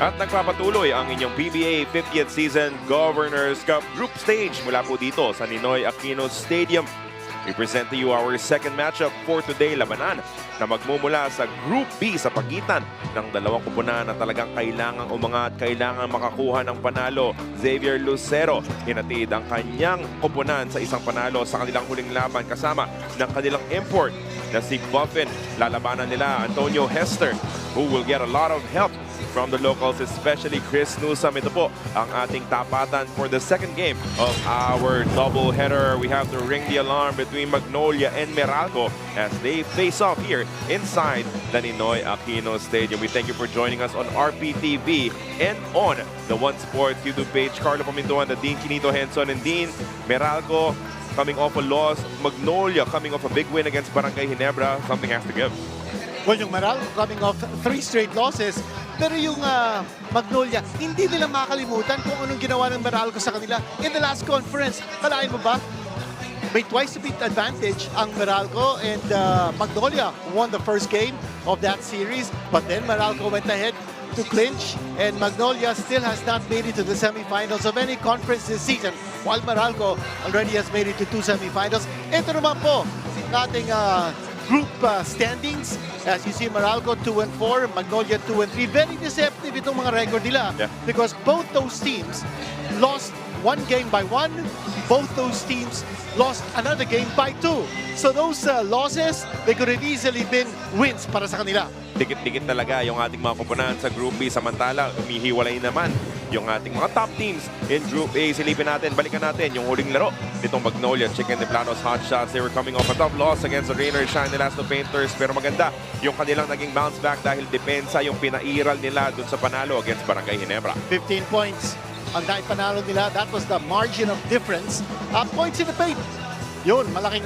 At nagpapatuloy ang inyong PBA 50th Season Governors Cup Group Stage mula po dito sa Ninoy Aquino Stadium. We present to you our second matchup for today, labanan na magmumula sa Group B sa pagitan ng dalawang kupunan na talagang kailangang umangat, kailangang makakuha ng panalo. Xavier Lucero hinatid ang kanyang kupunan sa isang panalo sa kanilang huling laban kasama ng kanilang import na si Buffin. Lalabanan nila Antonio Hester, who will get a lot of help from the locals, especially Chris Newsome. Ito po ang ating tapatan for the second game of our doubleheader. We have to ring the alarm between Magnolia and Meralco as they face off here inside the Ninoy Aquino Stadium. We thank you for joining us on RPTV and on the One Sports YouTube page. Carlo Pamintuan, the Dean Quinito Henson, and Dean Meralco coming off a loss. Magnolia coming off a big win against Barangay Ginebra. Something has to give. Well, yung Meralco coming off 3 straight losses. Pero yung Magnolia, hindi nila makakalimutan kung anong ginawa ng Meralco sa kanila in the last conference. Kalain mo ba? May twice-a-beat advantage ang Meralco, and Magnolia won the first game of that series. But then Meralco went ahead to clinch, and Magnolia still has not made it to the semifinals of any conference this season, while Meralco already has made it to 2 semifinals. Ito naman po ating group standings. As you see, Meralco 2-4, Magnolia 2-3. Very deceptive itong mga record nila, because both those teams lost one game by 1. Both those teams lost another game by 2. So those losses, they could have easily been wins para sa kanila. Dikit-dikit talaga yung ating mga kupunan sa Group B. Samantala, umihiwalay naman yung ating mga top teams in Group A. Silipin natin, balikan natin yung huling laro nitong Magnolia Chicken Timplados Hotshots. They were coming off a tough loss against the Rain or Shine Elasto Painters. Pero maganda yung kanilang naging bounce back dahil depensa yung pinairal nila dun sa panalo against Barangay Ginebra. 15 points ang dahil panalo nila. That was the margin of difference. Points in the paint. Yun, malaking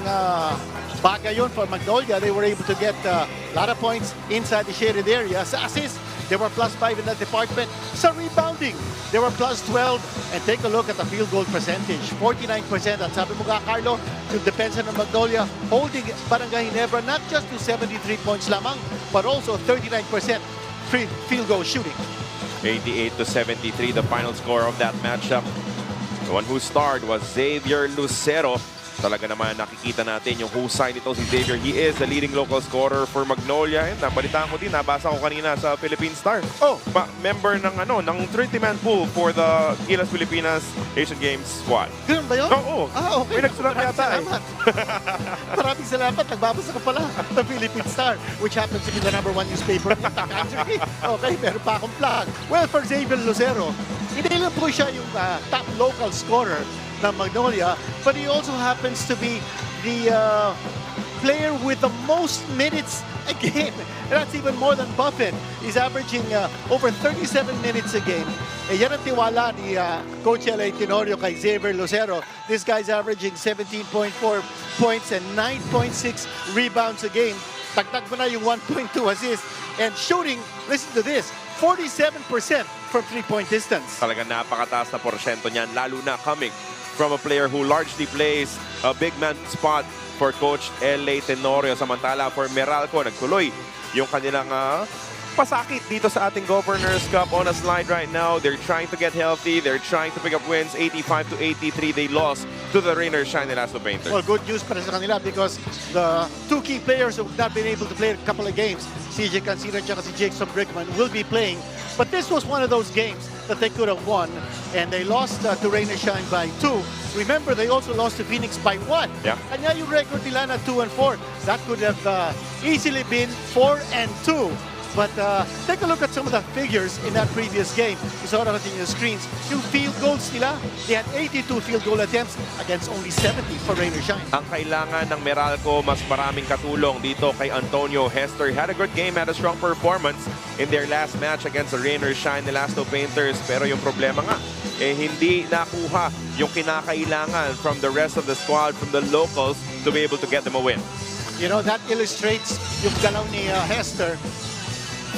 bagay yun for Magnolia. They were able to get a lot of points inside the shaded area. Sa assist, they were +5 in that department. Sa rebounding, they were +12. And take a look at the field goal percentage, 49%. At sabi mo nga, Carlo, yung depensa ng Magnolia holding Barangay Ginebra not just to 73 points lamang, but also 39% field goal shooting. 88-73, the final score of that matchup. The one who starred was Xavier Lucero. Talaga naman nakikita natin yung husay nito si Xavier. He is the leading local scorer for Magnolia. And nabalitaan ko din, nabasa ko kanina sa Philippine Star. Member ng ng 30-man pool for the Gilas Pilipinas Asian Games squad. Ganun ba yun? Oo. Okay. May nagsulat yata Maraming salamat. Nagbabasa ka pala ng Philippine Star, which happens to be the #1 newspaper in the country. Okay, meron pa akong plug. Well, for Xavier Lucero, hindi lang po siya yung top local scorer ng Magnolia, but he also happens to be the player with the most minutes a game. And that's even more than Buffin. He's averaging over 37 minutes a game. Yan ang tiwala ni Coach L.A. Tenorio kay Xavier Lucero. This guy's averaging 17.4 points and 9.6 rebounds a game. Tagtag mo na yung 1.2 assists. And shooting, listen to this, 47% from 3-point distance. Talagang napakataas na porsyento niyan, lalo na coming from a player who largely plays a big man spot for Coach L.A. Tenorio. Samantala for Meralco, nagtuloy yung kanilang pasakit dito sa ating Governors Cup on a slide right now. They're trying to get healthy. They're trying to pick up wins. 85-83, they lost to the Rain or Shine Elasto Painters. Well, good news para sa kanila, because the 2 key players who have not been able to play a couple of games, CJ Cancino at si Jason Brickman, will be playing. But this was one of those games that they could have won, and they lost to Rain or Shine by 2. Remember, they also lost to Phoenix by 1. Yeah. Kanya yung record nila na 2-4. That could have easily been 4-2. But take a look at some of the figures in that previous game. You saw it on the screens. Yung field goals nila, they had 82 field goal attempts against only 70 for Rain or Shine. Ang kailangan ng Meralco, mas maraming katulong dito kay Antonio Hester. Had a good game, had a strong performance in their last match against the Rain or Shine Elasto Painters. Pero yung problema nga, hindi nakuha yung kinakailangan from the rest of the squad, from the locals, to be able to get them a win. You know, that illustrates yung galaw ni Hester.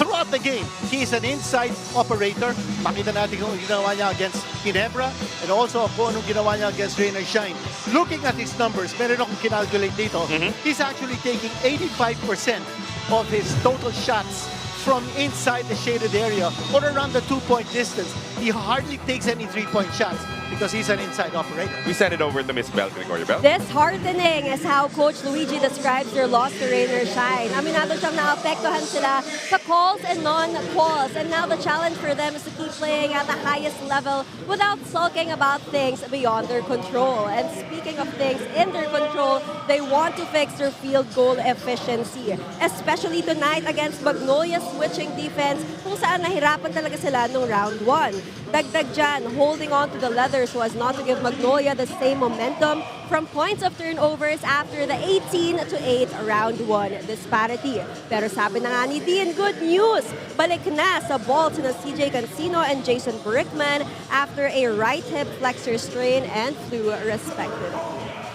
Throughout the game, he is an inside operator. Makita natin kung ginawa niya against Ginebra, and also kung anong ginawa niya against Rain or Shine. Looking at his numbers, meron akong kinalculate dito, he's actually taking 85% of his total shots from inside the shaded area or around the 2-point distance. He hardly takes any 3-point shots because he's an inside operator. We send it over to Miss Bell, Gregorio Bell. Disheartening is how Coach Luigi describes their loss to Rain or Shine. Aminado siyang naapektuhan sila sa calls and non-calls. And now the challenge for them is to keep playing at the highest level without sulking about things beyond their control. And speaking of things in their control, they want to fix their field goal efficiency. Especially tonight against Magnolia's switching defense kung saan nahirapan talaga sila nung round 1. Dagdag dyan, holding on to the leather so as not to give Magnolia the same momentum from points of turnovers after the 18-8 round 1 disparity. Pero sabi na nga ni Dean, good news! Balik na sa Bolts na CJ Cancino and Jason Brickman after a right hip flexor strain and flu respectively.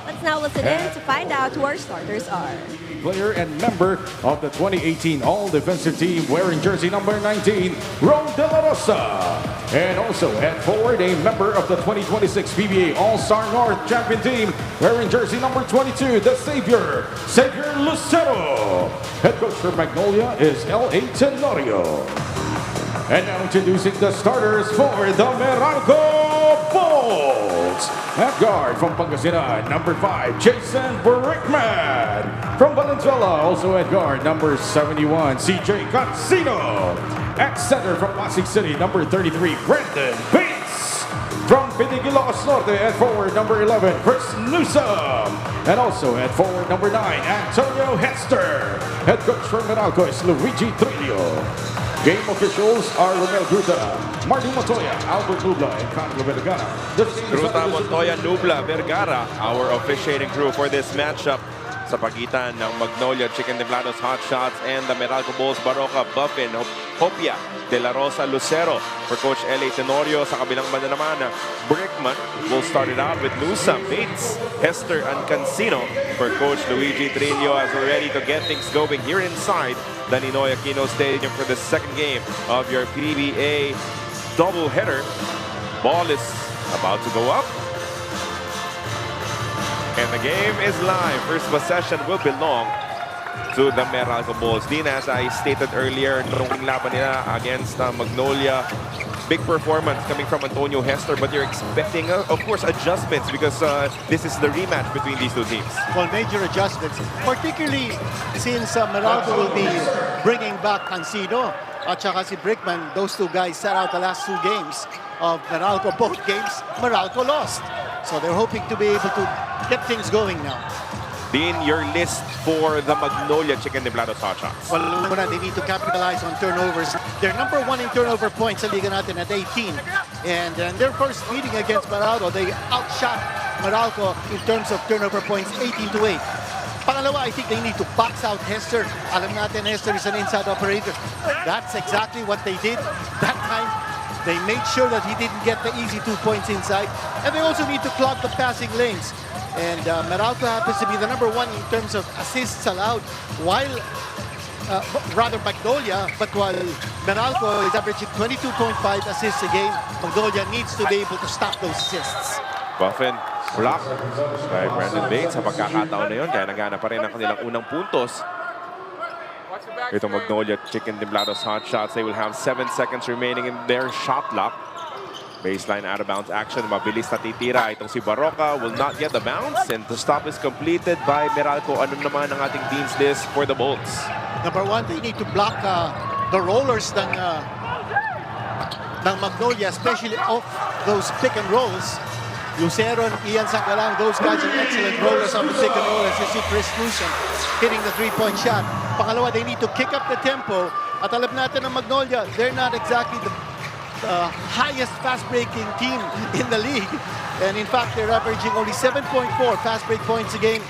Let's now listen in to find out who our starters are. Player and member of the 2018 All-Defensive Team wearing jersey number 19, Ron De La Rosa. And also at forward, a member of the 2026 PBA All-Star North Champion Team wearing jersey number 22, the Xavier Lucero. Head coach for Magnolia is L.A. Tenorio. And now introducing the starters for the Meralco Bolts. At guard from Pangasinan, number 5, Jason Brickman. From Valenzuela, also at guard, number 71, CJ Cancino. At center from Pasig City, number 33, Brandon Bates. From Pinigilos Norte, at forward, number 11, Chris Newsom. And also at forward, number 9, Antonio Hester. Head coach for Meralco is Luigi Trillo. Game officials are Romel Gruta, Martin Montoya, Albert Nubla, and Conrad Vergara. Gruta, Montoya, Nubla, Vergara, our officiating crew for this matchup sa pagitan ng Magnolia Chicken Timplados Hotshots and the Meralco Bolts, Baroka, Buffin, Hopia, De La Rosa, Lucero. For Coach L.A. Tenorio, sa kabilang banda naman, Brickman will start it out with Newsom, Bates, Hester, and Cancino. For Coach Luigi Trillo as we're ready to get things going here inside the Ninoy Aquino Stadium for the second game of your PBA doubleheader. Ball is about to go up. And the game is live. First possession will belong to the Meralco Bolts. Dean, as I stated earlier, nung laban nila against Magnolia, big performance coming from Antonio Hester, but you're expecting, of course, adjustments because this is the rematch between these two teams. Well, major adjustments, particularly since Meralco will be bringing back Cancino at saka si Brickman. Those two guys sat out the last 2 games of Meralco. Both games, Meralco lost. So they're hoping to be able to get things going now. Dean, your list for the Magnolia Chicken Timplados Hotshots. Well, they need to capitalize on turnovers. They're number 1 in turnover points sa liga natin at 18. And their first meeting against Meralco, they outshot Meralco in terms of turnover points, 18-8. Pangalawa, I think they need to box out Hester. Alam natin, Hester is an inside operator. That's exactly what they did that time. They made sure that he didn't get the easy 2 points inside. And they also need to clog the passing lanes. And Meralco happens to be the number 1 in terms of assists allowed, while rather Magnolia, but while Meralco is averaging 22.5 assists a game, Magnolia needs to be able to stop those assists. Buffin, block by Brandon Bates. Sa pagkakataon na yun, kaya nagana pa rin ang kanilang unang puntos. Ito Magnolia Chicken Timplados Hotshots. They will have 7 seconds remaining in their shot clock. Baseline out-of-bounds action. Mabilis na titira. Itong si Baroka will not get the bounce. And the stop is completed by Meralco. Ano naman ang ating Dean's list for the Bolts? Number 1, they need to block the rollers ng Magnolia, especially off those pick and rolls. Lucero and Ian Sangalang, those guys are excellent rollers on the pick and roll. As you see Chris Newsom hitting the 3-point shot. Pangalawa, they need to kick up the tempo. At alam natin ng Magnolia, they're not exactly the highest fast-breaking team in the league. And in fact, they're averaging only 7.4 fast-break points a game.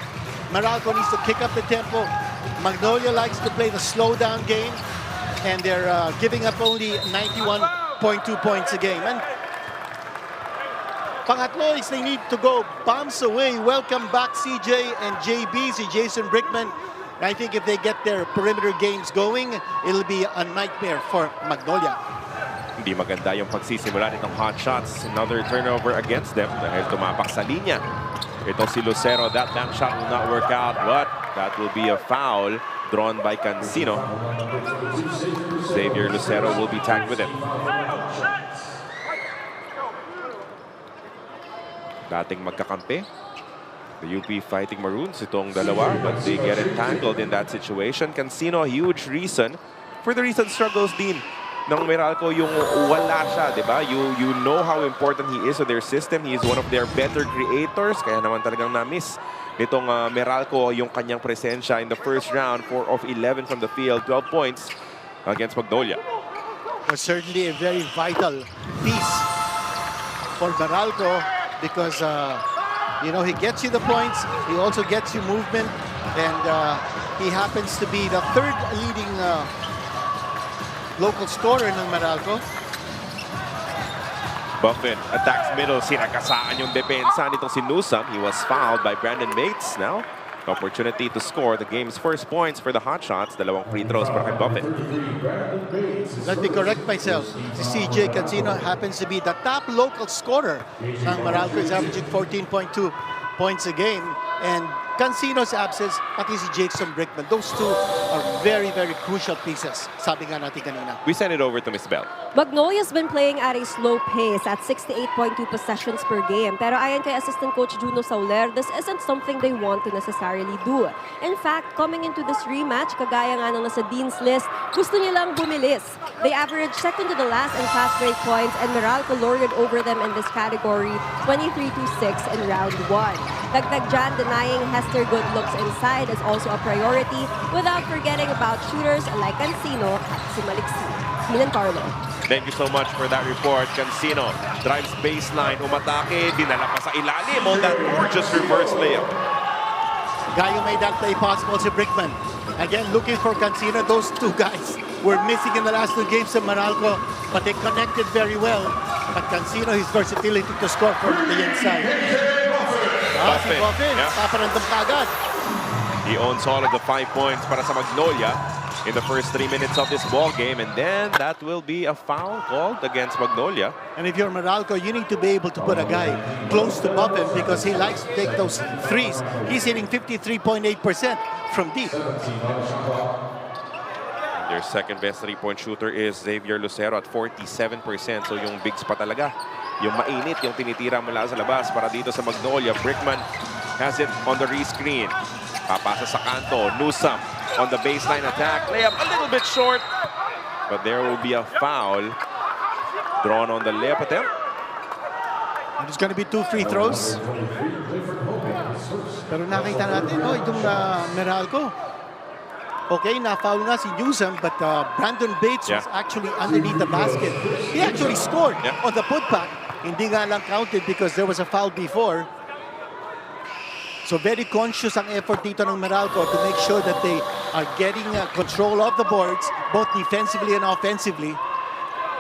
Meralco needs to kick up the tempo. Magnolia likes to play the slow-down game. And they're giving up only 91.2 points a game. And pangatlo is they need to go bombs away. Welcome back CJ and JB, si Jason Brickman. I think if they get their perimeter games going, it'll be a nightmare for Magnolia. Hindi maganda yung pagsisimula nitong Hotshots. Another turnover against them dahil tumapak sa linya. Ito si Lucero. That bank shot will not work out, but that will be a foul Drawn by Cancino. Xavier Lucero will be tagged with it. Dating magkakampi. The UP Fighting Maroons, itong dalawa, but they get entangled in that situation. Cancino, a huge reason for the recent struggles din ng Meralco, yung wala siya, di ba? You know how important he is to their system. He is one of their better creators. Kaya naman talagang na-miss nitong Meralco yung kanyang presensya in the first round. 4 of 11 from the field, 12 points against Magnolia. Was certainly a very vital piece for Meralco because, you know, he gets you the points, he also gets you movement, and he happens to be the third leading local scorer ng Meralco. Buffin attacks middle, sinagasaan yung depensa nitong si Nusam. He was fouled by Brandon Mates. Now, the opportunity to score the game's first points for the Hotshots. Dalawang free throws para kay Buffin. Let me correct myself. Si CJ Cancino happens to be the top local scorer ng Meralco. He's averaging 14.2 points a game. And Cancino's absence, pati si Jason Brickman. Those two are very, very crucial pieces. Sabi nga natin kanina. We send it over to Miss Bell. Magnolia's been playing at a slow pace at 68.2 possessions per game. Pero ayon kay Assistant Coach Juno Sauler, this isn't something they want to necessarily do. In fact, coming into this rematch, kagaya nga ng nasa Dean's List, gusto nilang bumilis. They averaged second to the last in fast break points, and Meralco lorded over them in this category 23-6 in round 1. Dagdag dyan, denying Hester good looks inside is also a priority, without forgetting about shooters like Cancino at Simaliksi. Milan Carlo. Thank you so much for that report. Cancino drives baseline, umatake, dinala pa sa ilalim on that gorgeous reverse layup. Guy who made that play possible si Brickman. Again, looking for Cancino. Those two guys were missing in the last two games of Meralco, but they connected very well. But Cancino, his versatility to score from the inside. Si Buffin, paparandam kagad. He owns all of the 5 points para sa Magnolia in the first 3 minutes of this ball game, and then that will be a foul called against Magnolia. And if you're Meralco, you need to be able to put a guy close to Buffin because he likes to take those threes. He's hitting 53.8% from deep. Their second best three-point shooter is Xavier Lucero at 47%. So yung bigs pa talaga. Yung mainit, yung tinitira mula sa labas para dito sa Magnolia. Brickman has it on the re-screen. Papasa sa kanto. Nusam on the baseline attack. Layup a little bit short. But there will be a foul drawn on the layup attempt. And it's going to be 2 free throws. Pero nakita natin, itong Meralco. Okay, na-foul nga si Newsom, but Brandon Bates was actually underneath the basket. He actually scored on the putback. Hindi nga lang counted because there was a foul before. So very conscious ang effort dito ng Meralco to make sure that they are getting control of the boards, both defensively and offensively.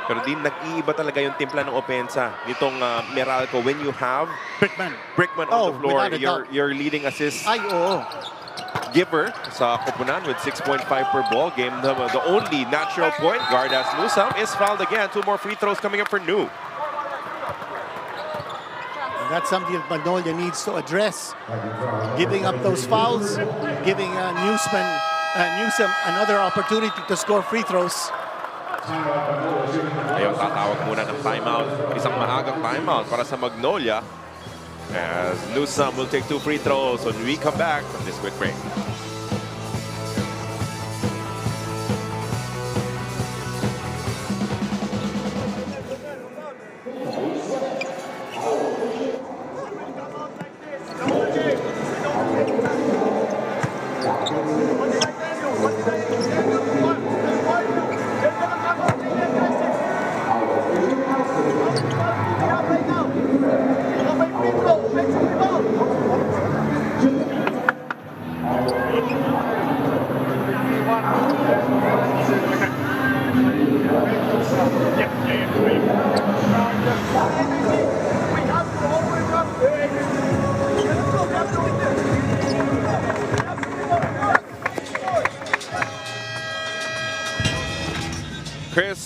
Pero din nag-iiba talaga yung timpla ng opensa nitong Meralco when you have Brickman on the floor, your leading assist. Ay, oo. Giver sa koponan with 6.5 per ball game. The only natural point guard as Nusam is fouled again. 2 more free throws coming up for Nu. And that's something that Magnolia needs to address. Giving up those fouls, giving Newsom another opportunity to score free throws. Ayaw tatawag muna ng timeout. Isang maagang timeout para sa Magnolia. As Nusam will take 2 free throws when we come back from this quick break.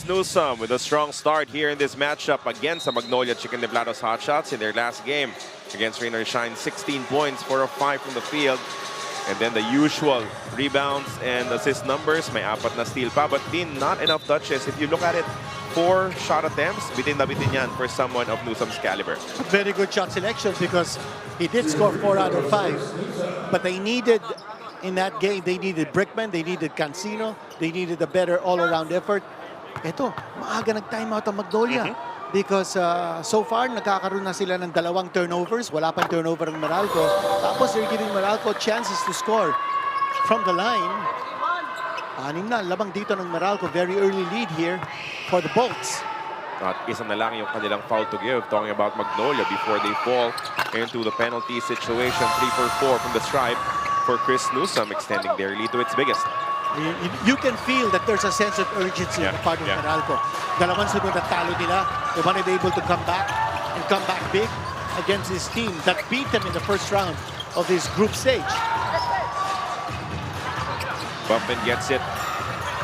Newsom with a strong start here in this matchup against the Magnolia Chicken Timplados Hotshots in their last game against Rain or Shine. 16 points, 4 of 5 from the field. And then the usual rebounds and assist numbers. May 4 na steal pa, but not enough touches. If you look at it, 4 shot attempts, bitin na bitin yan for someone of Newsom's caliber. Very good shot selection because he did score 4 out of 5. But they needed, in that game, they needed Brickman, they needed Cancino, they needed a better all-around effort. Ito, maaga nag-timeout ang Magnolia. Because so far, nakakaroon na sila ng 2 turnovers. Wala pang turnover ng Meralco. Tapos they're giving Meralco chances to score from the line. 6 na, labang dito ng Meralco. Very early lead here for the Bolts. At isa na lang yung kanilang foul to give. Talking about Magnolia before they fall into the penalty situation. 3 for 4 from the stripe for Chris Newsom, extending their lead to its biggest. You can feel that there's a sense of urgency on the part of Meralco. Dalawang sunod na talo nila. They wanted able to come back and come back big against this team that beat them in the first round of this group stage. Bumpin gets it.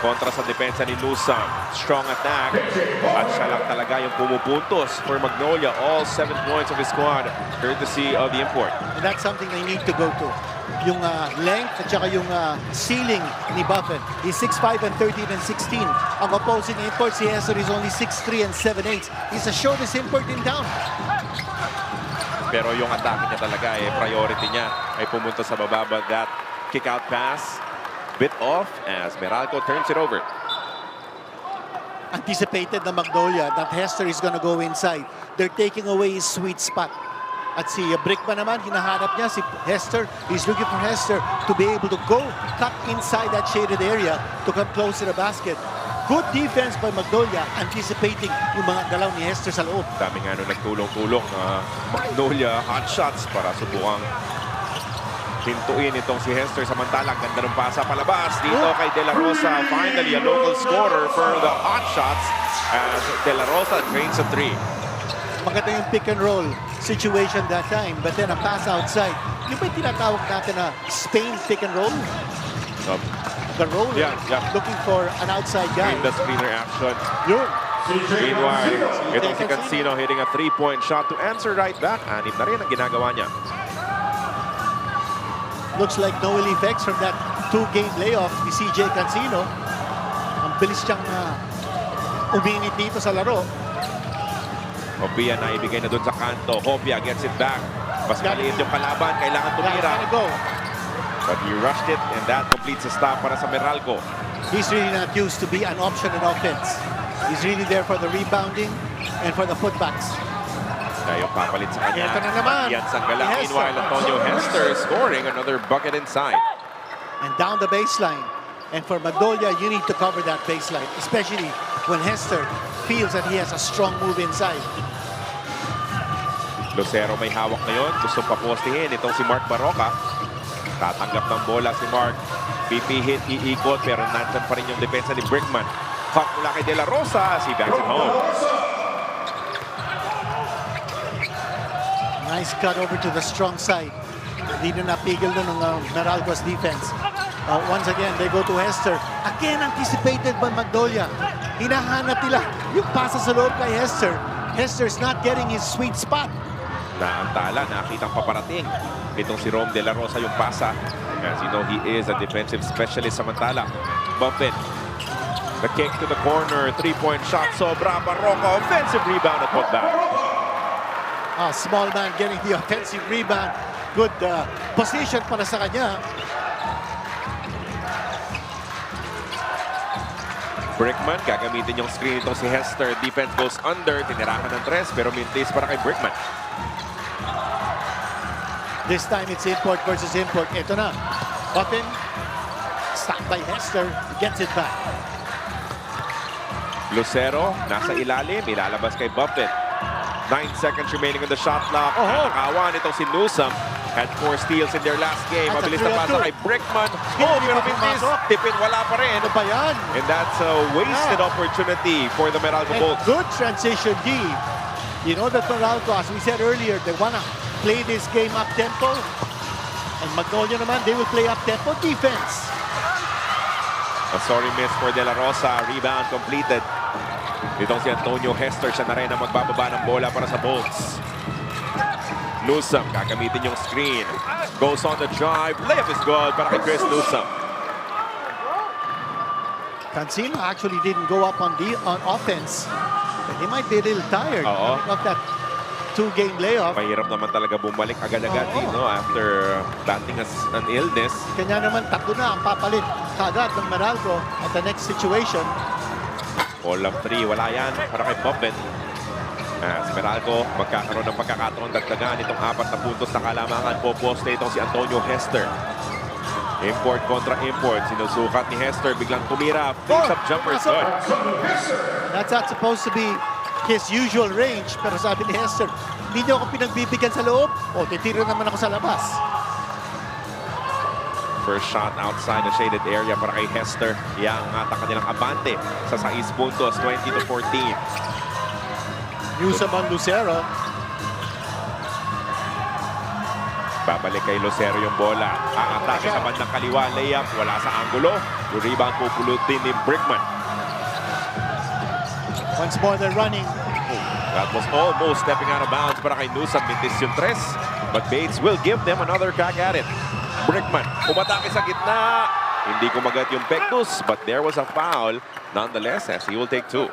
Kontra sa depensa ni Newsom. Strong attack. At siya lang talaga yung pumupuntos for Magnolia. All 7 points of his squad, courtesy of the import. And that's something they need to go to. Yung length at saka yung ceiling ni Buffett. He's 6'5 and 13 and 16. Ang opposing import, si Hester, is only 6'3 and 7'8. He's the shortest import in town. Pero yung atake niya talaga, priority niya ay pumunta sa baba. But that kick-out pass, bit off as Meralco turns it over. Anticipated na Magnolia that Hester is gonna go inside. They're taking away his sweet spot. At si Brickman naman, hinahanap niya si Hester. He's looking for Hester to be able to go cut inside that shaded area to come close to the basket. Good defense by Magnolia, anticipating yung mga galaw ni Hester sa loob. Dami nga nung nagtulong-tulong na Magnolia hotshots para subukang hintuin itong si Hester. Samantalang ganda ng pasa palabas dito kay De La Rosa. Finally, a local scorer for the hotshots as De La Rosa drains a 3. Maganda yung pick and roll situation that time, but then a pass outside. Yung ba yung tinatawag natin na Spain pick and roll? The roller, looking for an outside guy. In the screener action. Yun. Meanwhile, itong si Cancino hitting a 3-point shot to answer right back. 6 na rin ang ginagawa niya. Looks like no ill effects from that 2-game layoff ni CJ Cancino. Ang bilis siyang uminit dito sa laro. Hopia na ibigay na doon sa kanto. Hopia gets it back. Mas maliit yung kalaban. Kailangan tumira. But he rushed it and that completes the stop para sa Meralco. He's really not used to be an option in offense. He's really there for the rebounding and for the putbacks. Tayo papalit sa kanya. Ito na naman. Yan Sangalang. Meanwhile, Antonio Hester scoring another bucket inside. And down the baseline. And for Magnolia, you need to cover that baseline, especially when Hester feels that he has a strong move inside. Lucero may hawak ngayon. Gusto pa postihin itong si Mark Barroca. Tatanggap ng bola si Mark. PP hit, iikot, pero nandyan pa rin yung depensa ni Brickman. Hawk mula kay De La Rosa. Si backs it home. Nice cut over to the strong side. Hindi na napigil doon ng Meralco's defense. Once again, they go to Hester. Again, anticipated by Magnolia. Hinahanap nila yung pasa sa loob kay Hester. Hester's not getting his sweet spot. Naantala, nakitang paparating. Itong si Rom De La Rosa yung pasa. As you know, he is a defensive specialist samantala. Bumpin. The kick to the corner. 3-point shot. Sobra. Barroca. Offensive rebound at putback. Small man getting the offensive rebound. Good position para sa kanya. Brickman, gagamitin yung screen itong si Hester. Defense goes under. Tinirahan ng 3, pero mintis para kay Brickman. This time it's import versus import. Ito na. Buffin. Stopped by Hester. Gets it back. Lucero, nasa ilalim. Ilalabas kay Buffin. 9 seconds remaining on the shot clock. Nakawan itong si Newsom. Had 4 steals in their last game. At Mabilis na pasa kay Brickman. Pero mintis. Tipin, wala pa rin. Ano ba yan? And that's a wasted opportunity for the Meralco Bolts. Good transition, D. You know that Meralco, as we said earlier, they want to play this game up-tempo. And Magnolia naman, they will play up-tempo defense. A sorry miss for De La Rosa. Rebound completed. Itong si Antonio Hester, siya na rin ang magbababa ng bola para sa Bolts. Newsome, gagamitin yung screen. Goes on the drive. Layup is good para kay Chris Newsome. Cancino actually didn't go up on offense. And he might be a little tired of that 2-game layoff. Mahirap naman talaga bumalik agad-agad dito after batting an illness. Kanya naman tatlo na ang papalit kagad ng Meralco at the next situation. Ball of 3, wala yan para kay Bobbin. Si Meralco magkakaroon ng pagkakataon dagdagan itong 4 na puntos na kalamangan. Poposte itong si Antonio Hester. Import kontra import. Sinusukat ni Hester. Biglang tumira. Face-up jumper is good. That's not supposed to be his usual range. Pero sabi ni Hester, hindi niyo ako pinagbibigyan sa loob. O, titira naman ako sa labas. First shot outside the shaded area para kay Hester. Yang ata kanilang abante sa 6 puntos. 20-14. Newsome on Lucero. Babalik kay Lucero yung bola. Aatake sa bandang kaliwa. Layup. Wala sa angulo. Yung rebound pupulutin ni Brickman. Once more they're running. That was almost stepping out of bounds para kay Newsome. Mintis yung 3. But Bates will give them another crack at it. Brickman, umatake sa gitna. Hindi kumagat yung Pectus, but there was a foul nonetheless as he will take 2.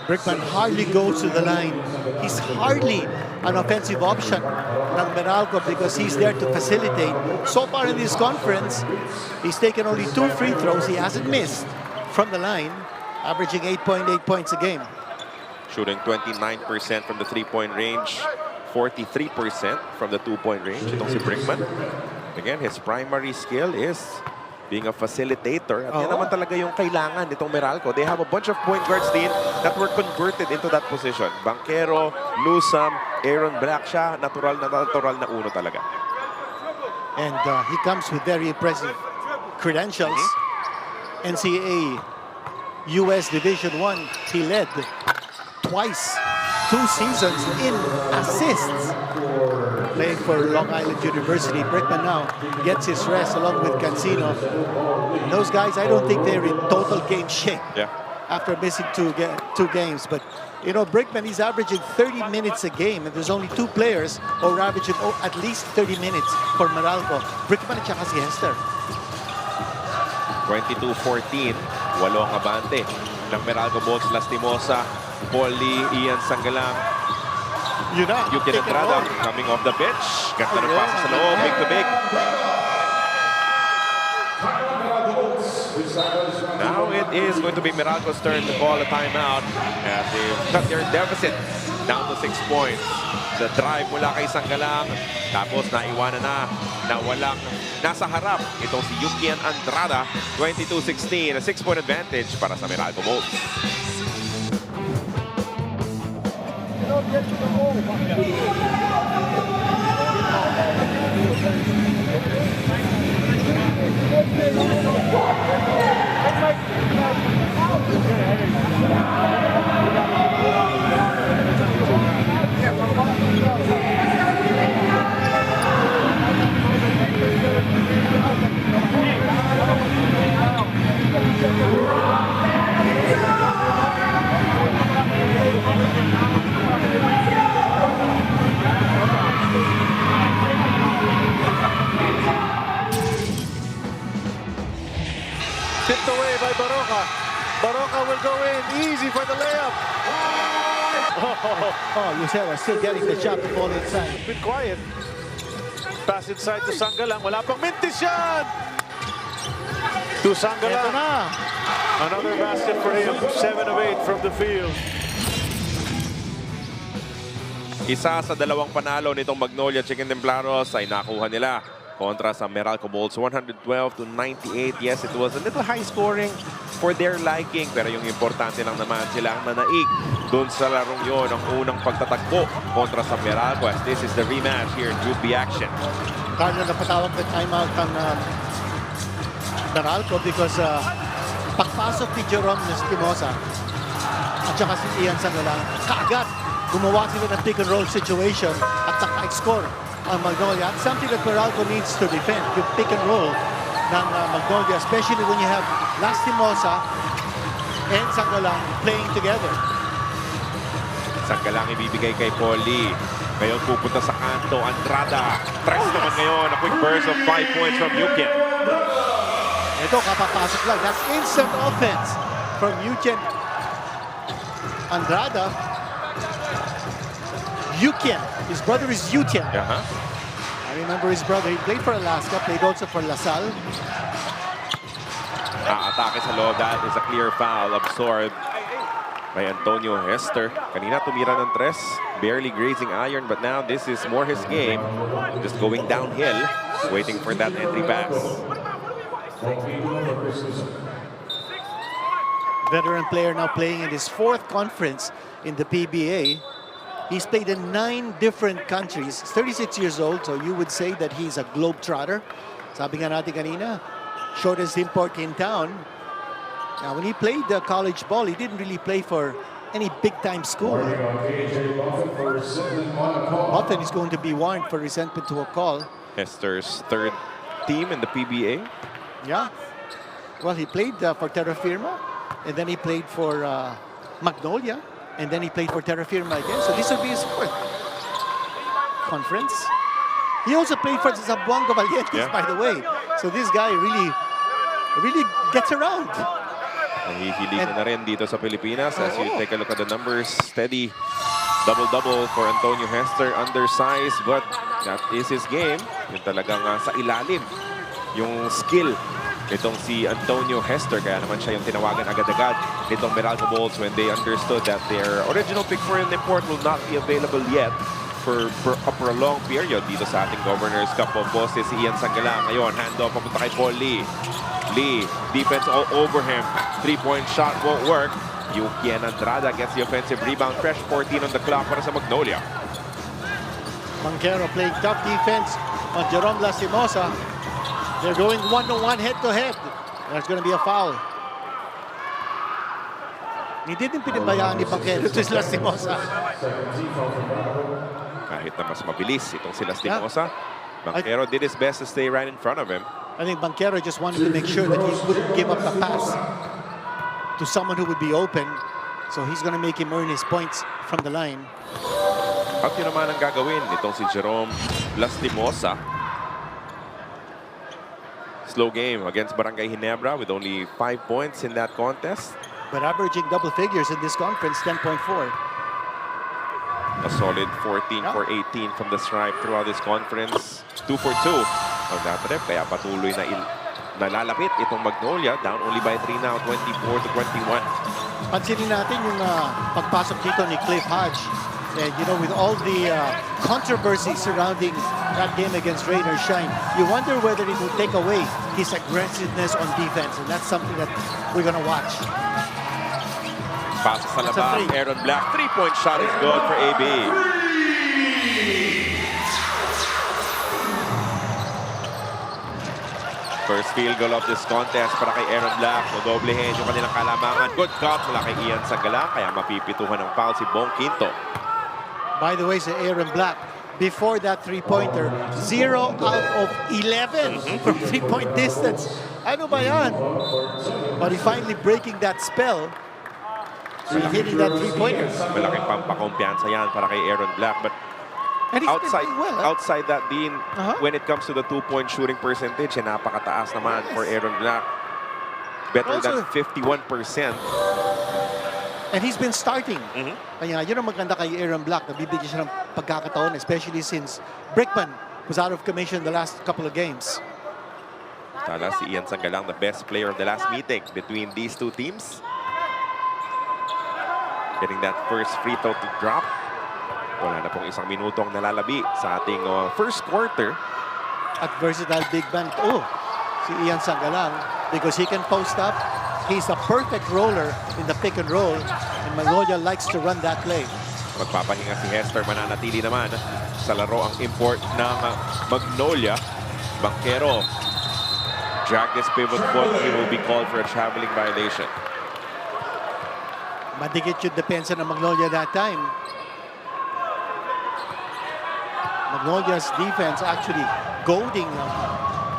Brickman hardly goes to the line. He's hardly an offensive option ng Meralco because he's there to facilitate. So far in this conference, he's taken only 2 free throws. He hasn't missed from the line, averaging 8.8 points a game. Shooting 29% from the 3-point range, 43% from the 2-point range. Itong si Brickman. Again, his primary skill is being a facilitator. At yan naman talaga yung kailangan nitong Meralco. They have a bunch of point guards din that were converted into that position. Banquero, Newsome, Aaron Black siya. Natural na uno talaga. And he comes with very impressive credentials. NCAA US Division I, he led twice, 2 seasons in assists. Playing for Long Island University. Brickman now gets his rest along with Cancino. And those guys, I don't think they're in total game shape after missing two games. But, you know, Brickman, he's averaging 30 minutes a game. And there's only 2 players who are averaging at least 30 minutes for Meralco. Brickman at saka si Hester. 22-14. 8 ang abante ng Meralco Bolts. Lastimosa, Polly, Ian Sangalang. Yuki Entrada coming off the bench. Ganda ng pasa sa loob. Big to big. Now it is going to be Meralco's turn to call a timeout as they cut their deficit down to 6 points. The drive mula kay Sangalang. Tapos naiwanan na walang nasa harap. Itong si Yuki Andrada. 22-16. A 6-point advantage para sa Meralco Bolts. Tipped away by Baroka. Baroka will go in easy for the layup. Lucero still getting the shot to fall inside. Bit quiet. Pass inside to Sangalang. Wala pang mintis yan! To Ito Sangalang. na. Another basket for him. 7 of 8 from the field. Isa sa 2 panalo nitong Magnolia Chicken Timplados ay nakuha nila kontra sa Meralco Bolts, 112-98. Yes, it was a little high scoring for their liking. Pero yung importante lang naman silang nanaig doon sa larong yon ang unang pagtatagpo kontra sa Meralco. As this is the rematch here in Group B action. Carlo napatawag na timeout ng Meralco because pagpasok ni Jerome Lastimosa at saka si Ian Sangalang, kaagad gumawa sila ng pick and roll situation at naka-score ang Magnolia. At something that Meralco needs to defend, yung pick and roll ng Magnolia, especially when you have Lastimosa and Sangalang playing together. Sangalang ibibigay kay Polly. Ngayon pupunta sa kanto, Andrada. Tres naman ngayon, a quick burst of 5 points from Yukin. Ito, kapapasok lang. That's instant offense from Yukin. Andrada. Yukin. His brother is Yukin. I remember his brother. He played for Alaska, played also for LaSalle. Atake sa loob. That is a clear foul absorbed by Antonio Hester. Kanina tumira ng tres. Barely grazing iron, but now this is more his game. Just going downhill, waiting for that entry pass. Veteran player now playing in his 4th conference in the PBA. He's played in 9 different countries. He's 36 years old, so you would say that he's a globetrotter. Sabi nga natin kanina, shortest import in town. Now, when he played the college ball, he didn't really play for any big-time school. Often he's going to be warned for resentment to a call. Hester's 3rd team in the PBA. Yeah. Well, he played for Terra Firma, and then he played for Magnolia, and then he played for Terra Firma again. So this will be his 4th conference. He also played for Zamboanga Valientes, by the way. So this guy really gets around. Nahihiling na rin dito sa Pilipinas as you take a look at the numbers. Steady double-double for Antonio Hester. Undersized, but that is his game. Yung talagang sa ilalim. Yung skill nitong si Antonio Hester. Kaya naman siya yung tinawagan agad-agad nitong Meralco Bolts when they understood that their original pick for an import will not be available yet for a prolonged period dito sa ating Governor's Cup of Bosses. Si Ian Sangalang ngayon, handoff papunta kay Paul Lee. Lee, defense all over him. 3-point shot won't work. Yukian Andrada gets the offensive rebound. Fresh 14 on the clock para sa Magnolia. Banquero playing tough defense on Jerome Lastimosa. They're going 1-on-1 head-to-head. There's going to be a foul. Hindi din pinibayaan ni Banquero to Lastimosa. Kahit na mas mabilis itong si Lastimosa, Banquero did his best to stay right in front of him. I think Banquero just wanted to make sure that he wouldn't give up the pass to someone who would be open. So he's going to make him earn his points from the line. At yun naman ang gagawin nitong si Jerome Lastimosa. Slow game against Barangay Ginebra with only 5 points in that contest. But averaging double figures in this conference, 10.4. A solid 14 for 18 from the stripe throughout this conference. 2 for 2 on that trip. Kaya patuloy na nalalapit itong Magnolia. Down only by 3 now, 24-21. Pansinin natin yung pagpasok dito ni Cliff Hodge. And you know, with all the controversy surrounding that game against Rain or Shine, you wonder whether it will take away his aggressiveness on defense. And that's something that we're going to watch. Pasok sa labas, Aaron Black. 3-point shot is good for AB. First field goal of this contest para kay Aaron Black. Doblehin yung kanilang kalamangan. Good cut mula kay Ian Sangalang. Kaya mapipituhan ng foul si Bong Quinto. By the way, si Aaron Black, before that three-pointer, 0 out of 11 from three-point distance. Ano ba yan? But he finally breaking that spell. So hitting that three-pointer. Malaking pampakumpiyansa yan para kay Aaron Black. But And he's been playing well. outside that, Dean, when it comes to the two-point shooting percentage, napakataas naman for Aaron Black. Better than 51%. And he's been starting. Kaya yun ang maganda kay Aaron Black. Nabibigyan siya ng pagkakataon, especially since Brickman was out of commission the last couple of games. Tala si Ian Sangalang, the best player of the last meeting between these two teams. Getting that first free throw to drop. Wala na pong isang minutong nalalabi sa ating first quarter. At versatile big man. Oh, si Ian Sangalang, because he can post up. He's a perfect roller in the pick and roll. And Magnolia likes to run that play. Magpapahinga si Hester, mananatili naman sa laro ang import ng Magnolia. Banquero. Drag this pivot foot. He will be called for a traveling violation. Madikit yung depensa ng Magnolia that time. Magnolia's defense actually goading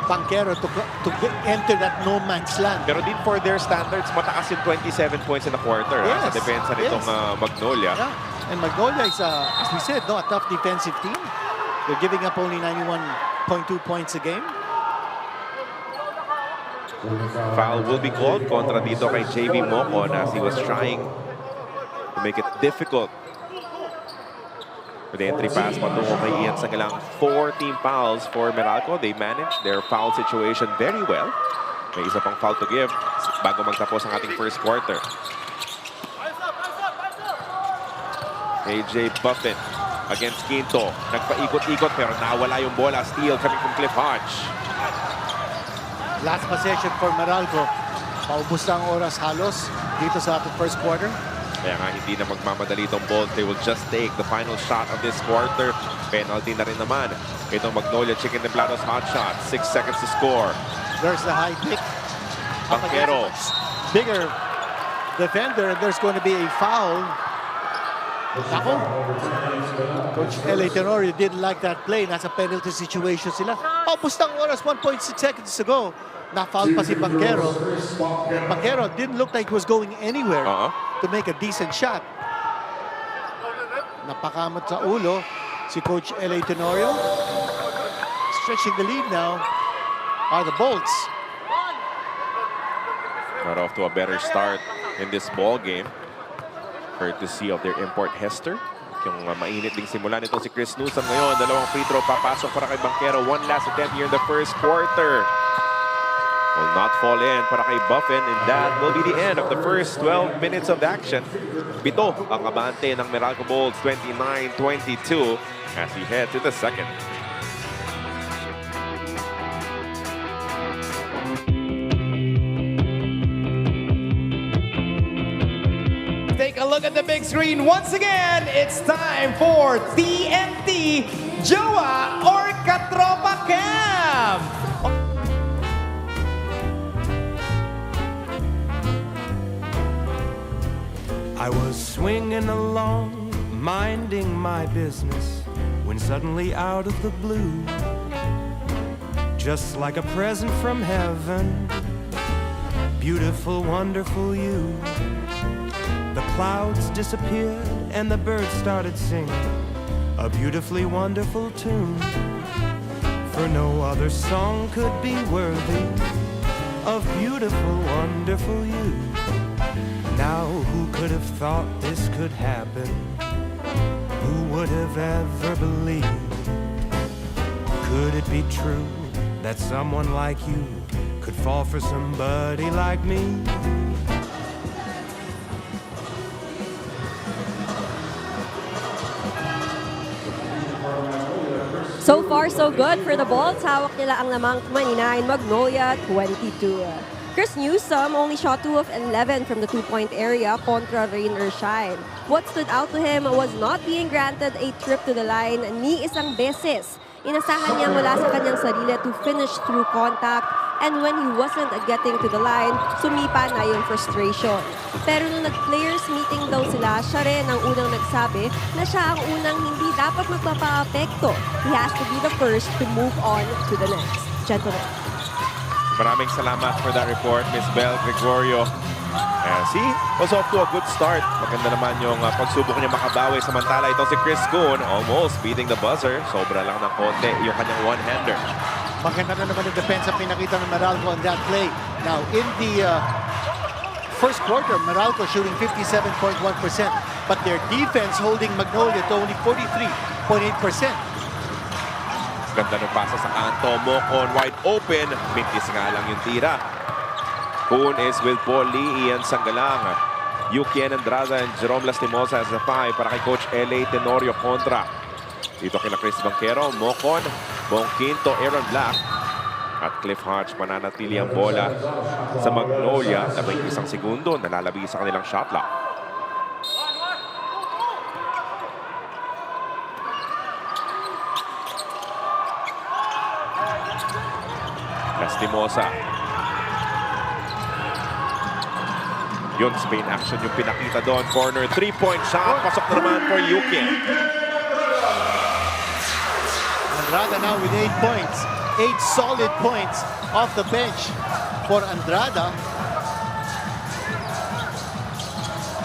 Banquero to enter that no man's land. Pero din for their standards, mataas yung 27 points in the quarter sa depensa nitong Magnolia. Yeah. And Magnolia is, as we said, a tough defensive team. They're giving up only 91.2 points a game. Foul will be called kontra dito kay JV Mocon as he was trying to make it difficult. With the entry pass patungo kay Ian Sangalang. 4 team fouls for Meralco. They managed their foul situation very well. May isa pang foul to give bago magtapos ang ating first quarter. AJ Buffett against Quinto. Nagpaikot-ikot pero nawala yung bola. Steal coming from Cliff Hodge. Last possession for Meralco. Paubos na ang oras halos dito sa ating first quarter. Kaya nga hindi na magmamadali itong Bolts. They will just take the final shot of this quarter. Penalty na rin naman. Itong Magnolia Chicken Timplados Hotshots. 6 seconds to score. There's the high kick. Banquero. Bigger defender, and there's going to be a foul. Ako, Coach L.A. Tenorio didn't like that play. Nasa penalty situation sila. Paubos na ang oras, 1.6 seconds to go. Na-foul pa si Banquero. Banquero didn't look like he was going anywhere to make a decent shot. Napakamot sa ulo si Coach L.A. Tenorio. Stretching the lead now are the Bolts. Got off to a better start in this ball game. Courtesy of their import Hester. Yung mainit ding simula nito si Chris Newsom ngayon. Dalawang free throw papasok para kay Banquero. One last attempt here in the first quarter. Will not fall in para kay Buffin, and that will be the end of the first 12 minutes of action. Bito ang abante ng Meralco Bolts, 29-22 as we head to the second. Take a look at the big screen once again. It's time for TNT Jowa or Katropa Camp. I was swinging along, minding my business, when suddenly out of the blue, just like a present from heaven, beautiful, wonderful you, the clouds disappeared and the birds started singing a beautifully wonderful tune, for no other song could be worthy of beautiful, wonderful you. Now, who could have thought this could happen? Who would have ever believed? Could it be true that someone like you could fall for somebody like me? So far, so good for the Bolts. Hawak nila ang lamang 29, Magnolia 22. Chris Newsom only shot 2 of 11 from the 2-point area kontra rain or shine. What stood out to him was not being granted a trip to the line ni isang beses. Inasahan niya mula sa kanyang sarili to finish through contact, and when he wasn't getting to the line, sumipa na yung frustration. Pero nung nag-players meeting daw sila, siya rin ang unang nagsabi na siya ang unang hindi dapat magpapa-apekto. He has to be the first to move on to the next. Gentlemen. Maraming salamat for that report, Miss Bel Gregorio. He was off to a good start. Maganda naman yung pagsubok niya makabawi. Samantala itong si Chris Kuhn, almost beating the buzzer. Sobra lang ng konti yung kanyang one-hander. Maganda na naman yung depensa pinakita ng Meralco on that play. Now, in the first quarter, Meralco shooting 57.1%, but their defense holding Magnolia to only 43.8%. Ganda ng pasa sa kanto. Mocon wide open. Mintis nga lang yung tira. Kuhn is with Paul Lee, Ian Sangalang, Yukian Andrada, and Jerome Lastimosa as the 5 para kay Coach L.A. Tenorio kontra. Dito kina Chris Banquero, Mocon, Bong Quinto, Aaron Black, at Cliff Hodge. Mananatili ang bola sa Magnolia. 11 segundo, nalalabi sa kanilang shot clock. Lastimosa. Yun, Spain action yung pinakita doon. Corner, 3-point shot. Pasok na naman for Yuki. Andrada now with 8 points. 8 solid points off the bench for Andrada.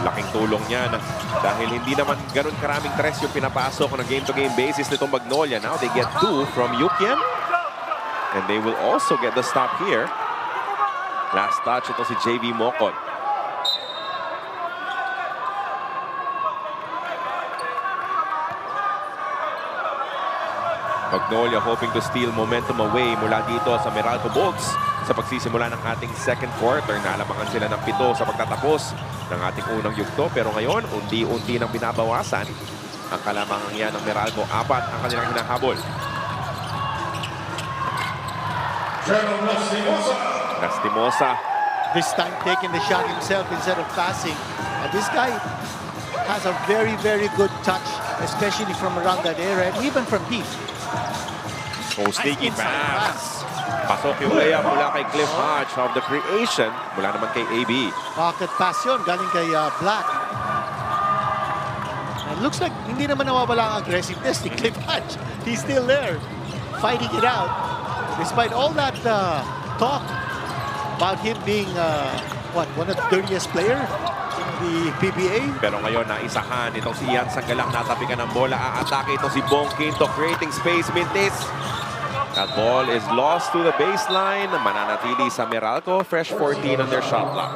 Laking tulong niyan dahil hindi naman ganun karaming tres yung pinapasok on a game-to-game basis nitong Magnolia. Now they get 2 from Yukian. And they will also get the stop here. Last touch ito si JV Mokot. Magnolia hoping to steal momentum away mula dito sa Meralco Bolts sa pagsisimula ng ating second quarter. Nalamangan sila ng 7 sa pagtatapos ng ating unang yugto. Pero ngayon, unti-unti nang binabawasan ang kalamangan yan ng Meralco. 4 ang kanilang hinahabol. Lastimosa. This time taking the shot himself instead of passing. And this guy has a very, very good touch, especially from around that area and even from deep. Oh, sneaky Inside pass. Pasok yung layup mula kay Cliff Hodge of the creation. Mula naman kay AB. Pocket pass yun, galing kay Black. And looks like hindi naman nawawala ang aggressiveness ni Cliff Hodge. He's still there, fighting it out. Despite all that talk about him being, one of the dirtiest player in the PBA. Pero ngayon, naisahan itong si Ian Sangalang. Natapikan ng bola. Aatake itong si Bong Quinto, creating space. Mintis. That ball is lost to the baseline. Mananatili sa Meralco. Fresh 14 on their shot clock.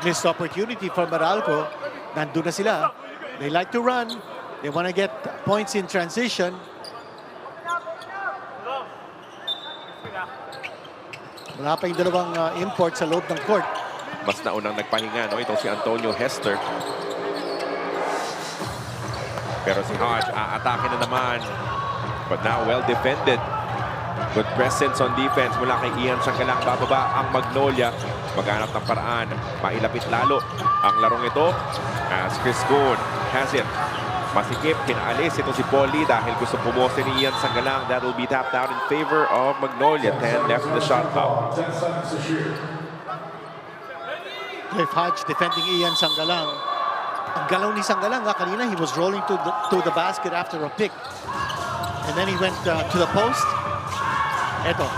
Missed opportunity for Meralco. Nandun na sila. They like to run. They want to get points in transition. Wala pa yung dalawang import sa loob ng court. Mas naunang nagpahinga, no? Itong si Antonio Hester. Pero si Hodge, aatake na naman. But now, well defended. Good presence on defense mula kay Ian Sangalang. Bababa ang Magnolia. Maghanap ng paraan. Mailapit lalo ang larong ito. As Chris Goon has it. Masikip, pinaalis ito si Paulie dahil gusto pumose ni Ian Sangalang. That will be tapped out in favor of Magnolia. 10 left in the shot clock. Cliff Hodge defending Ian Sangalang. Ang galaw ni Sangalang kanina, he was rolling to the basket after a pick. And then he went to the post. Eto,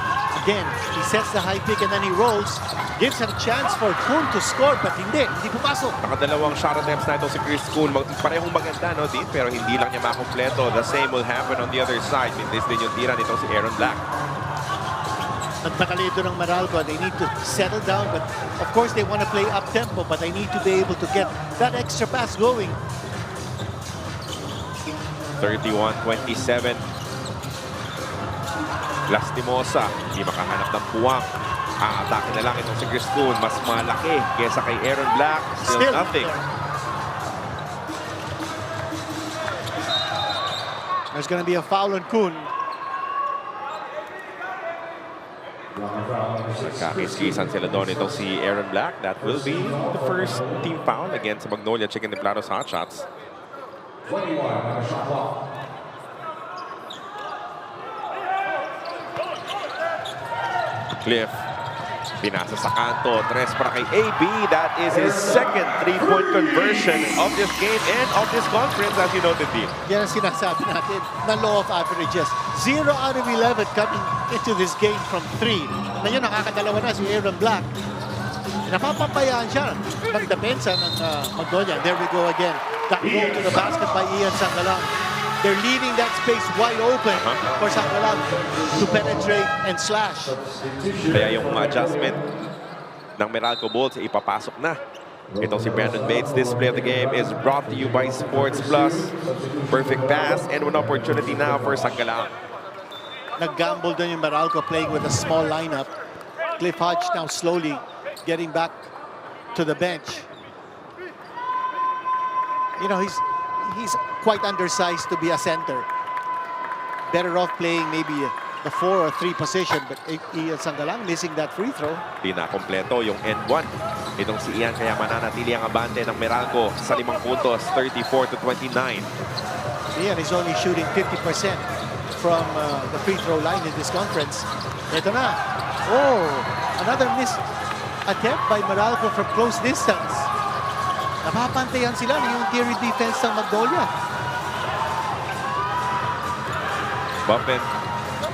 again, he sets the high pick and then he rolls. Gives a chance for Kuhn to score, but hindi pumasok. Nakadalawang shot attempts na ito si Chris Kuhn. Parehong maganda, no, Dean? Pero hindi lang niya makompleto. The same will happen on the other side. Mintis din yung tira nito si Aaron Black. Nagpakalido ng Meralco. They need to settle down, but of course they want to play up-tempo, but they need to be able to get that extra pass going. 31-27. Lastimosa, hindi makahanap ng puwang. Aatake na lang itong si Chris Kuhn. Mas malaki kesa kay Aaron Black. Still nothing. There's going to be a foul on Kuhn. Nagkakiskisan sila doon itong si Aaron Black. That will be the first team foul against Magnolia Chicken Timplados Hotshots. 21 on the shot clock. Cliff, pinasa sa kanto. Tres para kay AB. That is his second three-point conversion of this game and of this conference, as you noted, Dean. Yan ang sinasabi natin ng law of averages. 0 out of 11 coming into this game from 3. Ngayon, nakakadalawa na si Aaron Black. Napapampayaan siya ng depensa ng Magnolia. There we go again. That roll to the basket by Ian Sangalang. They're leaving that space wide open for Sangalang to penetrate and slash. Kaya yung adjustment ng Meralco Bolts, ipapasok na. Itong si Brandon Bates. This play of the game is brought to you by Sports Plus. Perfect pass and one opportunity now for Sangalang. Nag-gamble doon yung Meralco playing with a small lineup. Cliff Hodge now slowly getting back to the bench. You know, he's quite undersized to be a center. Better off playing maybe the 4 or 3 position, but Ian Sangalang missing that free throw. Di na kompleto yung N1. Itong si Ian, kaya mananatili ang abante ng Meralco sa 5 puntos, 34-29. Ian is only shooting 50% from the free throw line in this conference. Ito na. Oh, another missed attempt by Meralco from close distance. Napapantayan sila ng yung interior defense ng Magnolia. Bump and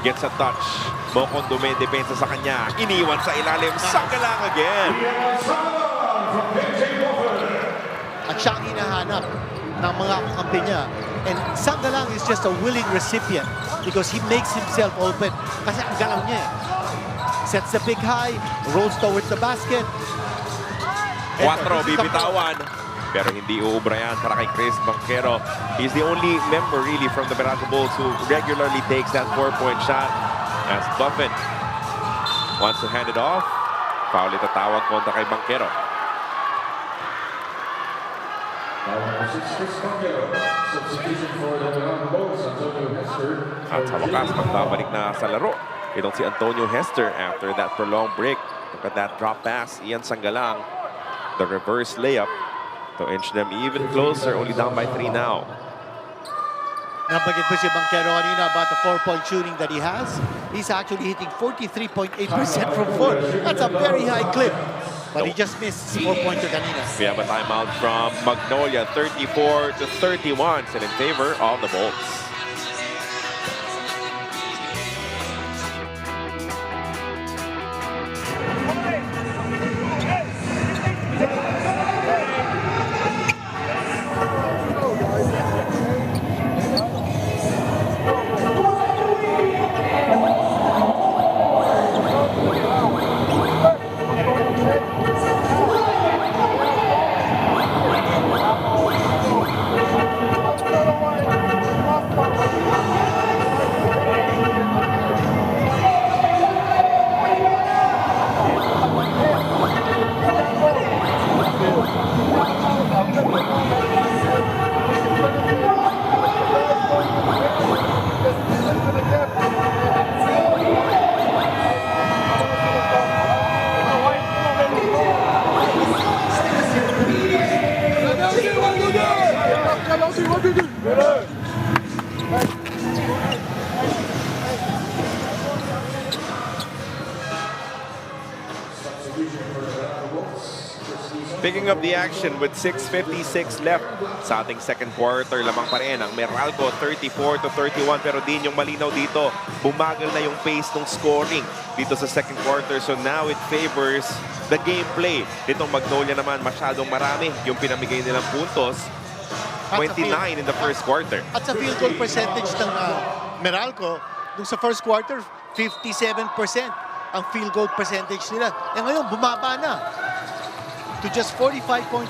Gets a touch. Mokon dume-depensa sa kanya. Iniwan sa ilalim. Sangalang again. At siya ang hinahanap ng mga kakampi niya. And Sangalang is just a willing recipient because he makes himself open. Kasi ang galaw niya eh. Sets the big high, rolls towards the basket. 4 bibitawan. Pero hindi uubra yan para kay Chris Banquero. He's the only member really from the Meralco Bolts who regularly takes that 4-point shot. As Buffett wants to hand it off. Foul itatawag kontra kay Banquero. At sa wakas, magbabalik na sa laro itong si Antonio Hester after that prolonged break. Look at that drop pass. Ian Sangalang, the reverse layup to inch them even closer, only down by 3 now. Nabanggit po si Banquero kanina about the 4-point shooting that he has. He's actually hitting 43.8% from 4. That's a very high clip. But he just missed his 4-pointer kanina. We have a timeout from Magnolia, 34-31, still in favor of the Bolts. Picking up the action with 6:56 left sa ating second quarter, lamang pa rin ang Meralco 34-31, pero din yung malinaw dito, bumagal na yung pace ng scoring dito sa second quarter, so now it favors the gameplay. Ditong Magnolia naman masyadong marami yung pinamigay nilang puntos, 29 in the first quarter. At sa field goal percentage ng Meralco, nung sa first quarter, 57% ang field goal percentage nila. E ngayon, bumaba na to just 45.5%.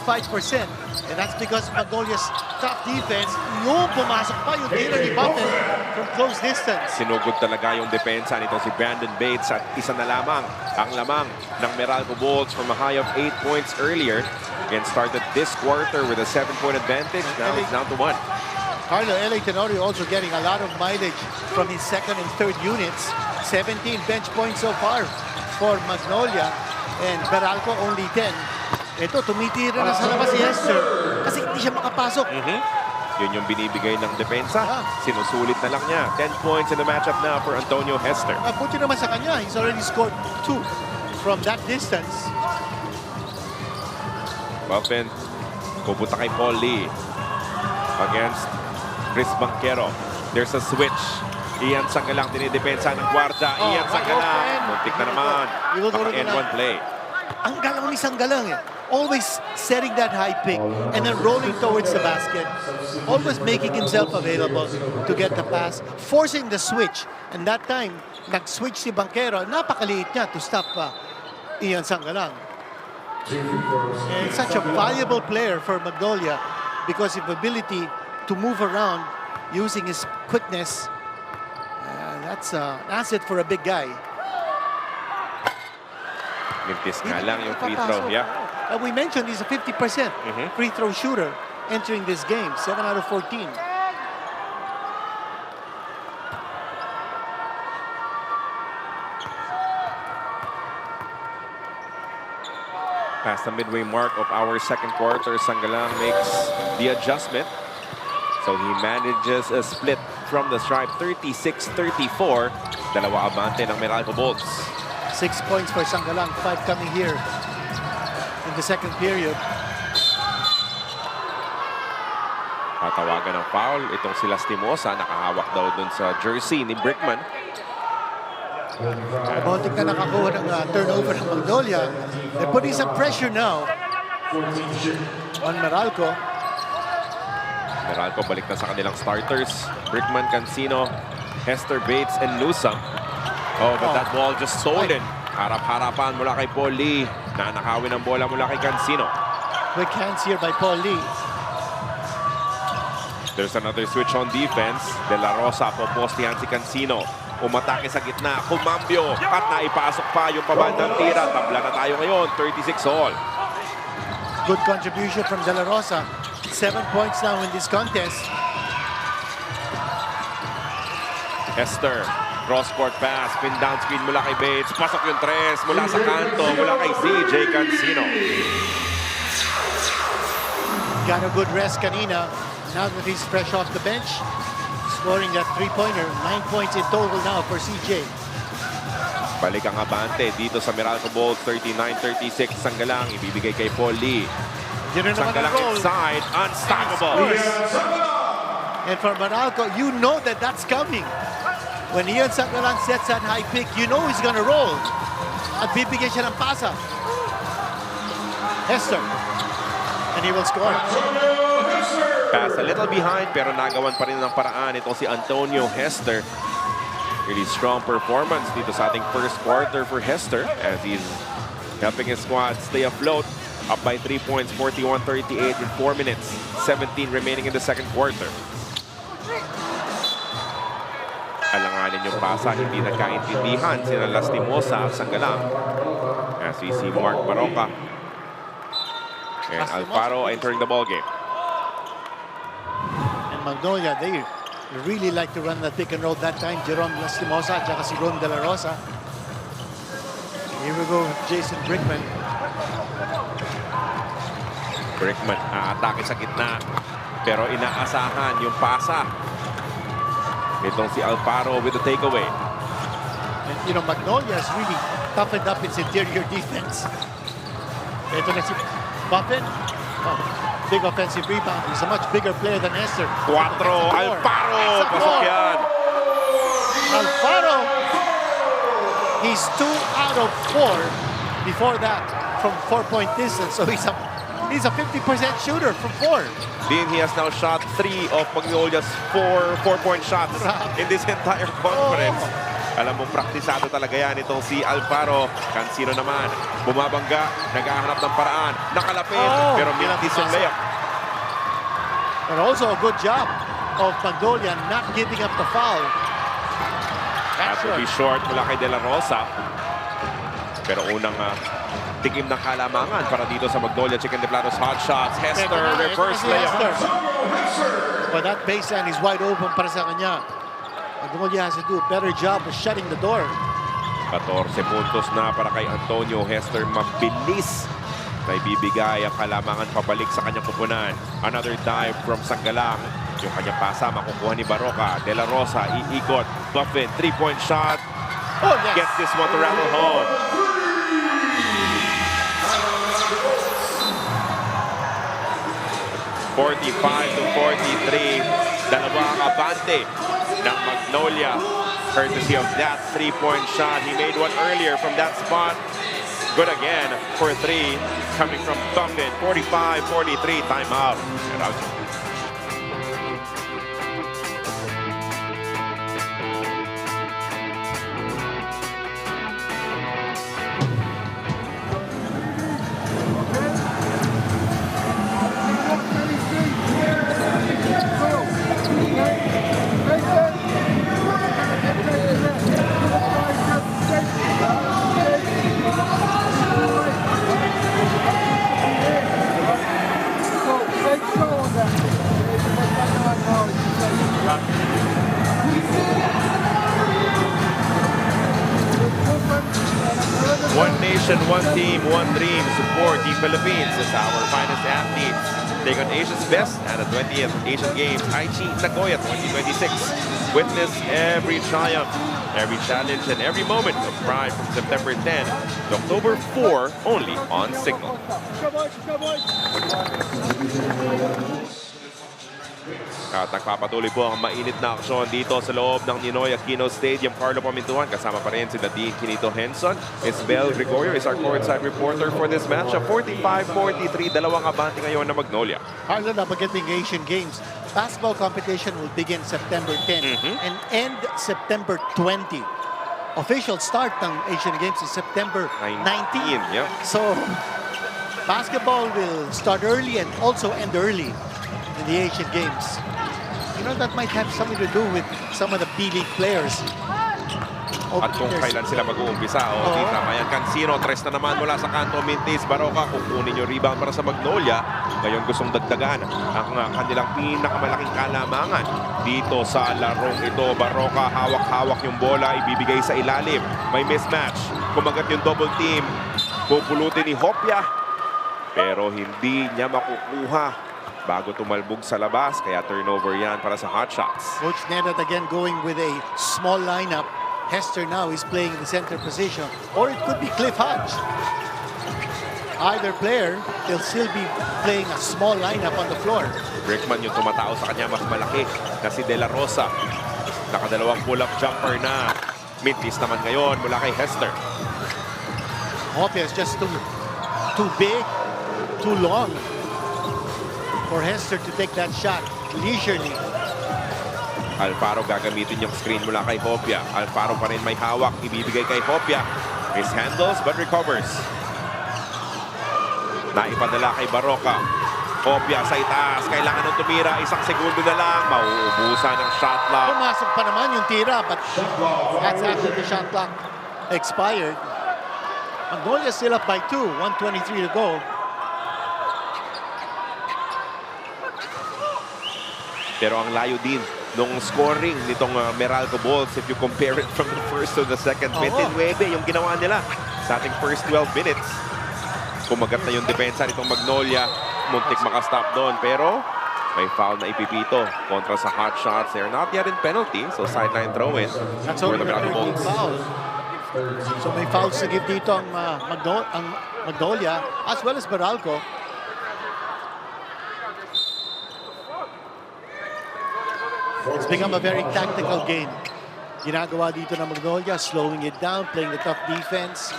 And that's because Magnolia's top defense, yung pumasok pa yung tira ni Buffett from close distance. Sinugod talaga yung depensa nito si Brandon Bates at isa na lamang ang lamang ng Meralco Bolts from a high of 8 points earlier. Again, started this quarter with a 7-point advantage. Now it's down to 1. Carlo L.A. Tenorio also getting a lot of mileage from his second and third units. 17 bench points so far for Magnolia, and Meralco only 10. Ito, tumitira na sa labas si Hester kasi hindi siya makapasok. Yun yung binibigay ng depensa. Sinusulit na lang niya. 10 points in the matchup now for Antonio Hester. Buti naman sa kanya, he's already scored 2 from that distance. Buffin, pupunta kay Paul Lee against Chris Banquero. There's a switch. Ian Sangalang dinidepensa ng gwardiya. Ian Sangalang, muntik na naman. Pang-end one play. Ang galaw ni Sangalang eh. Always setting that high pick and then rolling towards the basket. Always making himself available to get the pass, forcing the switch. And that time, nag-switch si Banquero. Napakaliit niya to stop Ian Sangalang. And such a valuable player for Magnolia because of ability to move around using his quickness. That's an asset for a big guy. Mintis nga lang yung free throw. Yeah. We mentioned he's a 50% free throw shooter entering this game, 7 out of 14. Past the midway mark of our second quarter, Sangalang makes the adjustment. So he manages a split from the stripe, 36-34. Dalawa abante ng Meralco Bolts. 6 points for Sangalang, 5 coming here in the second period. Tatawagan ng foul. Itong si Lastimosa, nakahawak daw dun sa jersey ni Brickman. Bontik na nakakuha ng turnover ng Magnolia. They're putting some pressure now on Meralco. Meralco balik na sa kanilang starters. Brickman, Cancino, Hester, Bates, and Newsome. Oh, but that ball just stolen. Harap-harapan mula kay Paul Lee. Nanakawin ang bola mula kay Cancino. Quick hands here by Paul Lee. There's another switch on defense. De La Rosa, popostihan si Cancino. Umatake sa gitna, kumambyo, at naipasok pa yung pabandang tira. Tabla na tayo ngayon, 36-all. Good contribution from De La Rosa. 7 points now in this contest. Hester, cross-court pass, pin down screen mula kay Bates. Pasok yung tres mula sa kanto, mula kay CJ Cancino. Got a good rest kanina. Now that he's fresh off the bench, scoring that three-pointer. 9 points in total now for CJ. Balik ang abante dito sa Meralco Bolts, 39-36. Sangalang, ibibigay kay Paul Lee. Yun na naman ang Sangalang goal. inside, unstoppable. And for Meralco, you know that that's coming. When Ian Sangalang sets that high pick, you know he's gonna roll. At bibigyan siya ng pasa. Hester. And he will score. Pass a little behind pero nagawan pa rin ng paraan itong si Antonio Hester. Really strong performance dito sa ating first quarter for Hester as he's helping his squad stay afloat. Up by 3 points, 41-38 with 4 minutes, 17 remaining in the second quarter. Alanganin yung pasa, hindi nagkaintindihan sina Lastimosa at Sangalang. As we see Mark Baroka and Alfaro entering the ballgame. And Magnolia, they really like to run that pick and roll that time. Jerome Lastimosa at si Ron De La Rosa. Here we go, Jason Brickman. Brickman aatake sa gitna pero inaasahan yung pasa. Itong si Alfaro with the takeaway. And you know, Magnolia has really toughened up its interior defense. Ito na si Buffin. Oh, big offensive rebound. He's a much bigger player than Hester. 4, Alfaro! Pasok yan! Alfaro! He's 2 out of 4 before that from 4-point distance. So he's a 50% shooter from 4. Then he has now shot 3 of Magnolia's 4-point shots in this entire conference. Alam mo, praktisado talaga yan itong si Alfaro. Cancino naman, bumabangga, naghahanap ng paraan, nakalapit, pero mintis yung layup. And also a good job of Magnolia not giving up the foul. That will be short mula kay De La Rosa. Pero unang tikim ng halamangan para dito sa Magnolia Chicken Timplados Hotshots. Hester, reverse layup. But that baseline is wide open para sa kanya. Magnolia has to do a better job of shutting the door. 14 puntos na para kay Antonio Hester. Mabilis na ibibigay ang halamangan pabalik sa kanyang kupunan. Another dive from Sangalang. Yung kanyang pasa makukuha ni Baroka. De La Rosa, iikot. Buffin, 3-point shot. Oh, yes. Gets this one to rattle home. (45-43). Dalawang abante ng Magnolia. Courtesy of that 3-point shot. He made one earlier from that spot. Good again for 3 coming from Buffin. 45-43 timeout. One nation, one team, one dream. Support Team Philippines as our finest athletes take on Asia's best at the 20th Asian Games, Aichi, Nagoya 2026. Witness every triumph, every challenge, and every moment of pride from September 10 to October 4, only on Signal. At nagpapatuloy po ang mainit na aksyon dito sa loob ng Ninoy Aquino Stadium. Carlo Pamintuan, kasama pa rin si Nadine Quinito Henson. Isbel Gregorio is our courtside reporter for this match. 45-43, dalawang abante ngayon na Magnolia. Carlo, nabagiting Asian Games. Basketball competition will begin September 10 and end September 20. Official start ng Asian Games is September 19. Yeah. So, basketball will start early and also end early in the Asian Games. You know, that might have something to do with some of the B-League players. At kung kailan sila mag-uumpisa. Di tama yan. Cancino, tres na naman mula sa kanto. Mintis, Baroka, kukunin yung rebound para sa Magnolia. Ngayon gustong dagdagan ang kanilang pinakamalaking kalamangan dito sa larong ito. Baroka, hawak-hawak yung bola, ibibigay sa ilalim. May mismatch. Kumagat yung double team. Pupulutin ni Hopia. Pero hindi niya makukuha bago tumalbog sa labas. Kaya turnover yan para sa Hotshots. Coach Nedad again going with a small lineup. Hester now is playing in the center position. Or it could be Cliff Hodge. Either player, they'll still be playing a small lineup on the floor. Brickman yung tumatao sa kanya mas malaki na si De La Rosa. Nakadalawang pull-up jumper na. Mintis naman ngayon mula kay Hester. Hopia is just too big, too long for Hester to take that shot leisurely. Alfaro gagamitin yung screen mula kay Hopia. Alfaro pa rin may hawak. Ibibigay kay Hopia. Mishandles but recovers. Naipadala kay Baroka. Hopia sa itaas. Kailangan ng tumira. Isang segundo na lang. Mauubusan ng shot clock. Pumasok pa naman yung tira, but that's after the shot clock expired. Magnolia still up by 2. 1:23 to go. Pero ang layo din nung scoring nitong Meralco Bolts, if you compare it from the first to the second, 29 yung ginawa nila sa ating first 12 minutes. Kumagat na yung depensa nitong Magnolia. Muntik makastop doon, pero may foul na ipipito kontra sa Hotshots. They're not yet in penalty, so sideline throw-in for the Meralco Bolts. So may fouls to give dito ang Magnolia as well as Meralco. It's become a very tactical game. Ginagawa dito ng Magnolia, slowing it down, playing the tough defense.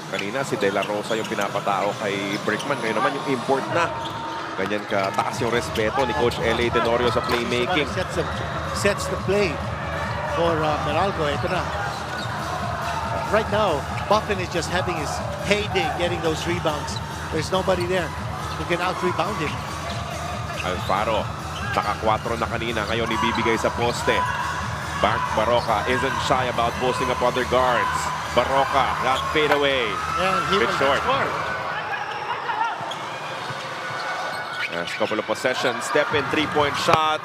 Kanina si De La Rosa yung pinapatao kay Brickman. Ngayon naman yung import na. Ganyan kataas yung respeto ni Coach L.A. Tenorio sa playmaking. Sets the play for Meralco. Ito na. Right now, Buffin is just having his heyday getting those rebounds. There's nobody there who can out-rebound him. Alfaro. Naka-4 na kanina, ngayon ibibigay sa poste. Baroka isn't shy about posting up other guards. Baroka, that fade away. And he Bit will short. score. Last couple of possessions, step in, 3-point shot.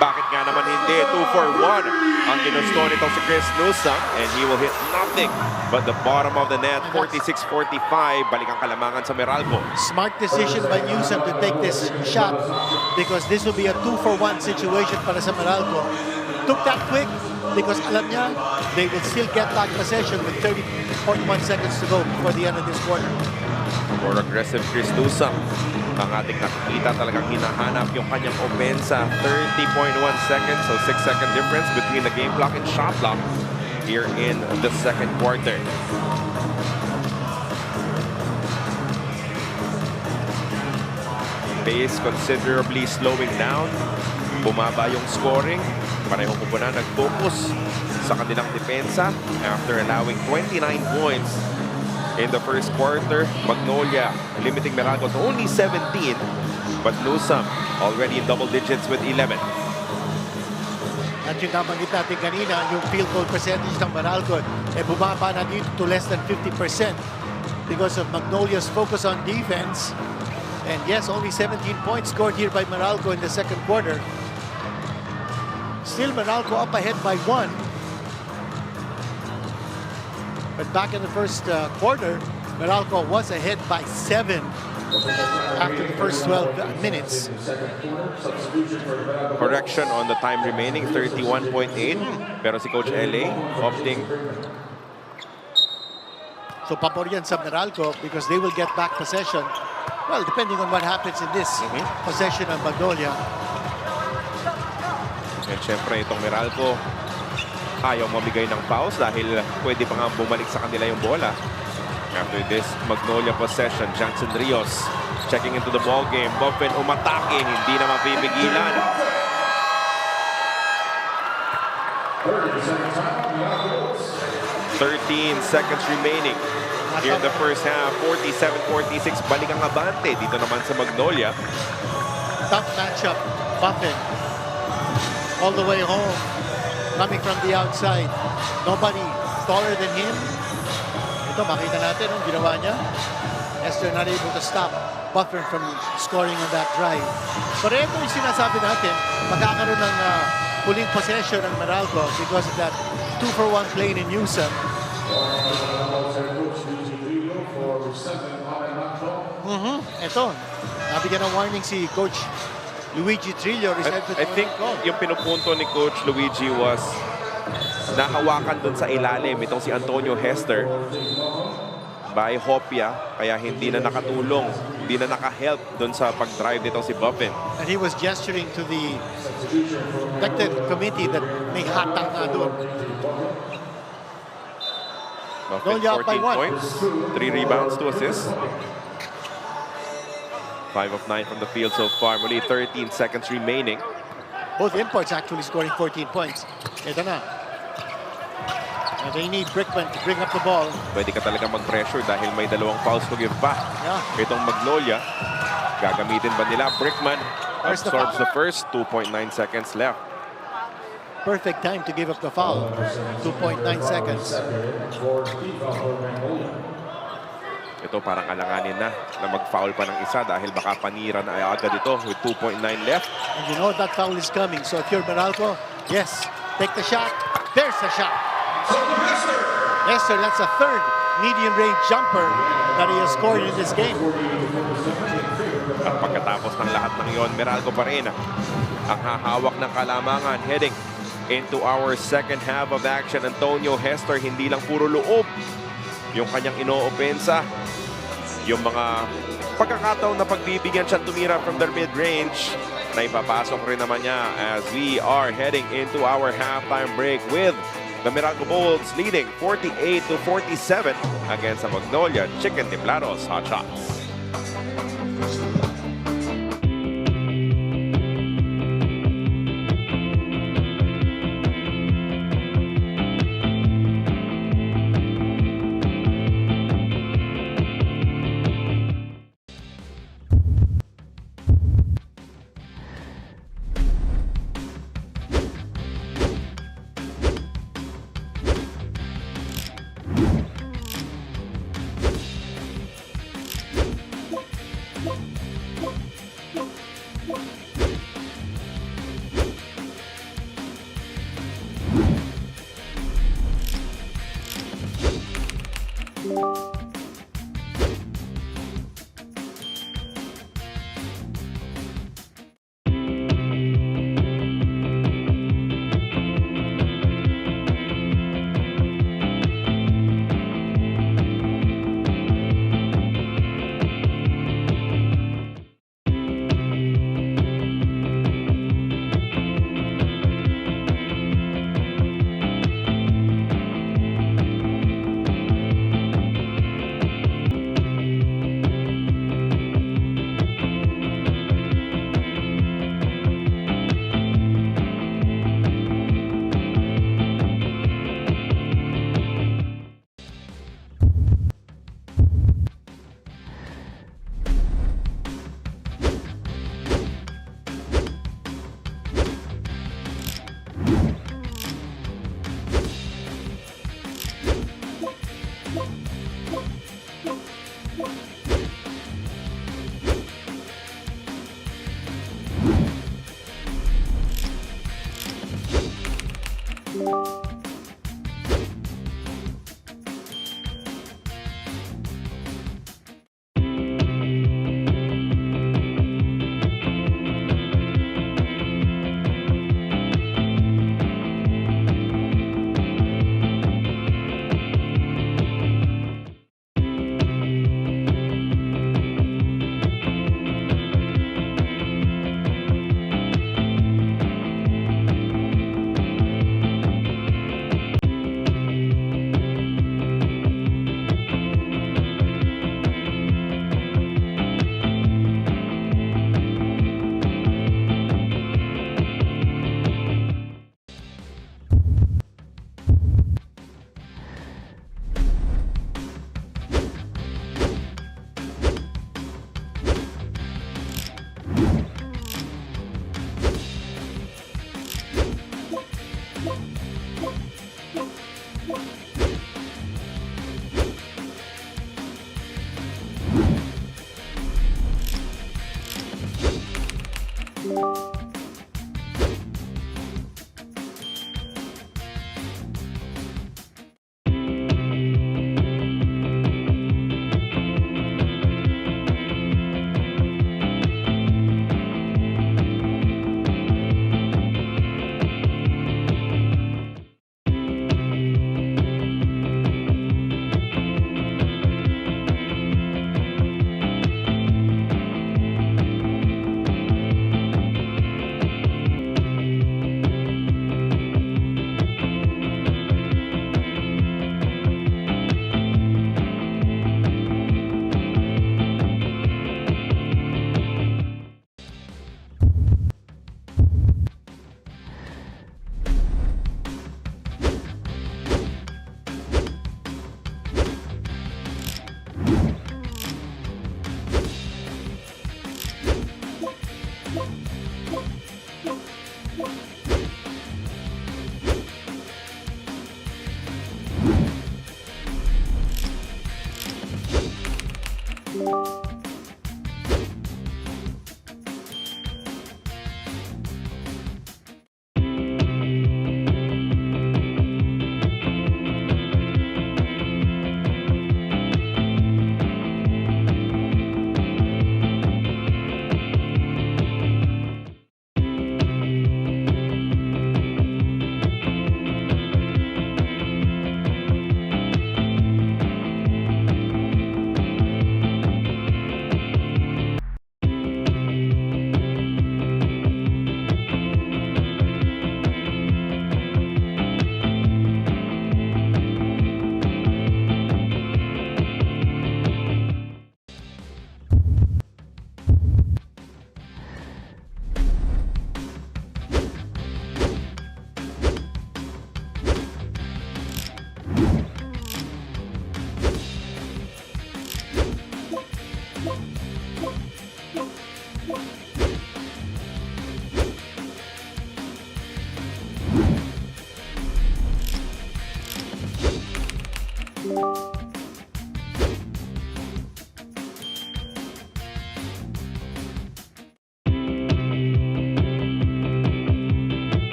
Bakit nga naman hindi? 2 for 1 ang ginusto nitong si Chris Newsom, and he will hit nothing but the bottom of the net. 46-45, balik ang kalamangan sa Meralco. Smart decision by Newsom to take this shot because this will be a 2 for 1 situation para sa Meralco. Took that quick because alam niya they will still get back possession with 30.1 seconds to go before the end of this quarter. More aggressive Chris Newsom. Ang ating nakikita talagang hinahanap yung kanyang opensa. 30.1 seconds, so 6-second difference between the game clock and shot clock here in the second quarter. Pace considerably slowing down. Bumaba yung scoring. Pareho po na nag-focus sa kanilang depensa after allowing 29 points in the first quarter. Magnolia limiting Meralco to only 17, but Newsom already in double digits with 11. At yung nabanggit natin kanina, yung field goal percentage ng Meralco, bumaba na dito to less than 50% because of Magnolia's focus on defense. And yes, only 17 points scored here by Meralco in the second quarter. Still Meralco up ahead by 1. But back in the first quarter, Meralco was ahead by 7 after the first 12 minutes. Correction on the time remaining, 31.8. Pero si Coach L.A. opting. So pabor yan sa Meralco because they will get back possession. Well, depending on what happens in this possession of Magnolia. And syempre itong Meralco ayaw mamigay ng fouls dahil pwede pa nga bumalik sa kanila yung bola. After this Magnolia possession, Jansen Rios checking into the ball game. Buffin umatake, hindi na mapipigilan. 13 seconds remaining here in the first half. 47-46, balik ang abante dito naman sa Magnolia. Tough matchup. Buffin all the way home, coming from the outside. Nobody taller than him. Ito, makita natin ang ginawa niya. Esther not able to stop Buffin from scoring on that drive. Pero ito yung sinasabi natin, magkakaroon ng huling possession ng Meralco because of that 2-for-1 play in Newsom. Ito, nabigyan ng warning si Coach Luigi Trillo. I think yung pinupunto ni Coach Luigi was nahawakan dun sa ilalim itong si Antonio Hester by Hopia, kaya hindi na nakatulong, hindi na nakahelp dun sa pag-drive nitong si Buffin. And he was gesturing to the elected committee that may hatak na doon. Buffin, 14 points, 3 rebounds, 2 assists. 5 of 9 from the field so far. Muli 13 seconds remaining. Both imports actually scoring 14 points. Ito na. And they need Brickman to bring up the ball. Pwede ka talaga mag-pressure dahil may dalawang fouls to give back. Yeah. Itong Magnolia, gagamitin ba nila? Brickman absorbs the first. 2.9 seconds left. Perfect time to give up the foul. 2.9 seconds. Ito parang alanganin na mag-foul pa ng isa dahil baka panira na agad ito with 2.9 left. And you know that foul is coming. So if you're Meralco, yes, take the shot. There's the shot. Esther, that's a third medium-range jumper that he has scored in this game. At pagkatapos ng lahat ng iyon, Meralco pa rin ang hahawak ng kalamangan heading into our second half of action. Antonio Hester, hindi lang puro loob yung kanyang inoopensa. Yung mga pagkakataon na pagbibigyan siya tumira from their mid-range, na ipapasok rin naman niya as we are heading into our halftime break with the Meralco Bolts leading 48-47 against the Magnolia Chicken Timplados Hotshots.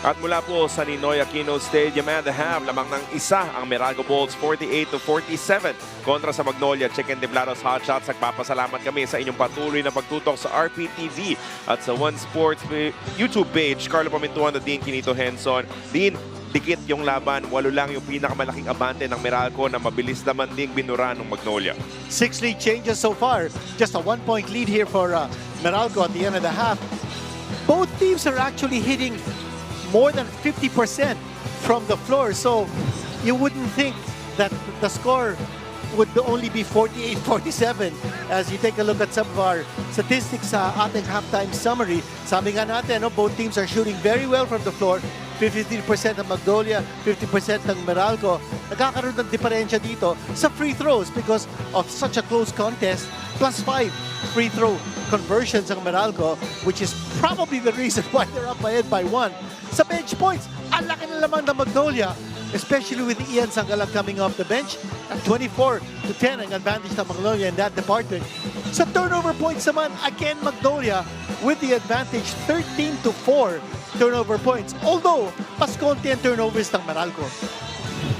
At mula po sa Ninoy Aquino Stadium and a half, lamang ng isa ang Meralco Bolts 48-47 kontra sa Magnolia Chicken Timplados Hotshots. Nagpapasalamat kami sa inyong patuloy na pagtutok sa RPTV at sa One Sports YouTube page. Carlo Pamintuan at Dean Quinito Henson. Dean, dikit yung laban. 8 lang yung pinakamalaking abante ng Meralco na mabilis naman ding binura ng Magnolia. 6 lead changes so far. Just a 1-point lead here for Meralco at the end of the half. Both teams are actually hitting more than 50% from the floor. So you wouldn't think that the score would only be 48-47 as you take a look at some of our statistics sa ating halftime summary. Sabi nga natin, no, both teams are shooting very well from the floor. 53% ng Magnolia, 50% ng Meralco. Nagkakaroon ng diferensya dito sa free throws because of such a close contest. +5 free throw conversions ng Meralco, which is probably the reason why they're up ahead by 1. Sa bench points, ang laki na lamang ng Magnolia, especially with Ian Sangalang coming off the bench. At 24-10 ang advantage ng Magnolia in that department. Sa turnover points naman, again Magnolia with the advantage 13-4 turnover points. Although, mas konti ang turnovers ng Meralco.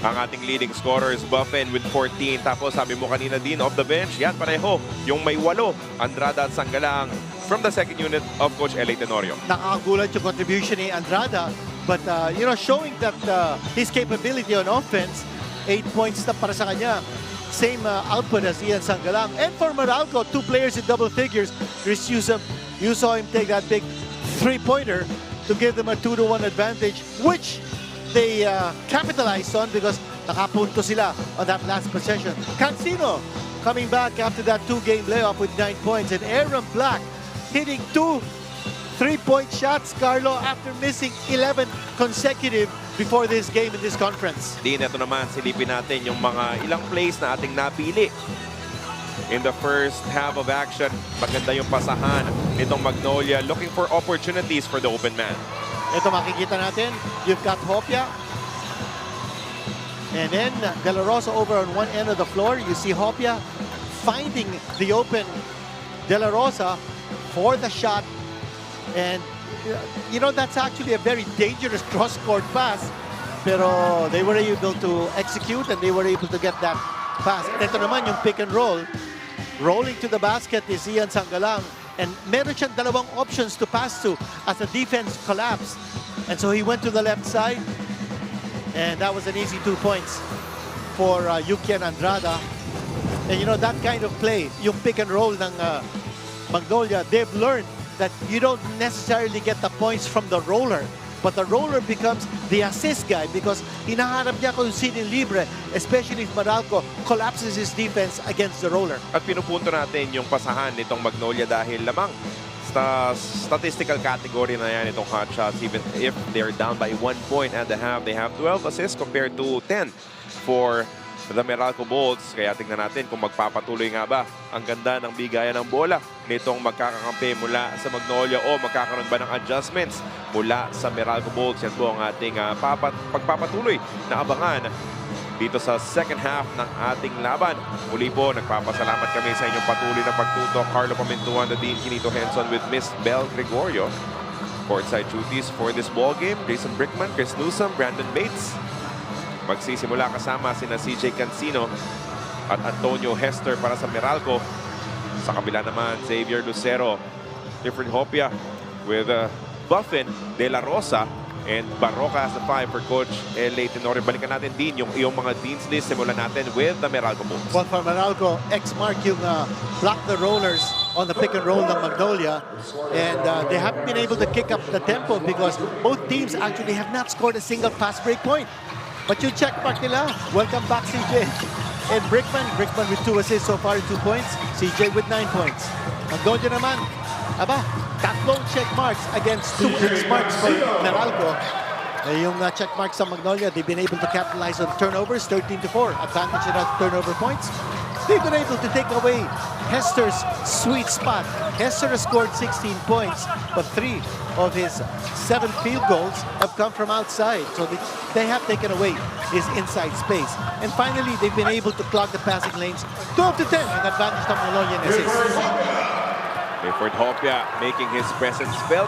Ang ating leading scorers, Buffen with 14. Tapos sabi mo kanina din off the bench, yan pareho. Yung may 8, Andrada at Sangalang. from the second unit of Coach L.A. Tenorio. Nakakagulat yung contribution ni Andrada, but showing that his capability on offense, 8 points na para sa kanya. Same output as Ian Sangalang. And for Meralco, 2 players in double figures. Chris Newsom, you saw him take that big 3-pointer to give them a 2-1 advantage, which they capitalized on because nakapunto sila on that last possession. Cancino coming back after that 2-game layoff with 9 points. And Aaron Black hitting 2 3-point shots, Carlo, after missing 11 consecutive before this game in this conference. Di neto naman, silipin natin yung mga ilang plays na ating napili. In the first half of action, maganda yung pasahan nitong Magnolia, looking for opportunities for the open man. Ito makikita natin, you've got Hopia. And then De La Rosa over on one end of the floor. You see Hopia finding the open De La Rosa for the shot. And, that's actually a very dangerous cross-court pass. Pero they were able to execute and they were able to get that pass. And ito naman yung pick and roll. Rolling to the basket is Ian Sangalang. And meron siyang dalawang options to pass to as the defense collapsed. And so he went to the left side. And that was an easy 2 points for Yuki and Andrada. And that kind of play, yung pick and roll ng Magnolia, they've learned that you don't necessarily get the points from the roller, but the roller becomes the assist guy because hinaharap niya kung sino libre, especially if Meralco collapses his defense against the roller. At pinupunto natin yung pasahan nitong Magnolia dahil lamang sa statistical category na yan itong Hotshots. Even if they're down by 1.5 points, they have 12 assists compared to 10 for the Meralco Bolts. Kaya tingnan natin kung magpapatuloy nga ba ang ganda ng bigayan ng bola nitong magkakakampi mula sa Magnolia o magkakaroon ba ng adjustments mula sa Meralco Bolts. Yan po ang ating pagpapatuloy na abangan dito sa second half ng ating laban. Muli po, nagpapasalamat kami sa inyong patuloy na pagtutok. Carlo Pamintuan, the Dean Kinito Henson with Miss Bel Gregorio. Courtside duties for this ball game, Jason Brickman, Chris Newsom, Brandon Bates. Magsisimula kasama sina CJ Cancino at Antonio Hester para sa Meralco. Sa kabila naman, Xavier Lucero, different Hopia with Buffin, De La Rosa, and Barroca as the 5 for Coach L.A. Tenorio. Balikan natin din yung iyong mga Dean's List. Simulan natin with the Meralco Bolts. Well, for Meralco, X-Mark yung block the rollers on the pick and roll ng Magnolia. And they haven't been able to kick up the tempo because both teams actually have not scored a single fast break point. But you check mark nila. Welcome back, CJ. And Brickman with 2 assists so far, 2 points. CJ with 9 points. Magnolia naman, tatlong check marks against 2 X marks for Meralco. Yung check marks sa Magnolia, they've been able to capitalize on turnovers, 13-4. Advantage in turnover points. They've been able to take away Hester's sweet spot. Hester has scored 16 points, but 3 of his 7 field goals have come from outside. So they have taken away his inside space. And finally, they've been able to clog the passing lanes. 12-10, an advantage to Magnolia in assists. Clifford Hopia making his presence felt.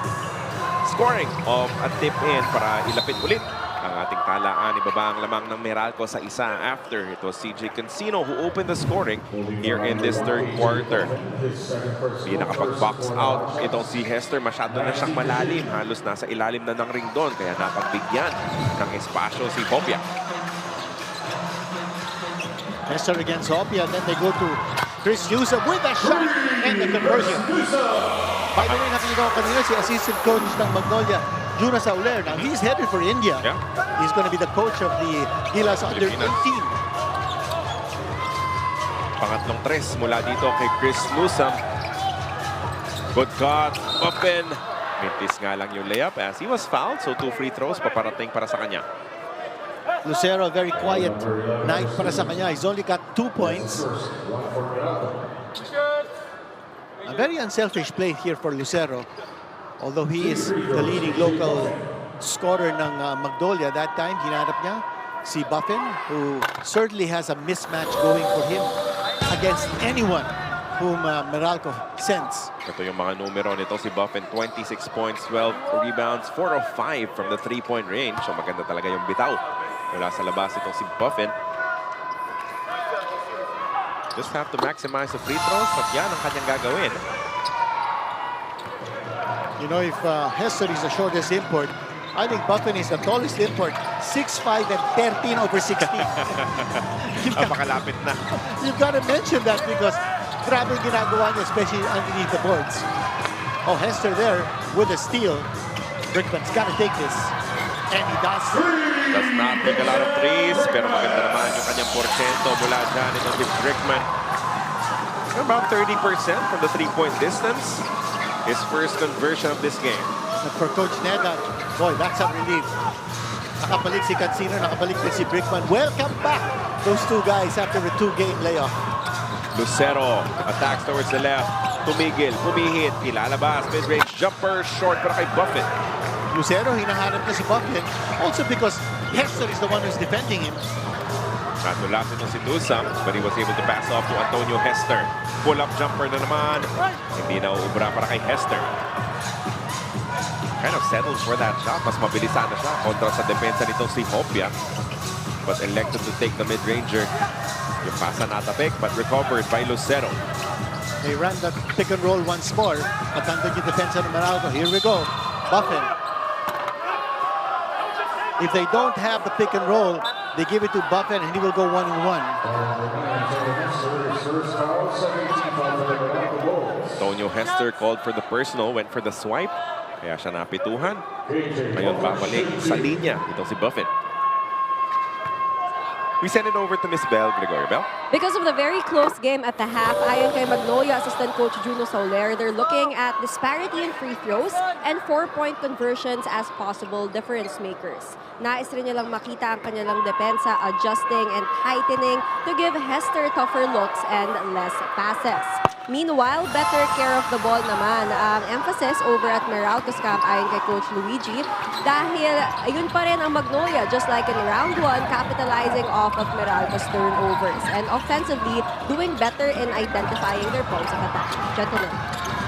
Scoring of a tip in para ilapit ulit ang ating talaan. Ibaba ang lamang ng Meralco sa isa after. It was CJ Cancino who opened the scoring here in this third quarter. Hindi nakapag-box out itong si Hester. Masyado na siyang malalim. Halos nasa ilalim na ng ring doon. Kaya napagbigyan ng espasyo si Hopia. Hester against Hopia. Then they go to Chris Newsom with a shot and the conversion. By the way, nakikita ko kanina si assistant coach ng Magnolia, Jonas Auler. Now, he's headed for India. Yeah. He's going to be the coach of the Gilas under 18. Pangatlong tres mula dito kay Chris Newsom. Good cut. Open. Mintis nga lang yung layup as he was fouled. So 2 free throws paparating para sa kanya. Lucero, very quiet night para sa kanya. He's only got 2 points. A very unselfish play here for Lucero. Although he is the leading local scorer ng Magnolia, that time hinanap niya si Buffin, who certainly has a mismatch going for him against anyone whom Meralco sends. Ito yung mga numero nito si Buffin. 26 points, 12 rebounds, 4 of 5 from the 3-point range. So maganda talaga yung bitaw mula sa labas itong si Buffin. Just have to maximize the free throws at yan ang kanyang gagawin. You know, if Hester is the shortest import, I think Buffin is the tallest import. 6'5" and 13 over 16. Napakalapit na. You've got to mention that because grabe yung ginagawa niya, especially underneath the boards. Oh, Hester there with a steal. Brickman's got to take this. And he does. Does not take a lot of threes, pero maganda naman yung kanyang porsyento mula dyan. Ito si Brickman. About 30% from the three-point distance. His first conversion of this game. But for Coach Neda, boy, that's a relief. Nakabalik si Cancino, nakabalik din si Brickman. Welcome back, those two guys after a two-game layoff. Lucero attacks towards the left. Tumigil, pumihit, ilalabas. Mid-range jumper, short para kay Buffett. Lucero, hinahanap na si Buffett. Also because Hester is the one who's defending him. Natulasin ng si Newsome, but he was able to pass off to Antonio Hester. Pull-up jumper na naman. Hindi na uubra para kay Hester. Kind of settles for that shot. Mas mabilisan na siya kontra sa depensa nitong si Hopia. But elected to take the mid-ranger. Yung pasa natapik, but recovered by Lucero. They ran that pick and roll once more. At nandun yung depensa ng Meralco. Here we go. Buffett. If they don't have the pick and roll, they give it to Buffett and he will go 1-on-1. Antonio Hester called for the personal, went for the swipe. Kaya siya napituhan. Ngayon babalik sa linya. Ito si Buffett. We send it over to Miss Bell, Gregorio Bell. Because of the very close game at the half, ayon kay Magnolia assistant coach Juno Soler, they're looking at disparity in free throws and 4-point conversions as possible difference makers. Nais rin nilang makita ang kanilang depensa adjusting and tightening to give Hester tougher looks and less passes. Meanwhile, better care of the ball naman ang emphasis over at Meralco's camp ayon kay Coach Luigi dahil ayun pa rin ang Magnolia just like in round 1 capitalizing off of Meralco's turnovers and offensively doing better in identifying their points of attack. Gentlemen.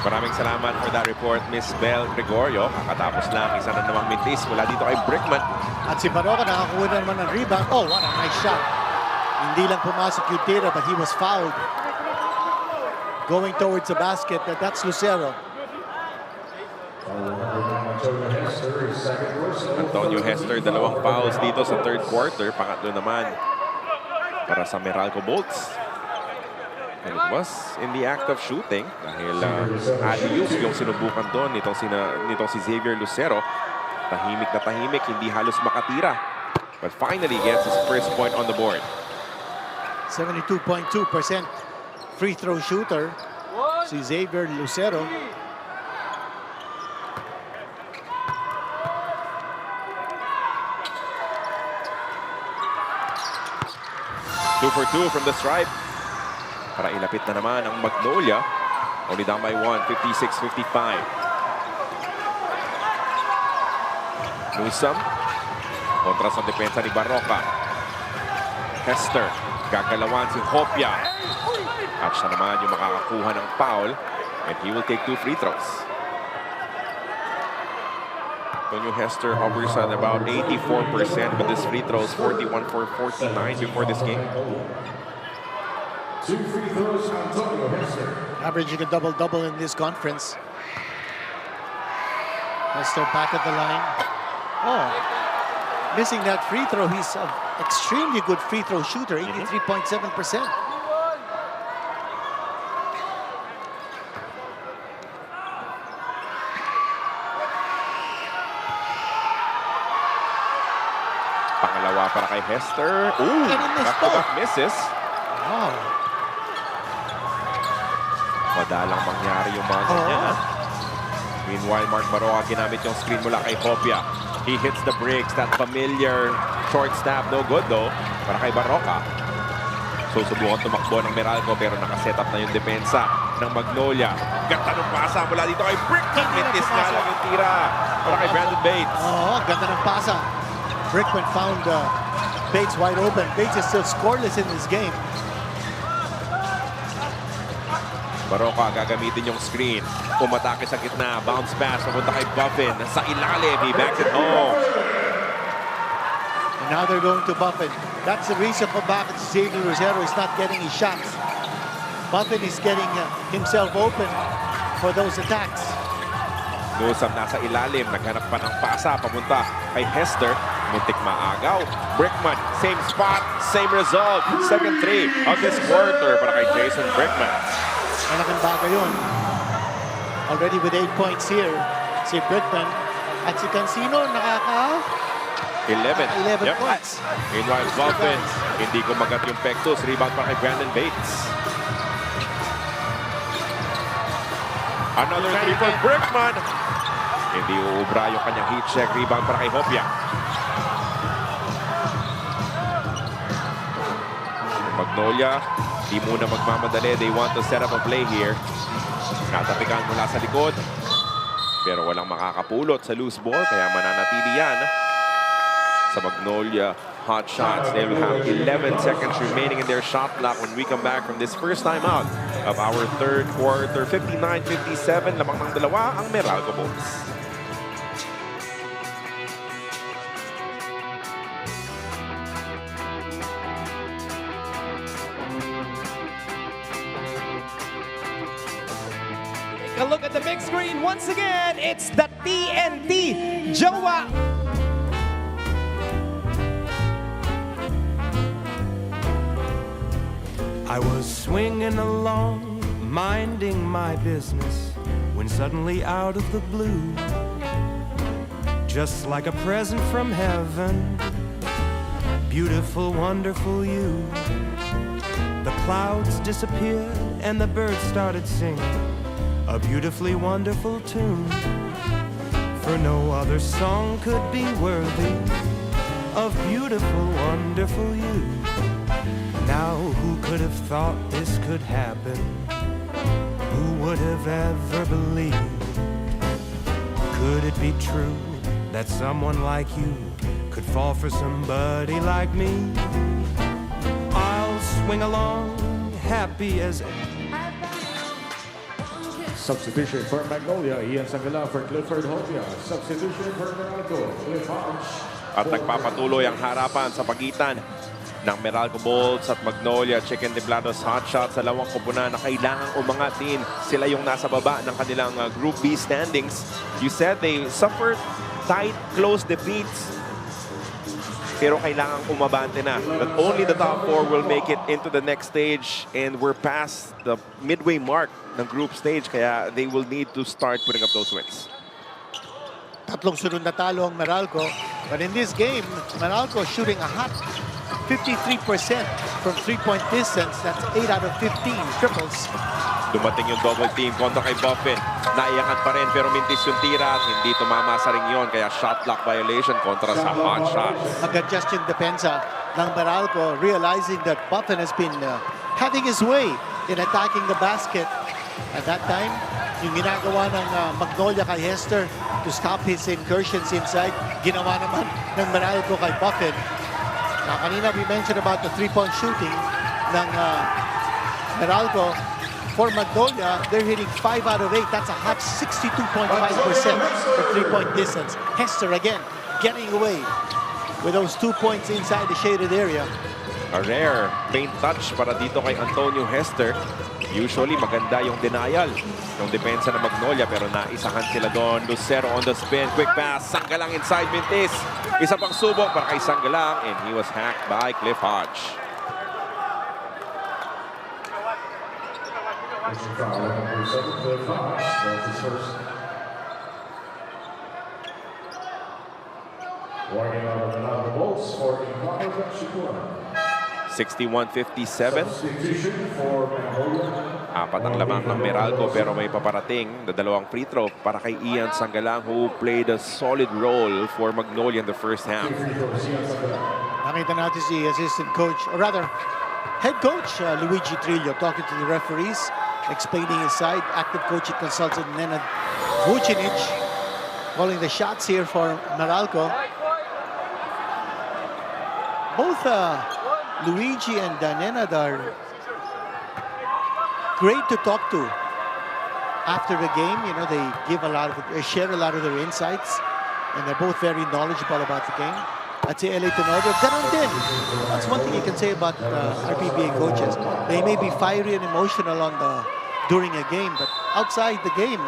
Maraming salamat for that report, Miss Bell Gregorio. Kakatapos lang isa na namang mintis mula dito kay Brickman. At si Baroka nakakuha na naman ng rebound. Oh, what a nice shot. Hindi lang pumasok yung tira but he was fouled. Going towards the basket, that's Lucero. Antonio Hester, dalawang fouls dito sa third quarter. Pangatlo naman para sa Meralco Bolts. And it was in the act of shooting dahil AUG yung sinubukan doon nitong si Xavier Lucero. Tahimik na tahimik, hindi halos makatira. But finally gets his first point on the board. 72.2% free throw shooter, si Xavier Lucero. Two for two from the stripe. Para ilapit na naman ang Magnolia. Only down by 1, 56-55. Newsome. Kontra sa depensa ni Barroca. Hester. Gagalawan si Hopia. At siya naman yung makakakuha ng foul. And he will take 2 free throws. Antonio Hester hovers at about 84% with his free throws. 41 for 49 before this game. 2 free throws, Antonio Hester. Averaging a double-double in this conference. Hester back at the line. Oh, missing that free throw. He's an extremely good free throw shooter, 83.7%. Pangalawa para kay Hester. Ooh, back-to-back misses. Wow. Madalang mangyari yung mga ganyan. Meanwhile, Mark Baroa ginamit yung screen mula kay Hopia. He hits the bricks, that familiar short stab. No good though, para kay Barroca. So subukan tumakbo ng Meralco pero nakaset up na yung depensa ng Magnolia. Ganda ng pasa mula dito kay Brickman. Mintis nga lang yung tira para kay Brandon Bates. Oh, ganda ng pasa. Brickman found Bates wide open. Bates is still scoreless in this game. Barroca gagamitin yung screen. Umatake sa gitna. Bounce pass. Papunta kay Buffin. Sa ilalim. He backs it home. And now they're going to Buffin. That's the reason for bakit Xavier Lucero is not getting his shots. Buffin is getting himself open for those attacks. Nusam nasa ilalim, naghanap pa ng pasa, papunta kay Hester. Muntik maagaw. Brickman, same spot, same result. Second three of this quarter para kay Jason Brickman. Malaking bagay yun. Already with 8 points here, si Brickman. At si Cancino, 11. 11 points. Meanwhile, Buffin, hindi kumagat yung pektos. Rebound para kay Brandon Bates. Another three for Brickman. Hindi uubra yung kanyang heat check. Rebound para kay Hopia. Magnolia, di muna magmamadali. They want to set up a play here. Natapikan mula sa likod. Pero walang makakapulot sa loose ball. Kaya mananatili yan sa Magnolia Hotshots. They will have 11 seconds remaining in their shot clock when we come back from this first time out of our third quarter. 59-57, lamang ng dalawa ang Meralco Bolts. Take a look at the big screen once again. It's the TNT Jowa. I was swinging along, minding my business, when suddenly out of the blue, just like a present from heaven, beautiful, wonderful you, the clouds disappeared and the birds started singing a beautifully wonderful tune, for no other song could be worthy of beautiful, wonderful you. Now, who could have thought this could happen? Who would have ever believed? Could it be true that someone like you could fall for somebody like me? I'll swing along, happy as... Substitution for Magnolia, Ian Sangalang for Clifford Hopia. Substitution for Meralco, Cliff Hodge. At nagpapatuloy ang harapan sa pagitan ng Meralco Bolts at Magnolia Chicken Timplados Hotshots sa lawang koponan na kailangang umangat din. Sila yung nasa baba ng kanilang Group B standings. You said they suffered tight, close defeats. Pero kailangang umabante na. That only the top four will make it into the next stage. And we're past the midway mark ng group stage. Kaya they will need to start putting up those wins. Tatlong sunod na talo ang Meralco. But in this game, Meralco shooting a hot 53% from three-point distance. That's 8 out of 15 triples. Dumating yung double team kontra kay Buffin. Naiangat pa rin pero mintis yung tira at hindi tumama sa ring yun. Kaya shot clock violation kontra sa Hotshots. Mag-adjust yung depensa ng Meralco, realizing that Buffin has been having his way in attacking the basket. At that time, yung ginagawa ng Magnolia kay Hester to stop his incursions inside, ginawa naman ng Meralco kay Buffin. Now, kanina we mentioned about the three-point shooting ng Meralco. For Magnolia, they're hitting 5 out of 8. That's a hot 62.5% for three-point distance. Hester again getting away with those 2 points inside the shaded area. A rare paint touch para dito kay Antonio Hester. Usually maganda yung denial ng depensa ng Magnolia pero naisahan sila doon. Lucero on the spin. Quick pass. Sangalang inside Mintis. Isa pang subok para kay Sangalang and he was hacked by Cliff Hodge. Cliff Hodge. That's his first. Warning out of the Meralco Bolts for Magnolia Chicken. 61-57. Substitution for Magnolia. Apat ang lamang ng Meralco pero may paparating na dalawang free throw para kay Ian Sangalang who played a solid role for Magnolia in the first half. Nakita natin si assistant coach, or rather, head coach Luigi Trillo talking to the referees, explaining his side. Active coaching consultant Nenad Vucinic calling the shots here for Meralco. Both Luigi and Nenad are great to talk to after the game. You know, they give a lot of, share a lot of their insights, and they're both very knowledgeable about the game. At si LA Tenorio, ganun din. That's one thing you can say about our PBA coaches. They may be fiery and emotional during a game, but outside the game,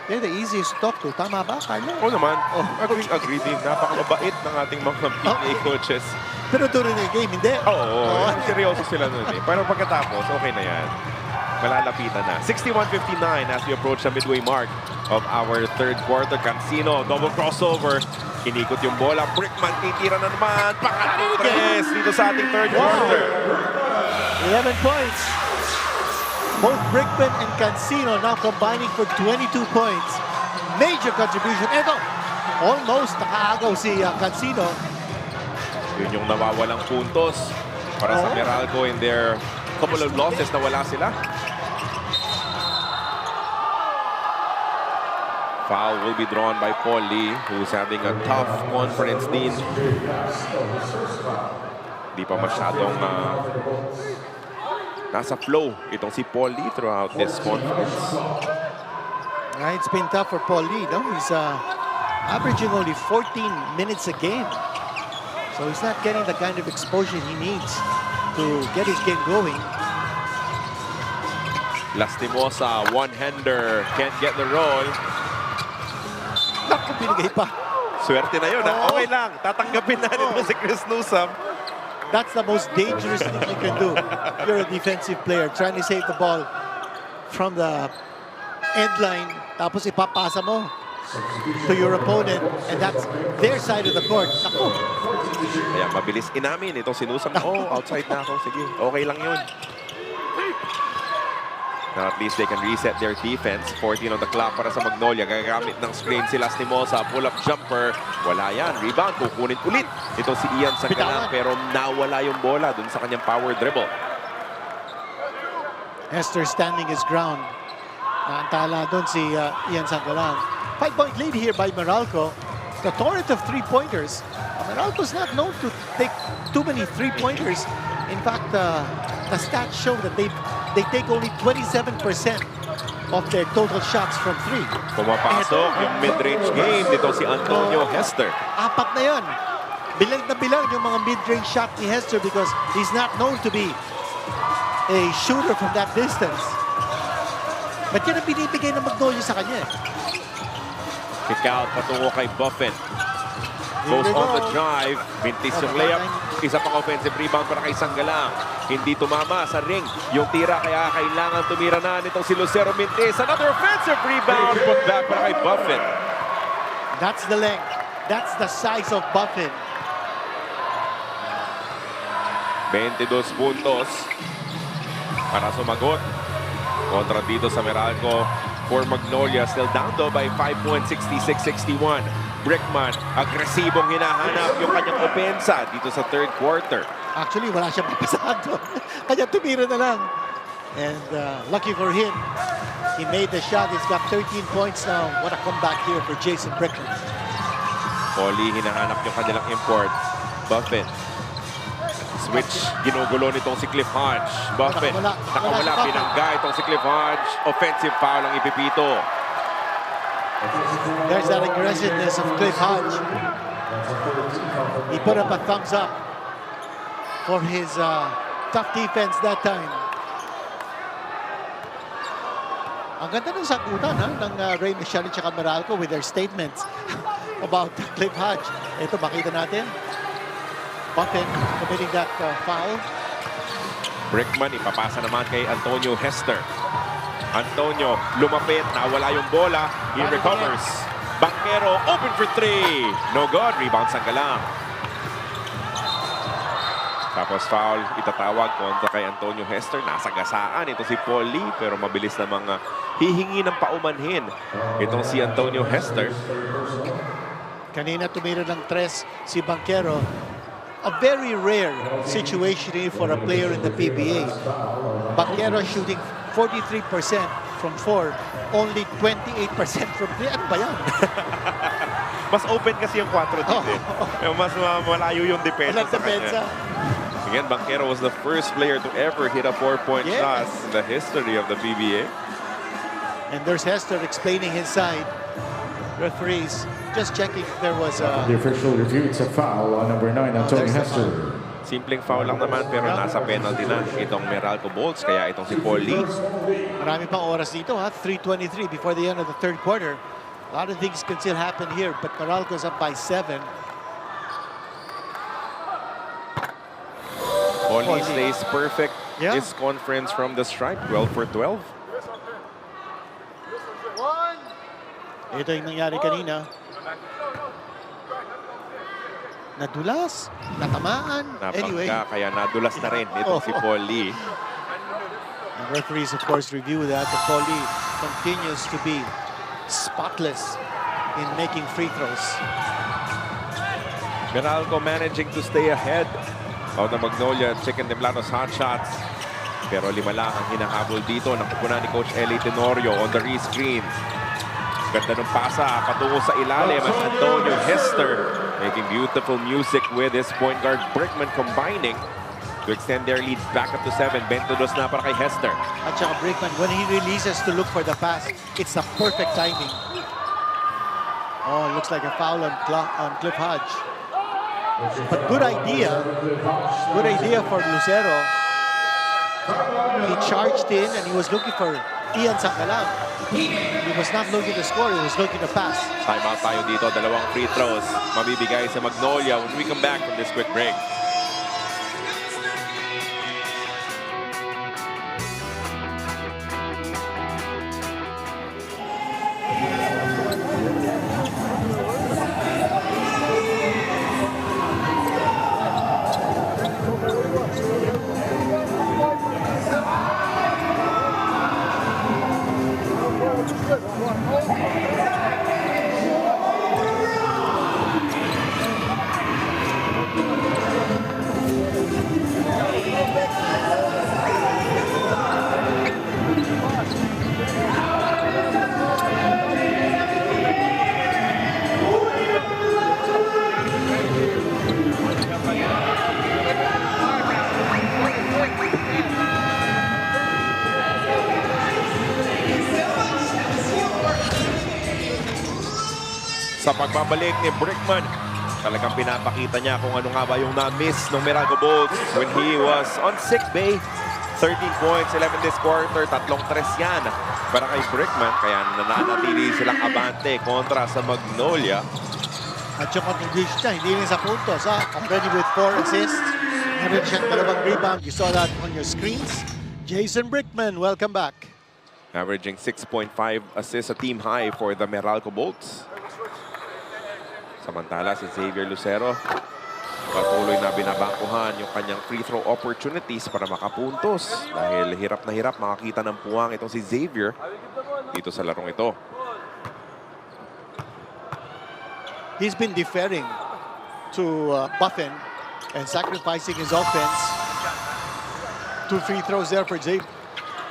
They're the easiest to talk to. Tama ba, Carlo? Oo naman. Agree din. Napakabait ng ating mga PBA coaches. Pero during the game, hindi. Oo, seryoso sila nun eh. Pero pagkatapos, okay na yan. Malalapitan na. 61-59 as we approach the midway mark of our third quarter. Cancino, double crossover. Inikot yung bola. Brickman, titira na naman. Pangatlong tres dito sa ating third quarter. 11 points. Both Brickman and Cancino now combining for 22 points. Major contribution. Ito, almost nakaagaw si Cancino. Yun yung nawawalang puntos para sa Meralco in their couple of losses na wala sila. Foul will be drawn by Paul Lee, who's having a tough conference din. Di pa masyadong nasa flow itong si Paul Lee throughout this conference. It's been tough for Paul Lee. No? He's averaging only 14 minutes a game. So he's not getting the kind of exposure he needs to get his game going. Lastimosa, one-hander, can't get the roll. Naku, binigay pa. Swerte na yun. Okay lang. Tatanggapin na rin mo si Chris Newsome. That's the most dangerous thing you can do. You're a defensive player trying to save the ball from the end line. Tapos ipapasa mo to your opponent, and that's their side of the court. Naku. Kaya mabilis inamin itong sinusam. Outside na ako. Sige, okay lang yun. Now at least they can reset their defense. 14 on the clock para sa Magnolia. Gagamit ng screen si Lastimosa. Pull-up jumper. Wala yan. Rebound. Kukunin ulit. Ito si Ian Sangalang. Pero nawala yung bola dun sa kanyang power dribble. Hester standing his ground. Naantala doon si Ian Sangalang. 5-point lead here by Meralco. The torrent of three-pointers. Meralco's not known to take too many three-pointers. In fact, the stats show that they take only 27% of their total shots from three. Pumapasok yung mid-range game nito si Antonio Hester. Apat na yan. Bilang na bilang yung mga mid-range shot ni Hester because he's not known to be a shooter from that distance. But yan ang binibigay ng Magnolia sa kanya. Kick out patungo kay Buffin. Goes on the drive. Mintis yung layup. Isa pang offensive rebound para kay Sangalang. Hindi tumama sa ring yung tira, kaya kailangan tumira na nitong si Lucero Mintis. Another offensive rebound. Put back para kay Buffin. That's the length. That's the size of Buffin. 22 puntos para sumagot. Kontra dito sa Meralco for Magnolia. Still down though by 5 points, 66-61. Brickman, agresibong hinahanap yung kanyang opensa dito sa third quarter. Actually, wala siyang papasahan doon. Kanya tumira na lang. And lucky for him, he made the shot. He's got 13 points now. What a comeback here for Jason Brickman. Paulie, hinahanap yung kanilang import. Buffin. Switch, ginugulo nitong si Cliff Hodge. Buffin, nakawala, pinangga itong si Cliff Hodge. Offensive foul ang ipipito. There's that aggressiveness of Cliff Hodge. He put up a thumbs up for his tough defense that time. Ang ganda ng sagutan ng Ray Michelle at Meralco with their statements about Cliff Hodge. Ito, makita natin. Buffin committing that foul. Brickman, ipapasa naman kay Antonio Hester. Antonio, lumapit, nawala yung bola. He recovers. Banquero, open for three. No good. Rebound Sangalang. Tapos foul, itatawag kontra kay Antonio Hester. Nasa gasaan ito si Paul Lee, pero mabilis namang hihingi ng paumanhin itong si Antonio Hester. Kanina tumira ng tres si Banquero. A very rare situation for a player in the PBA. Banquero shooting 43% from 4, only 28% from 3. Ano ba yan? Mas open kasi yung 4 dito. Mas malayo yung depensa sa kanya. Again, Banquero was the first player to ever hit a 4-point shot in the history of the PBA. And there's Hester explaining his side. Referees just checking if there was a... The official review, it's a foul on number 9, Antonio Hester. Simpleng foul lang naman pero nasa penalty na itong Meralco Bolts. Kaya itong si Paul Lee. Marami pang oras dito, ha? 3:23 before the end of the third quarter. A lot of things can still happen here, but Meralco's up by 7. Paul Lee stays perfect. Yeah. His conference from the stripe, 12 for 12. Ito yung nangyari kanina. Nadulas, natamaan. Anyway, Kaya nadulas na rin itong si Paul Lee. the referees, of course, review that. The Paul Lee continues to be spotless in making free throws. Meralco managing to stay ahead of the Magnolia Chicken Timplados Hotshots. Pero 5 lang ang hinahabol dito. Nakukunan ni Coach Eli Tenorio on the re-screen. Ganda ng pasa patungo sa ilalim at Antonio Hester making beautiful music with his point guard Brickman combining to extend their lead back up to 7. 22 na para kay Hester. At saka Brickman, when he releases to look for the pass, it's a perfect timing. Oh, it looks like a foul on Cliff Hodge. But good idea for Lucero. He charged in and he was looking for Ian Sangalang. He was not looking to score, he was looking to pass. Timeout tayo dito. 2 free throws mabibigay sa Magnolia when we come back from this quick break. Sa pagbabalik ni Brickman, talagang pinapakita niya kung ano nga ba yung na-miss ng Meralco Bolts when he was on sick bay. 13 points, 11 this quarter, 3 tres yan para kay Brickman. Kaya nananatili silang abante kontra sa Magnolia. At yung contribution niya, hindi rin sa puntos, ha? Already with 4 assists. Meron siyang 2 rebound. You saw that on your screens. Jason Brickman, welcome back. Averaging 6.5 assists, a team high for the Meralco Bolts. Samantala si Xavier Lucero patuloy na binabangkuhan yung kanyang free throw opportunities para makapuntos dahil hirap na hirap makakita ng puwang itong si Xavier dito sa larong ito. He's been deferring to Buffin and sacrificing his offense. 2 free throws there for Xavier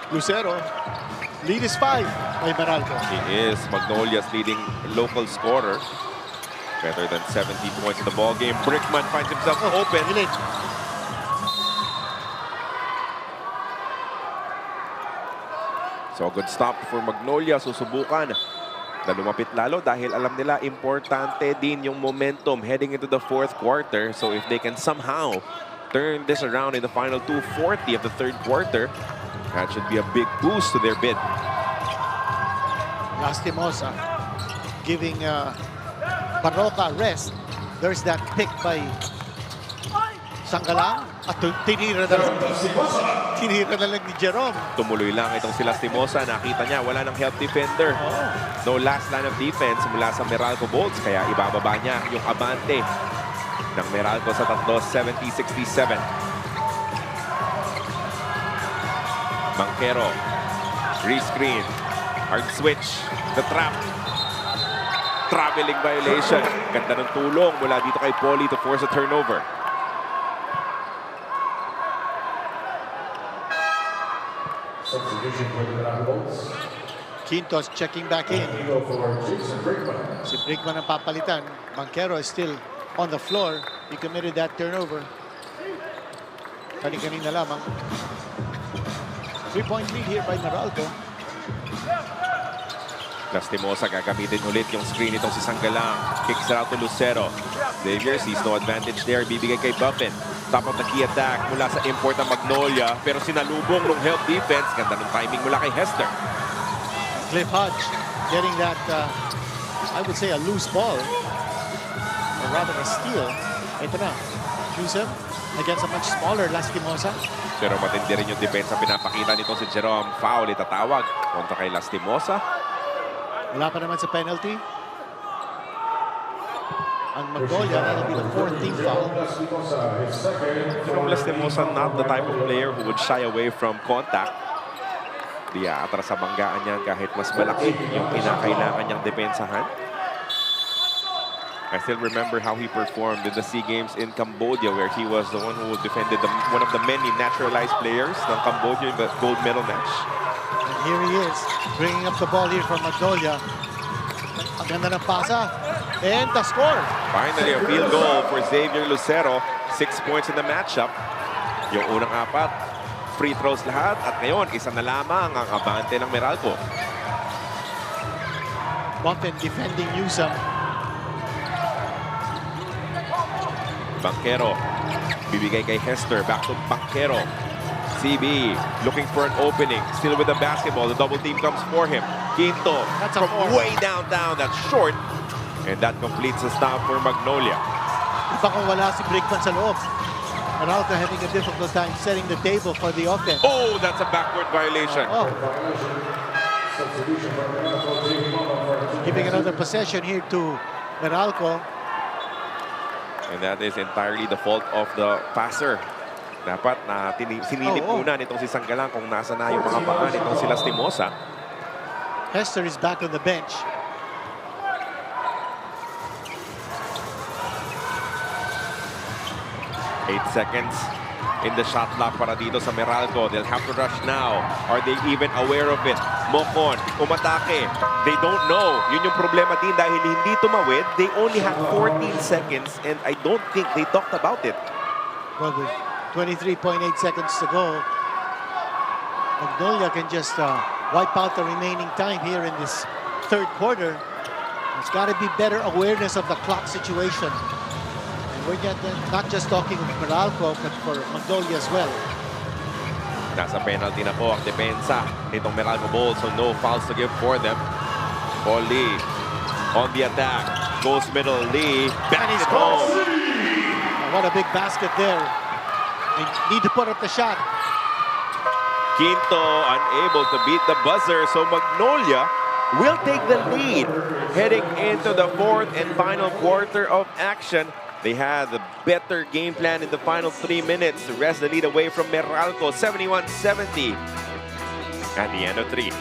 Lucero. Lead is 5 by Meralco. He is Magnolia's leading local scorer. Better than 17 points in the ball game. Brickman finds himself open. So a good stop for Magnolia. Susubukan na lumapit lalo dahil alam nila importante din yung momentum heading into the fourth quarter. So if they can somehow turn this around in the final 2:40 of the third quarter, that should be a big boost to their bid. Lastimosa giving Barroca rest. There's that pick by Sangalang at tinira na lang ni Jerome. Tumuloy lang itong si Lastimosa. Nakita niya wala ng help defender. No last line of defense mula sa Meralco Bolts. Kaya ibababa niya yung abante ng Meralco sa tatlo, 70-67. Banquero. Re-screen. Hard switch. The trap. Traveling violation. Ganda ng tulong mula dito kay Paulie to force a turnover. Quintos checking back in. Si Brickman ang papalitan. Banquero is still on the floor. He committed that turnover. Kanina lamang. 3-point lead here by Meralco. Lastimosa gagamitin ulit yung screen itong si Sangalang. Kicks it out to Lucero. Xavier sees no advantage there. Bibigay kay Buffin. top of the key attack mula sa import ng Magnolia. Pero sinalubong ng help defense. Ganda ng timing mula kay Hester. Cliff Hodge getting that, I would say, a loose ball. Or rather a steal. Ito na. Yusef against a much smaller Lastimosa. Pero matindi rin yung depensa pinapakita nito si Jerome. Foul itatawag kontra kay Lastimosa. Wala pa naman sa penalty. Ang Magnolia, that'll be the 4th team foul. Jerome Lastimosa, not the type of player who would shy away from contact. Di aatras sa banggaan niyan kahit mas malaki yung kinakailangan niyang depensahan. I still remember how he performed in the SEA Games in Cambodia, where he was the one who defended one of the many naturalized players ng Cambodia in the gold medal match. And here he is, bringing up the ball here from Magnolia. Ang ganda ng pasa. And the score. Finally, a field goal for Xavier Lucero. 6 points in the matchup. Yung unang 4, free throws lahat. At ngayon, isa na lamang ang abante ng Meralco. Bumpin defending Newsome. Banquero. Bibigay kay Hester. Back to Banquero. CB looking for an opening. Still with the basketball. The double team comes for him. Quinto That's a from four. way downtown. That's short. And that completes the stop for Magnolia. Iba kung wala si Brigman sa loob. Meralco having a difficult time setting the table for the offense. Oh, that's a backward violation. Oh. Giving another possession here to Meralco. And that is entirely the fault of the passer. Dapat na sinilip muna nitong si Sangalang kung nasa na yung mga paa nitong si Lastimosa. Hester is back on the bench. Eight seconds in the shot clock para dito sa Meralco. They'll have to rush now. Are they even aware of it? Mocon, umatake. They don't know. Yun yung problema din dahil hindi tumawid. They only had 14 seconds and I don't think they talked about it. Well, with 23.8 seconds to go, Magnolia can just wipe out the remaining time here in this third quarter. There's got to be better awareness of the clock situation. And we're not just talking of Meralco, but for Magnolia as well. Nasa penalty na po ang depensa nitong Meralco Bolts, so no fouls to give for them. Paul Lee on the attack. Goes middle, Lee. Back And he it scores! home. What a big basket there. They need to put up the shot. Quinto unable to beat the buzzer, so Magnolia will take the lead heading into the fourth and final quarter of action. They had the better game plan in the final 3 minutes to wrest the lead away from Meralco, 71-70 at the end of 3.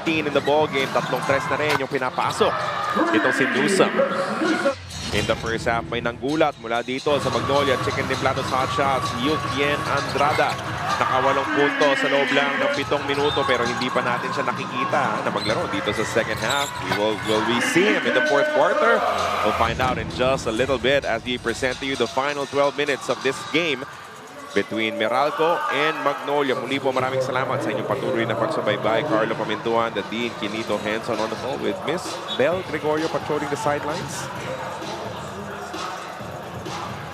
In the ball game, tatlong tres na rin yung pinapasok. Itong si Newsome. In the first half, may nanggulat mula dito sa Magnolia Chicken Timplados Hotshots. Yultien Andrada. Nakawalong punto sa loob lang ng 7 minuto pero hindi pa natin siya nakikita na maglaro dito sa second half. Will we see him in the fourth quarter? We'll find out in just a little bit as we present to you the final 12 minutes of this game between Meralco and Magnolia. Muli po maraming salamat sa inyong patuloy na pagsubaybay. Carlo Pamintuan, the Dean, Quinito Henson on the phone with Miss Bel Gregorio patrolling the sidelines.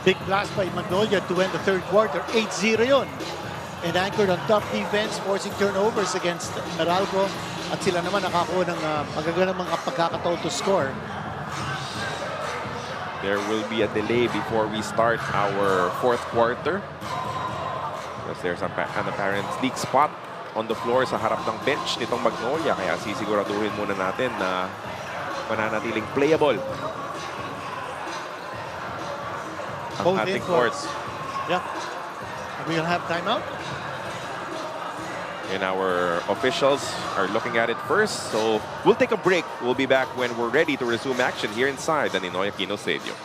Big blast by Magnolia to end the third quarter. 8-0 yun. And anchored on top defense, forcing turnovers against Meralco. At sila naman nakakuha ng magagandang mga pagkakataon to score. there will be a delay before we start our fourth quarter. Because there's an apparent leak spot on the floor sa harap ng bench nitong Magnolia. Kaya sisiguraduhin muna natin na mananatiling playable ang Both ating courts. courts. Yeah. Are we gonna have timeout? And our officials are looking at it first. So we'll take a break. We'll be back when we're ready to resume action here inside the Ninoy Aquino Stadium.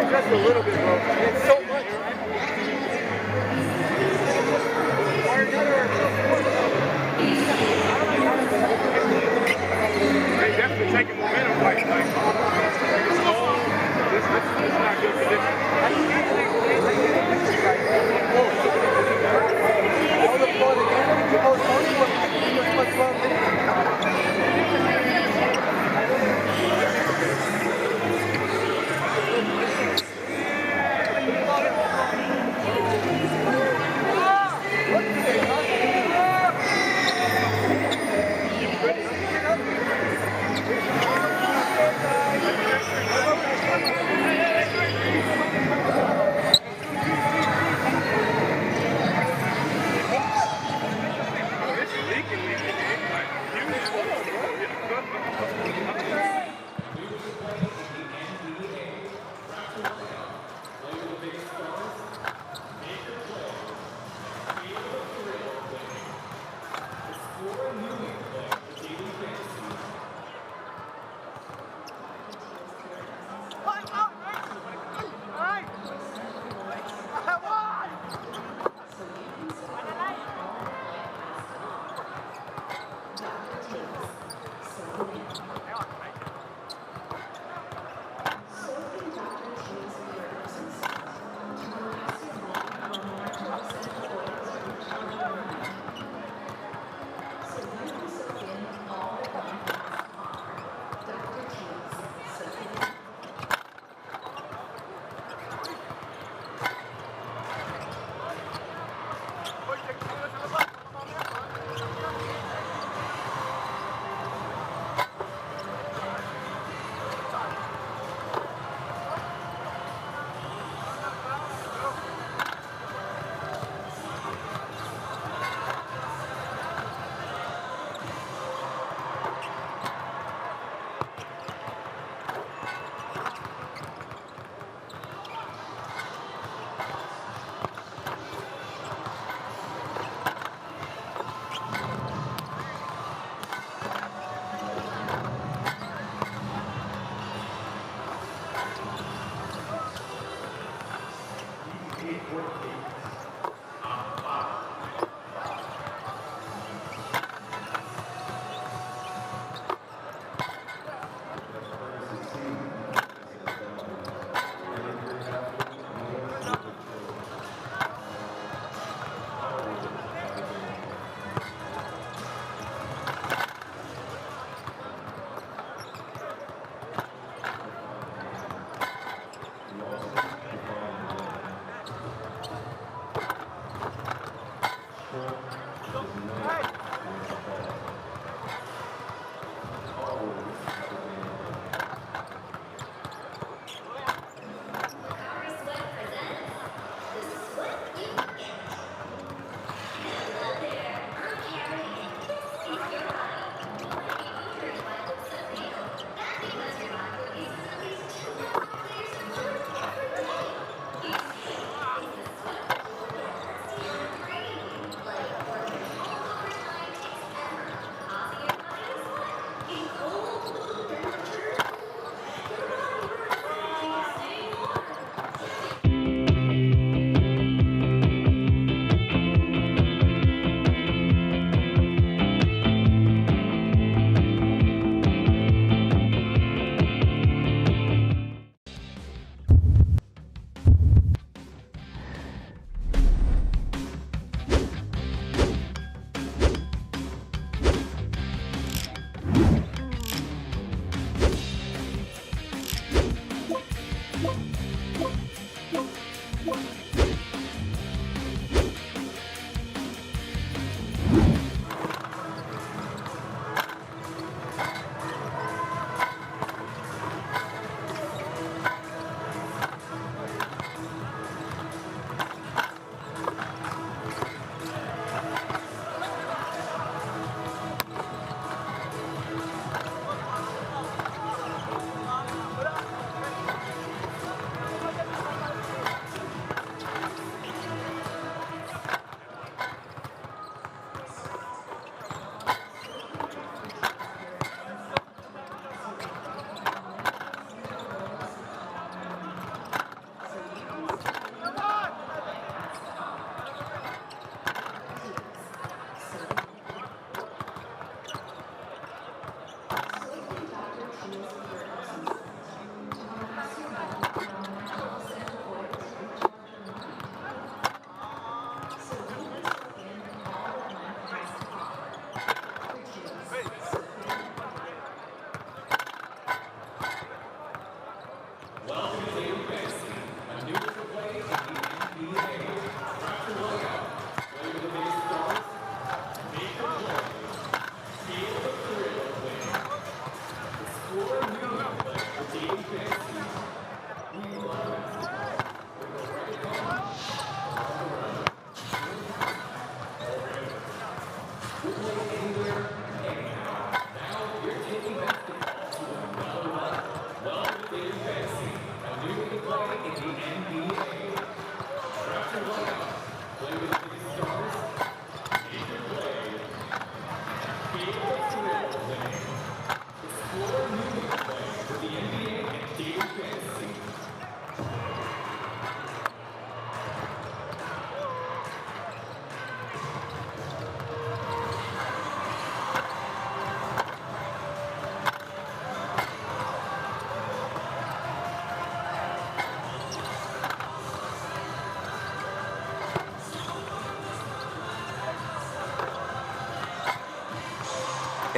Just a little bit, bro. It's so much. Or another.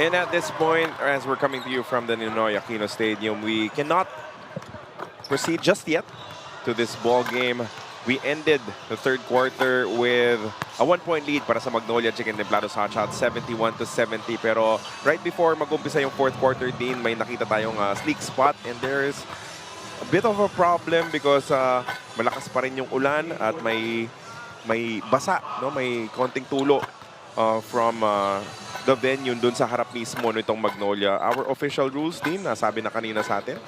And at this point, as we're coming to you from the Ninoy Aquino Stadium, we cannot proceed just yet to this ball game. We ended the third quarter with a 1-point lead para sa Magnolia Chicken Timplados Hotshots, 71-70. Pero right before mag-umpisa yung fourth quarter din, may nakita tayong sleek spot, and there's a bit of a problem because malakas pa rin yung ulan at may basa, no? May konting tulo from the venue dun sa harap mismo nitong Magnolia. Our official rules team, nasabi na kanina sa atin.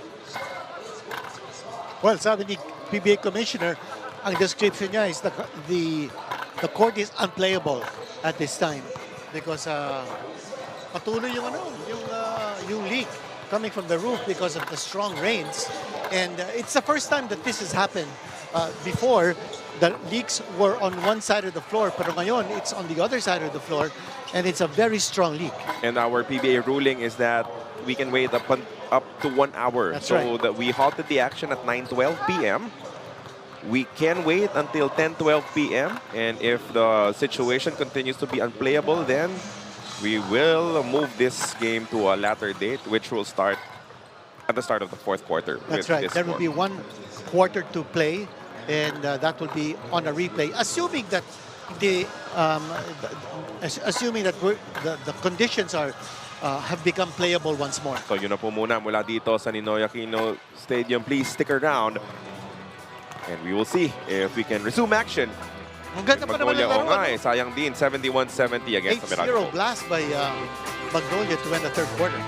Well, sabi ni PBA Commissioner, ang description niya is the court is unplayable at this time because patuloy yung yung leak coming from the roof because of the strong rains, and it's the first time that this has happened. Before, the leaks were on one side of the floor, pero ngayon it's on the other side of the floor, and it's a very strong leak. And our PBA ruling is that we can wait up to 1 hour. That's so right. that we halted the action at 9:12 p.m. We can wait until 10:12 p.m. And if the situation continues to be unplayable, then we will move this game to a later date, which will start at the start of the fourth quarter. That's with right. this There will score. be 1 quarter to play, and that will be on a replay, assuming that the conditions are have become playable once more. So yun na po muna mula dito sa Ninoy Aquino Stadium. Please stick around. And we will see if we can resume action. Ang ganda pa naman Magnolia, ng oo nga laro. eh, sayang din. 71-70 against the Meralco 8-0 Bolts. blast by Magnolia to win the third quarter.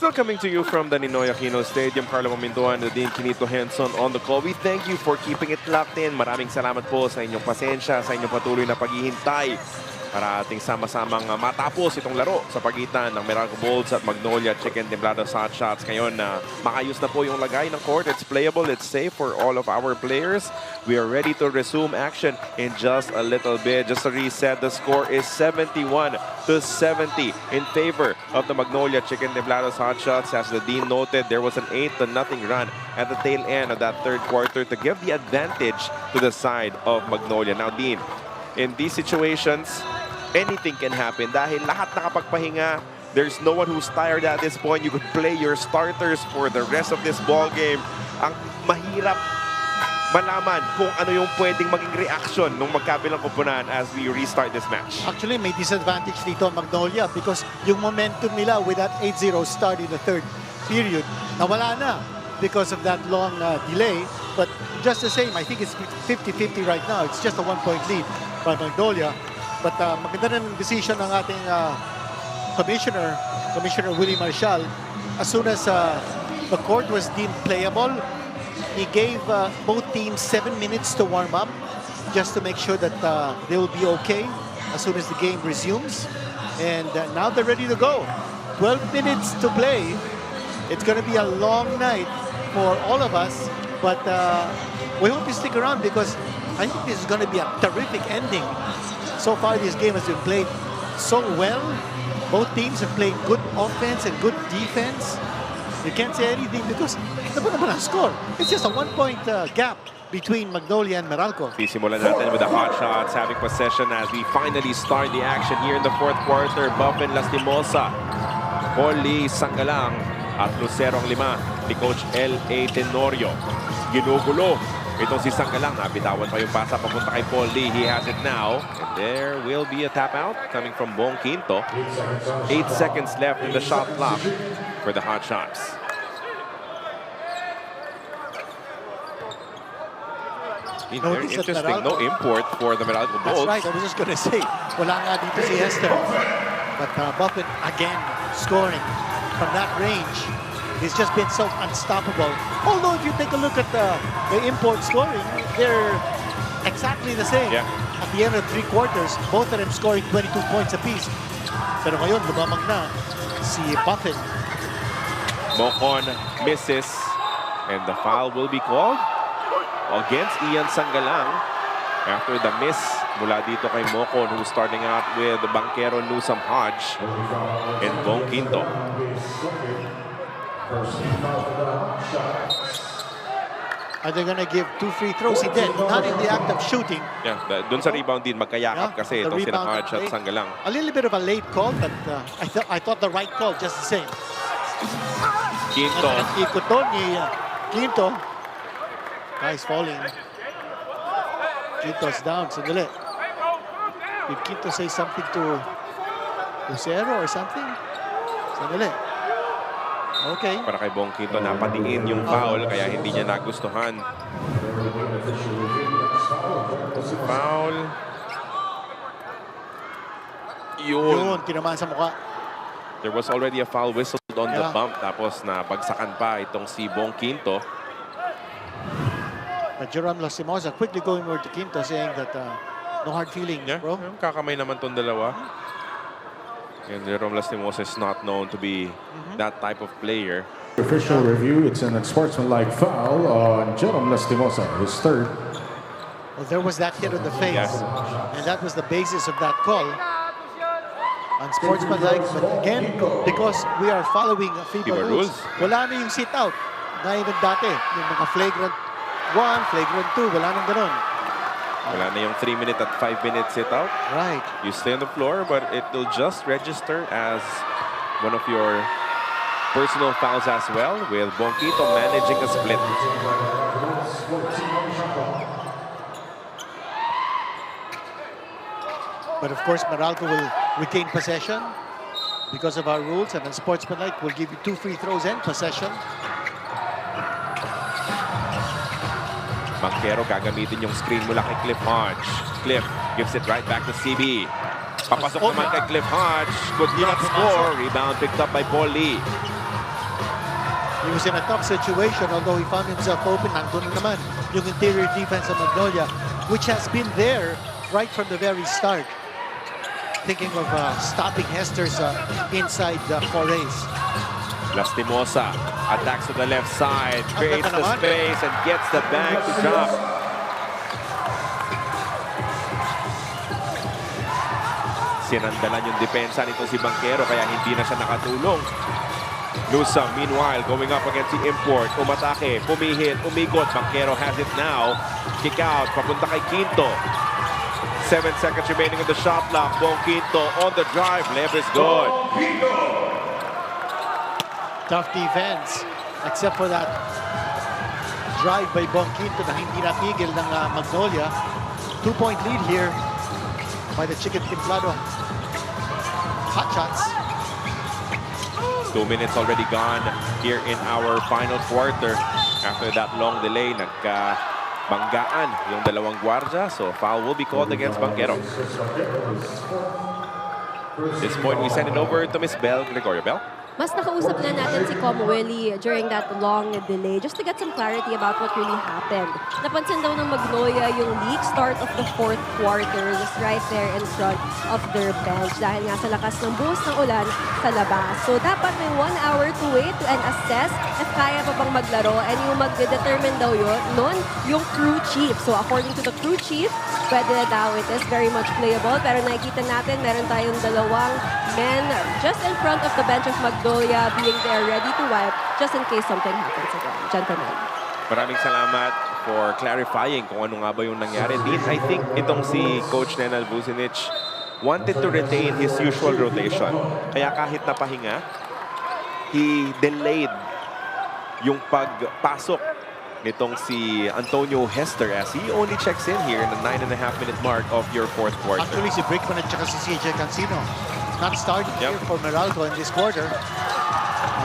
Still coming to you from the Ninoy Aquino Stadium. Carlo Maminduan, Nadine Quinito Henson on the call. We thank you for keeping it locked in. Maraming salamat po sa inyong pasensya, sa inyong patuloy na paghihintay para ating sama-samang matapos itong laro sa pagitan ng Meralco Bolts at Magnolia Chicken Timplados Hotshots. Ngayon, makayos na po yung lagay ng court. It's playable, it's safe for all of our players. We are ready to resume action in just a little bit. Just to reset, the score is 71-70 in favor of the Magnolia Chicken Timplados Hotshots. As the Dean noted, there was an 8-0 run at the tail end of that third quarter to give the advantage to the side of Magnolia. Now, Dean, in these situations, anything can happen dahil lahat nakapagpahinga. There's no one who's tired at this point. You could play your starters for the rest of this ball game. Ang mahirap malaman kung ano yung pwedeng maging reaction ng magkabilang koponan as we restart this match. Actually, may disadvantage dito ang Magnolia because yung momentum nila with that 8-0 start in the third period, nawala na because of that long delay. But just the same, I think it's 50-50 right now. It's just a 1-point lead by Magnolia. But maganda ng decision ng ating Commissioner Willie Marshall. As soon as the court was deemed playable, he gave both teams 7 minutes to warm up just to make sure that they will be okay as soon as the game resumes. And now they're ready to go. 12 minutes to play. It's going to be a long night for all of us, but we hope you stick around because I think this is going to be a terrific ending. So far, this game has been played so well. Both teams have played good offense and good defense. You can't say anything because naman ang score. It's just a 1-point gap between Magnolia and Meralco. Sisimulan natin with the Hotshots having possession as we finally start the action here in the fourth quarter. Buffin Lastimosa, Holly Sangalang at Lucero ang 5 ni Coach L.A. Tenorio. Ginugulo itong si Sangalang. Nabitawan pa yung pasa papunta kay Paul Lee. He has it now. And there will be a tap out coming from Bong Quinto. 8 seconds left in the shot clock for the Hotshots. Very interesting. No import for the Meralco Bolts. That's right. I was just going to say, wala nga dito si Hester. But Buffin again scoring from that range. He's just been so unstoppable. Although if you take a look at the import scoring, they're exactly the same. Yeah. At the end of 3 quarters, both of them scoring 22 points apiece. Pero ngayon, lumamang na si Buffin. Mocon misses, and the foul will be called against Ian Sangalang after the miss mula dito kay Mocon, who's starting out with Banquero, Newsome, Hodge, and Bong Quinto. Are they gonna give 2 free throws? He did. Not in the act of shooting. Yeah, dun sa rebound din, magkayakap kasi the itong sina rebound Hodge at late. Sangalang. A little bit of a late call, but I thought the right call, just the same. Quinto, At ikot doon ni Quinto. Guys falling. Quinto's down. Sandali. Did Quinto say something to Lucero or something? Sandali. Okay. para kay Bong Quinto, napatiin yung foul kaya hindi niya nagustuhan. Foul. Yun, tinamaan sa mukha. There was already a foul whistled on the bump, tapos nabagsakan pa itong si Bong Quinto. But Jerome Lastimosa quickly going over to Quinto saying that no hard feelings, bro. Kakamay naman tong dalawa. And Jerome Lastimosa is not known to be that type of player. Official review, it's an unsportsmanlike foul on Jerome Lastimosa, his third. Well, there was that hit on the face, and that was the basis of that call. Unsportsmanlike, but again, because we are following FIBA rules, wala na yung sit-out. Gaya ng dati, yung mga flagrant 1, flagrant 2, wala nang ganun. Wala na yung 3-minute at 5-minute sit-out. Right. You stay on the floor, but it will just register as one of your personal fouls as well, with Bong Quinto managing a split. But of course, Meralco will retain possession because of our rules, and unsportsmanlike will give you 2 free throws and possession. Banquero gagamitin yung screen mula kay Cliff Hodge. Cliff gives it right back to CB. Papasok naman kay Cliff Hodge. Could not score. Rebound picked up by Paul Lee. He was in a tough situation, although he found himself open. Nandun na naman yung interior defense of Magnolia, which has been there right from the very start. Thinking of stopping Hester's inside forays. Lastimosa attacks to the left side, creates Ganda the naman. space and gets the bank to drop. Sinandalan yung depensa nito si Banquero kaya hindi na siya nakatulong. Lusa, meanwhile, going up against the import. Umatake, pumihit, umigot. Banquero has it now. Kick out, papunta kay Quinto. 7 seconds remaining on the shot clock. Bong Quinto on the drive. Left is good. Tough defense, except for that drive by Bong Quinto na hindi napigil ng Magnolia. 2-point lead here by the Chicken Timplados Hotshots. 2 minutes already gone here in our final quarter. After that long delay, nagkabanggaan yung dalawang gwardiya. So foul will be called against Banquero. At this point, we send it over to Miss Bell, Gregorio Bell. Mas nakausap na natin si Comwelly during that long delay just to get some clarity about what really happened. Napansin daw ng Magnolia yung league start of the fourth quarter just right there in front of their bench dahil nga sa lakas ng buhos ng ulan sa labas. So dapat may 1 hour to wait and assess if kaya pa bang maglaro, and yung mag-determine daw yun nun yung crew chief. So according to the crew chief, pwede na daw it is very much playable, pero nakikita natin meron tayong dalawang men just in front of the bench of Magnolia being there ready to wipe just in case something happens again. Gentlemen. Maraming salamat for clarifying kung ano nga ba yung nangyari. Dean, I think itong si Coach Nenal Vucinic wanted to retain his usual rotation. Kaya kahit napahinga, he delayed yung pagpasok nitong si Antonio Hester as he only checks in here in the 9.5-minute mark of your fourth quarter. Actually, si Brickman at saka si CJ Cancino not starting here for Meralco in this quarter.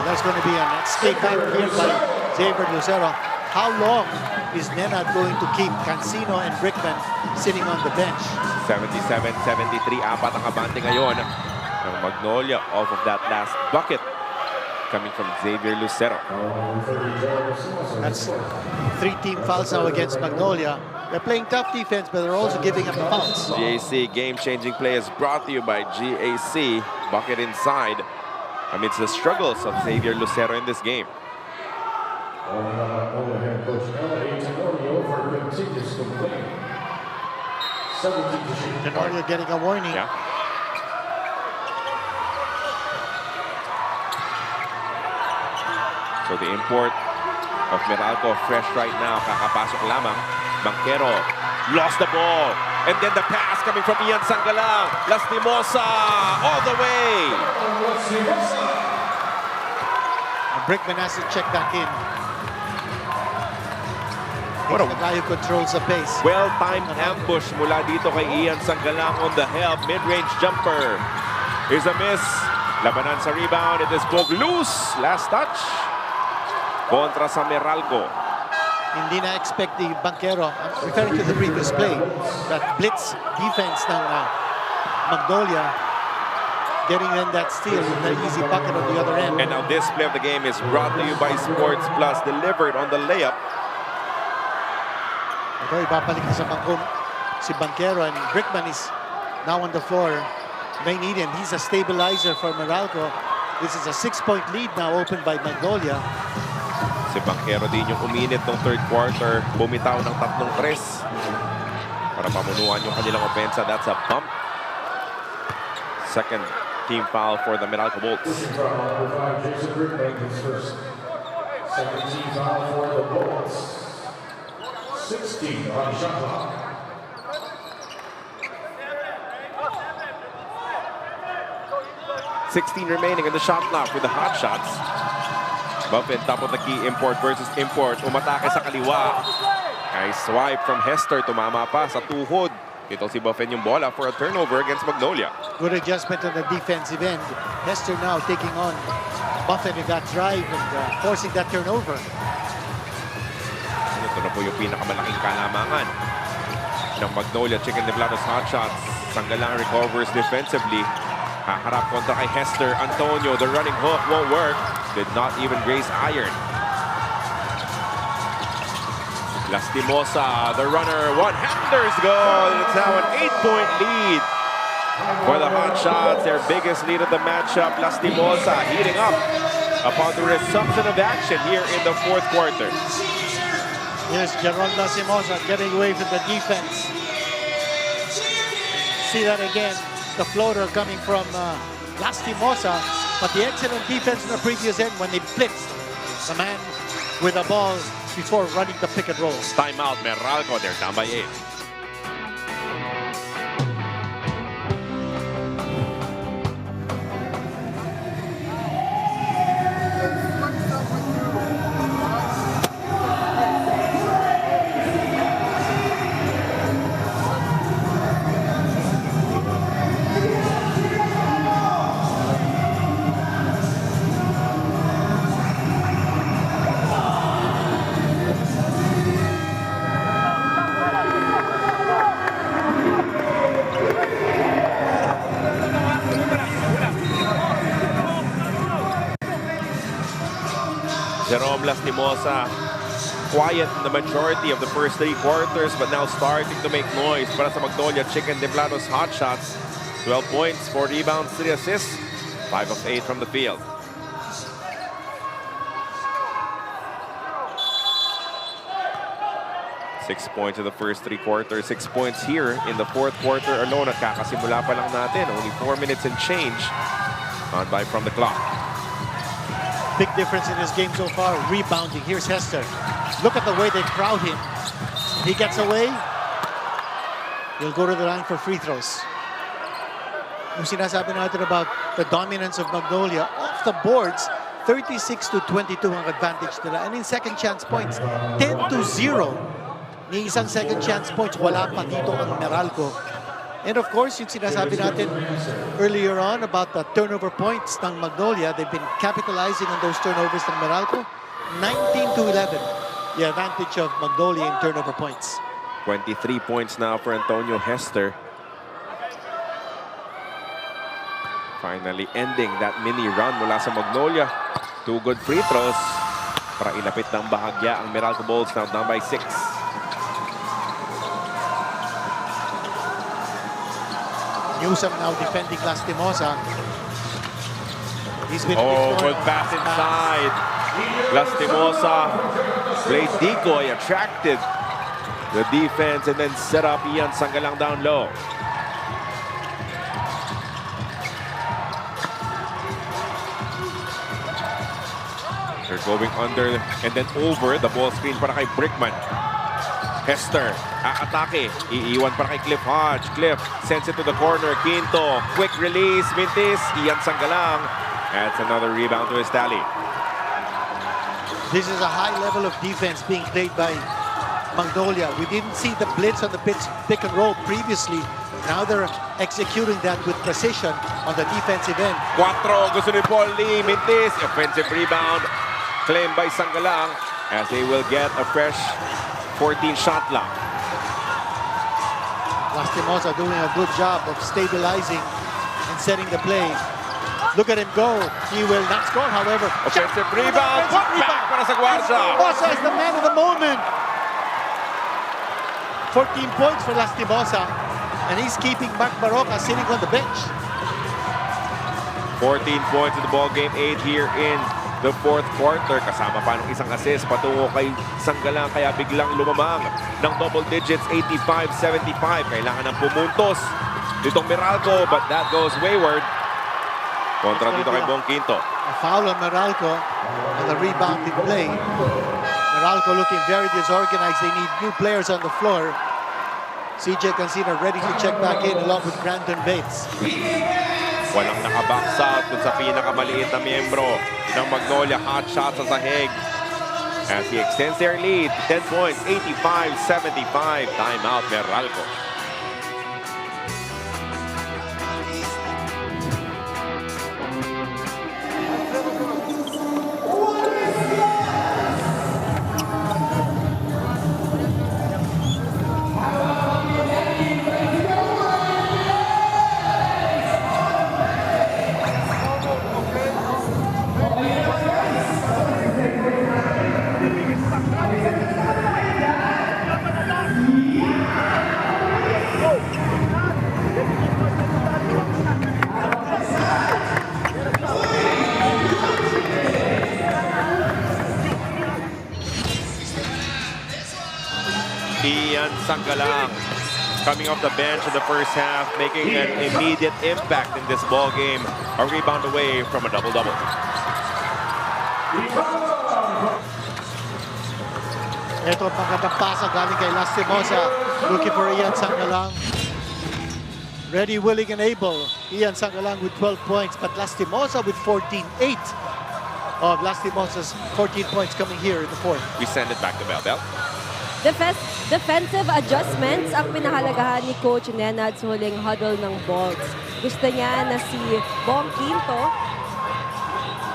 There's going to be a next take back here by Xavier Lucero. How long is Nenad going to keep Cancino and Brickman sitting on the bench? 77-73, apat ang abante ngayon ng Magnolia off of that last bucket coming from Xavier Lucero. That's 3 team fouls now against Magnolia. They're playing tough defense, but they're also giving up the fouls. GAC game-changing play is brought to you by GAC. Bucket inside amidst the struggles of Xavier Lucero in this game. Tenorio getting a warning. Yeah. So the import of Meralco fresh right now. Kakapasok lamang. Banquero lost the ball. And then the pass coming from Ian Sangalang. Lastimosa all the way. And Brickman has to check back in. He's the guy who controls the pace. Well-timed ambush mula dito kay Ian Sangalang on the help. Mid-range jumper is a miss. Labanan sa rebound. It is pulled loose. Last touch. Kontra sa Meralco. Hindi na-expect the Banquero, I'm referring to the previous play, that blitz defense ng Magnolia, getting in that steal with an easy bucket on the other end. And now this play of the game is brought to you by Sports Plus, delivered on the layup. Ito, ibabalik na sa bangko si Banquero, and Brickman is now on the floor. They need him. He's a stabilizer for Meralco. This is a 6-point lead now opened by Magnolia. Si Banquero din yung uminit ng third quarter. Bumitaw ng 3 para pamunuan yung kanilang opensa. That's a bump. Second team foul for the Meralco Bolts. Second team foul for the Bolts. 16 on shot clock. $16 remaining in the shot clock with the Hotshots. Buffett, top of the key, import versus import. Umatake sa kaliwa. Nice swipe from Hester. Tumama pa sa tuhod. Ito si Buffett yung bola for a turnover against Magnolia. Good adjustment on the defensive end. Hester now taking on Buffett in that drive and forcing that turnover. Ito na po yung pinakamalaking kalamangan ng Magnolia Chicken Timplados Hotshots. Sangalang recovers defensively. Haharap kontra kay Hester. Antonio, the running hook won't work. Did not even graze iron. Lastimosa, the runner, one-handers goal. And it's now an 8-point lead for the Hotshots. Their biggest lead of the matchup. Lastimosa heating up upon the resumption of action here in the fourth quarter. Here's Jeron Lastimosa getting away from the defense. See that again. The floater coming from Lastimosa. But the excellent defense in the previous end when they blitzed the man with the ball before running the pick and roll. Timeout, Meralco. They're down by 8. Jerome Lastimosa, quiet in the majority of the first 3 quarters, but now starting to make noise para sa Magnolia Chicken Timplados Hotshots. 12 points, 4 rebounds, 3 assists, 5 of 8 from the field. Six points in the first 3 quarters, 6 points here in the fourth quarter alone. Kakasimula pa lang natin, only 4 minutes and change on by from the clock. Big difference in this game so far, rebounding. Here's Hester. Look at the way they crowd him. He gets away, he'll go to the line for free throws. Yung sinasabi natin about the dominance of Magnolia, off the boards, 36-22 ang advantage nila. And in second chance points, 10-0. Ni isang second chance points, wala pa dito ang Meralco. And of course, yung sinasabi natin earlier on about the turnover points ng Magnolia, they've been capitalizing on those turnovers ng Meralco. 19-11, the advantage of Magnolia in turnover points. 23 points now for Antonio Hester. Finally ending that mini run mula sa Magnolia. 2 good free throws para ilapit ng bahagya ang Meralco Bolts, now down by 6. Newsom now defending Lastimosa. He's been good pass inside. Lastimosa played decoy, attracted the defense, and then set up Ian Sangalang down low. They're going under and then over the ball screen para kay Brickman. Hester, aatake. Iiwan para kay Cliff Hodge. Cliff sends it to the corner. Quinto, quick release. Mintis, Ian Sangalang. Adds another rebound to his tally. This is a high level of defense being played by Magnolia. We didn't see the blitz on the pick and roll previously. Now they're executing that with precision on the defensive end. 4, gusto ni Paul Lee. Mintis, offensive rebound. Claimed by Sangalang as they will get a fresh 14-shot clock. Lastimosa doing a good job of stabilizing and setting the play. Look at him go. He will not score, however. Offensive rebound. Put back para sa Guardia. Lastimosa is the man of the moment. 14 points for Lastimosa. And he's keeping Mark Baroka sitting on the bench. 14 points in the ball game, 8 here in the fourth quarter. Kasama pa ng isang assist patungo kay Sangalang, kaya biglang lumamang ng double digits, 85-75. Kailangan ng pumuntos ditong Meralco, but that goes wayward. Kontra dito kay Bong Quinto. A foul on Meralco on the rebounding play. Meralco looking very disorganized. They need new players on the floor. CJ Cancina ready to check back in along with Brandon Bates. Walang nakabox out dun sa pinakamaliit na miyembro ng Magnolia Hotshots sa sahig. As he extends their lead, 10 points, 85-75. Timeout, Meralco. Ian Sangalang, coming off the bench in the first half, making an immediate impact in this ball game. A rebound away from a double-double. Ito ang magandang pasa galing kay Lastimosa. Looking for Ian Sangalang. Ready, willing, and able. Ian Sangalang with 12 points, but Lastimosa with 14-8. Of Lastimosa's 14 points coming here in the fourth. We send it back to Bell. Defensive adjustments ang pinahalagahan ni Coach Nenad sa huling huddle ng Bolts. Gusto niya na si Bong Quinto,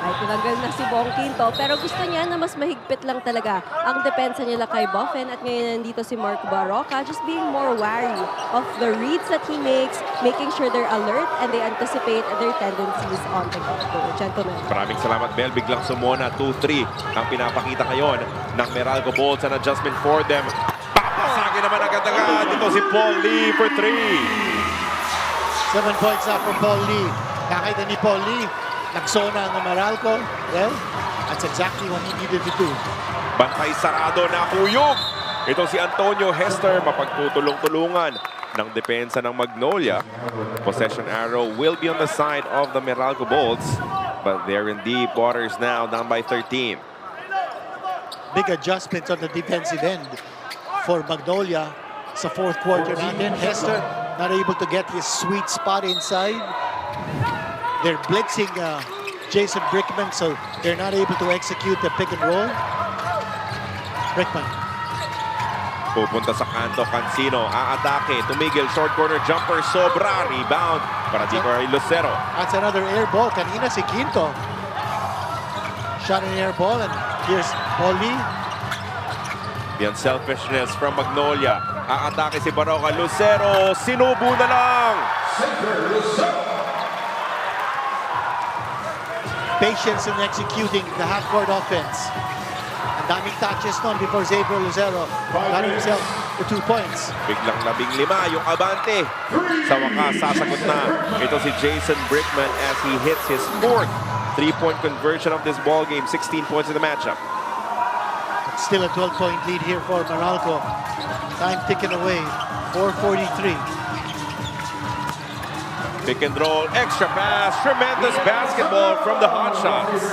ay tinanggal na si Bong Quinto, pero gusto niya na mas mahigpit lang talaga ang depensa nila kay Boffen, at ngayon nandito si Mark Barroca, just being more wary of the reads that he makes, making sure they're alert and they anticipate their tendencies on the go. Gentlemen. Maraming salamat, Bell. Biglang sumona, 2-3 ang pinapakita ngayon ng Meralco Bolts. An adjustment for them. Papasagin naman agad-agad. Dito si Paul Lee for 3. 7 points up from Paul Lee. Nakita ni Paul Lee, nagsona ang Meralco. Well, that's exactly what he needed to do. Bantay sarado na kuyog. Ito si Antonio Hester, mapagtutulong-tulungan ng depensa ng Magnolia. Possession arrow will be on the side of the Meralco Bolts, but they're in deep waters now, down by 13. Big adjustments on the defensive end for Magnolia sa fourth quarter. Then Hester not able to get his sweet spot inside. They're blitzing Jason Brickman, so they're not able to execute the pick and roll. Brickman. Pupunta sa kanto, Cancino, aatake, tumigil, short corner jumper, sobra, rebound para dito kay Lucero. That's another air ball. Kanina si Quinto. Shot an air ball, and here's Paul Lee. The unselfishness from Magnolia. Aatake si Barroca, Lucero, sinubo na lang. Patience in executing the half-court offense. Ang daming touches noon before Xavier Lucero got himself the 2 points. Biglang 15 yung abante. Sa wakas, sasagot na. Ito si Jason Brickman as he hits his fourth three-point conversion of this ball game. 16 points in the matchup. Still a 12-point lead here for Meralco. Time ticking away. 4:43. Pick and roll, extra pass, tremendous basketball from the Hotshots.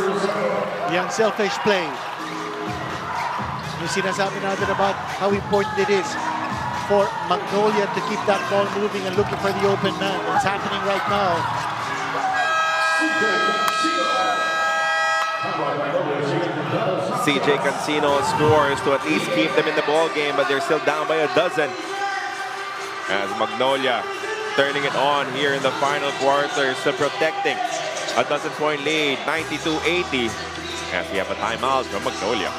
The unselfish play. Yung sinasabi natin about how important it is for Magnolia to keep that ball moving and looking for the open man. It's happening right now. CJ Cancino scores to at least keep them in the ball game, but they're still down by a dozen. As Magnolia turning it on here in the final quarter, still protecting a dozen-point lead, 92-80, as we have a timeout from Magnolia.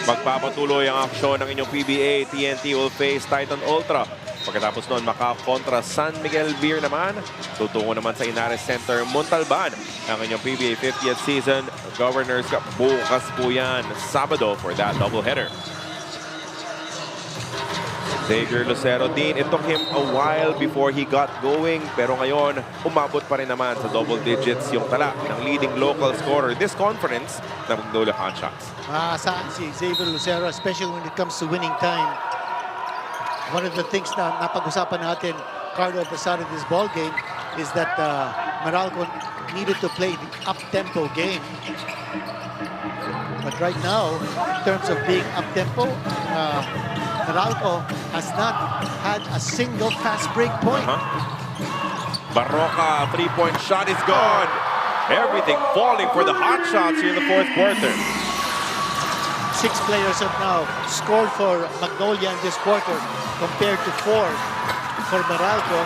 Magpapatuloy ang aksyon ng inyong PBA. TNT will face Titan Ultra. Pagkatapos noon, kontra San Miguel Beer naman. Tutungo naman sa Inares Center, Montalban. Ang inyong PBA 50th season Governors Cup. Bukas po yan, Sabado, for that doubleheader. Xavier Lucero din. It took him a while before he got going. Pero ngayon, umabot pa rin naman sa double digits yung tala ng leading local scorer this conference na Magnolia Hotshots. Saan si Xavier Lucero, especially when it comes to winning time. One of the things na napag-usapan natin, Carlo, at the start of this ball game is that Meralco needed to play the up-tempo game. But right now, in terms of being up-tempo, Meralco has not had a single fast break point. Barroca, three-point shot is gone. Everything falling for the Hotshots here in the fourth quarter. 6 players have now scored for Magnolia in this quarter compared to 4 for Meralco.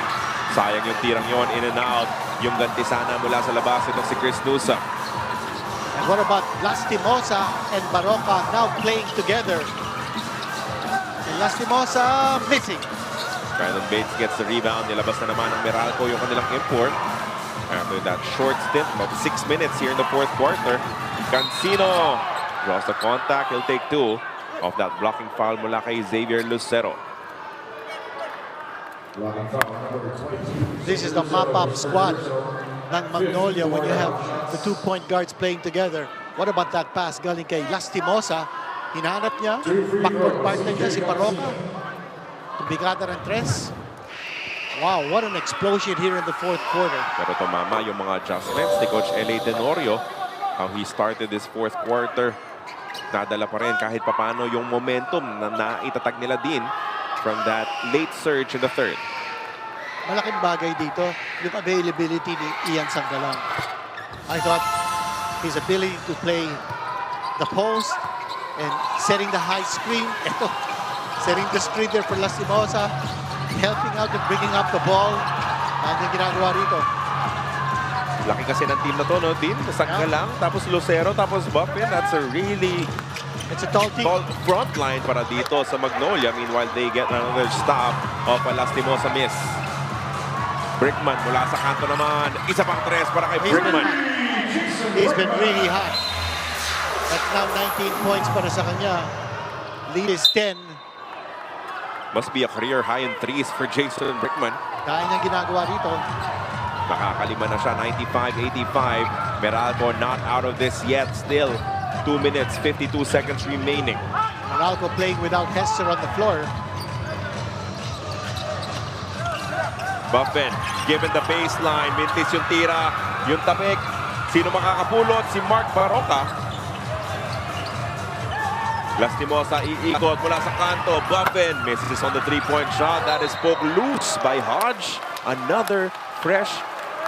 Sayang yung tirang yon, in and out. Yung ganti sana mula sa labas itong si Chris Nusa. And what about Lastimosa and Baroka now playing together? And Lastimosa missing. Brandon Bates gets the rebound. Nilabas na naman ng Meralco yung kanilang import. After that short stint, about 6 minutes here in the fourth quarter. Cancino draws the contact. He'll take 2 of that blocking foul mula kay Xavier Lucero. This is the mop-up squad ng Magnolia when you have the 2 point guards playing together. What about that pass galing kay Lastimosa? Hinahanap niya, backcourt partner niya si Baroka. Bigada ng tres. Wow, what an explosion here in the fourth quarter. Pero tumama yung mga adjustments ni Coach L.A. Tenorio. How he started this fourth quarter. Nadala pa rin kahit papano yung momentum na naitatag nila din from that late surge in the third. Malaking bagay dito yung availability ni Ian Sangalang. I thought his ability to play the post and setting the high screen. Ito, setting the screen there for Lastimosa, helping out and bringing up the ball. Ano yung ginagawa rito? Laki kasi ng team na to, no? Din, Sangalang, tapos Lucero, tapos Buffin. That's a really It's a tall team. tall front line para dito sa Magnolia. Meanwhile, they get another stop of a Lastimosa miss. Brickman mula sa kanto naman. Isa pang tres para kay Brickman. He's been really hot. That's now 19 points para sa kanya. Lead is 10. Must be a career high in threes for Jason Brickman. Dahil niyang ginagawa rito. Nakakalima na siya, 95-85. Meralco not out of this yet. Still 2 minutes, 52 seconds remaining. Meralco playing without Hester on the floor. Buffin, given the baseline. Mintis yung tira, yung tapik. Sino makakapulot? Si Mark Baroka. Lastimosa iikot mula sa kanto. Buffin misses on the three-point shot. That is poked loose by Hodge. Another fresh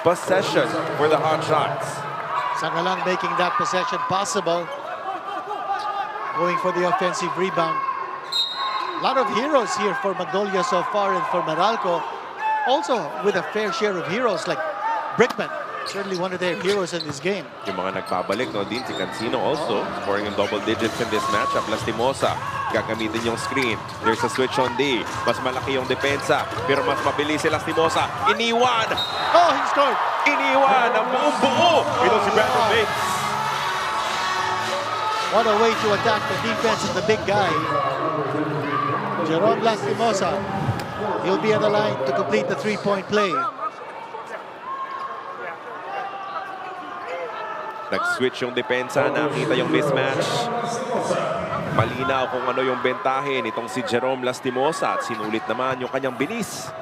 possession for the Hotshots. Sangalang making that possession possible. Going for the offensive rebound. A lot of heroes here for Magnolia so far and for Meralco. Also with a fair share of heroes like Brickman. Certainly one of their heroes in this game. Yung mga nagbabalik, no, din si Cancino also scoring in double digits in this matchup. Lastimosa gagamitin yung screen. There's a switch on D. Mas malaki yung depensa, pero mas mabilis si Lastimosa. Iniwan! Oh, he scored! Iniwan ang buong buo! Ito si Brandon Bates. What a way to attack the defense of the big guy. Jerome Lastimosa. He'll be on the line to complete the three-point play. Nag-switch yung depensa, nakita yung mismatch. Malinaw kung ano yung bentahe nitong si Jerome Lastimosa at sinulit naman yung kanyang bilis.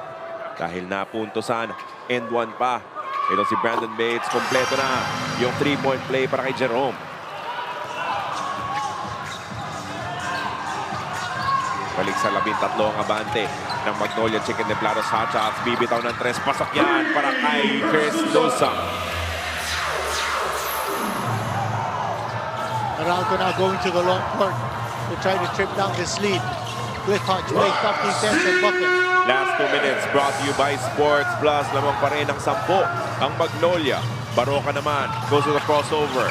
Dahil napuntosan, end one pa. Ito si Brandon Bates, kompleto na yung three-point play para kay Jerome. Balik sa 13 ang abante ng Magnolia Chicken Timplados Hotshots. Bibitaw ng tres, pasok yan para kay Chris Nusa. Meralco now going to the long court to try to trim down this lead. Cliff Hodge playing top defense and bucket. Last 2 minutes brought to you by Sports Plus. Lamang pa rin ang 10 ang Magnolia. Baroka naman goes to the crossover.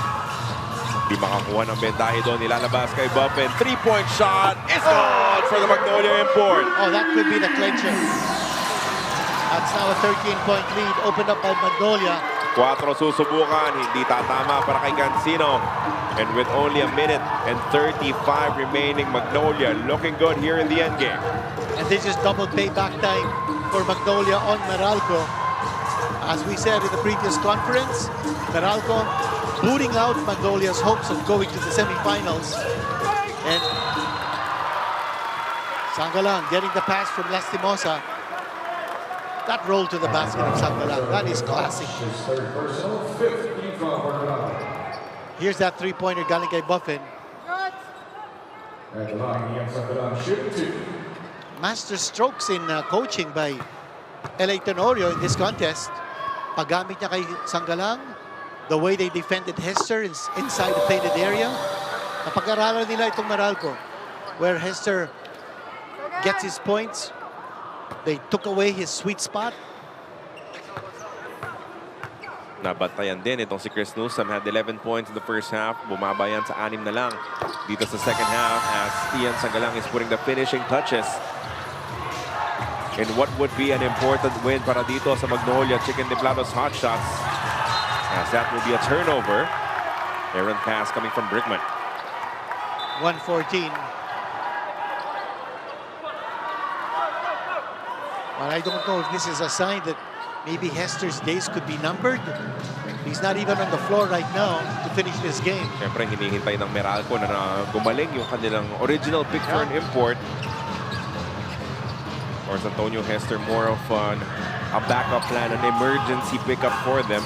Di makakuha ng bentahe doon. Nilalabas kay Buffin. Three-point shot is good for the Magnolia import. Oh, that could be the clincher. That's now a 13-point lead opened up by Magnolia. 4 susubukan, hindi tatama para kay Cancino. And with only a minute and 35 remaining, Magnolia looking good here in the endgame. And this is double payback time for Magnolia on Meralco. As we said in the previous conference, Meralco booting out Magnolia's hopes of going to the semifinals. And Sangalang getting the pass from Lastimosa. That roll to the basket of Sangalang, that is classic. Here's that three-pointer galing kay Buffin. Master strokes in coaching by L.A. Tenorio in this contest. Paggamit niya kay Sangalang, the way they defended Hester inside the painted area. Napag-aralan nila itong Meralco, where Hester gets his points. They took away his sweet spot. Nabantayan din itong si Chris Newsom. Had 11 points in the first half. Bumaba yan sa 6 na lang dito sa second half as Ian Sangalang is putting the finishing touches in what would be an important win para dito sa Magnolia Chicken Timplados Hotshots, as that will be a turnover. Errant pass coming from Brickman. 114. Well, I don't know if this is a sign that maybe Hester's days could be numbered. He's not even on the floor right now to finish this game. Siyempre, hinihintay ng Meralco na gumaling yung kanilang original pick for an import. Or Antonio Hester more of a backup plan, an emergency pickup for them.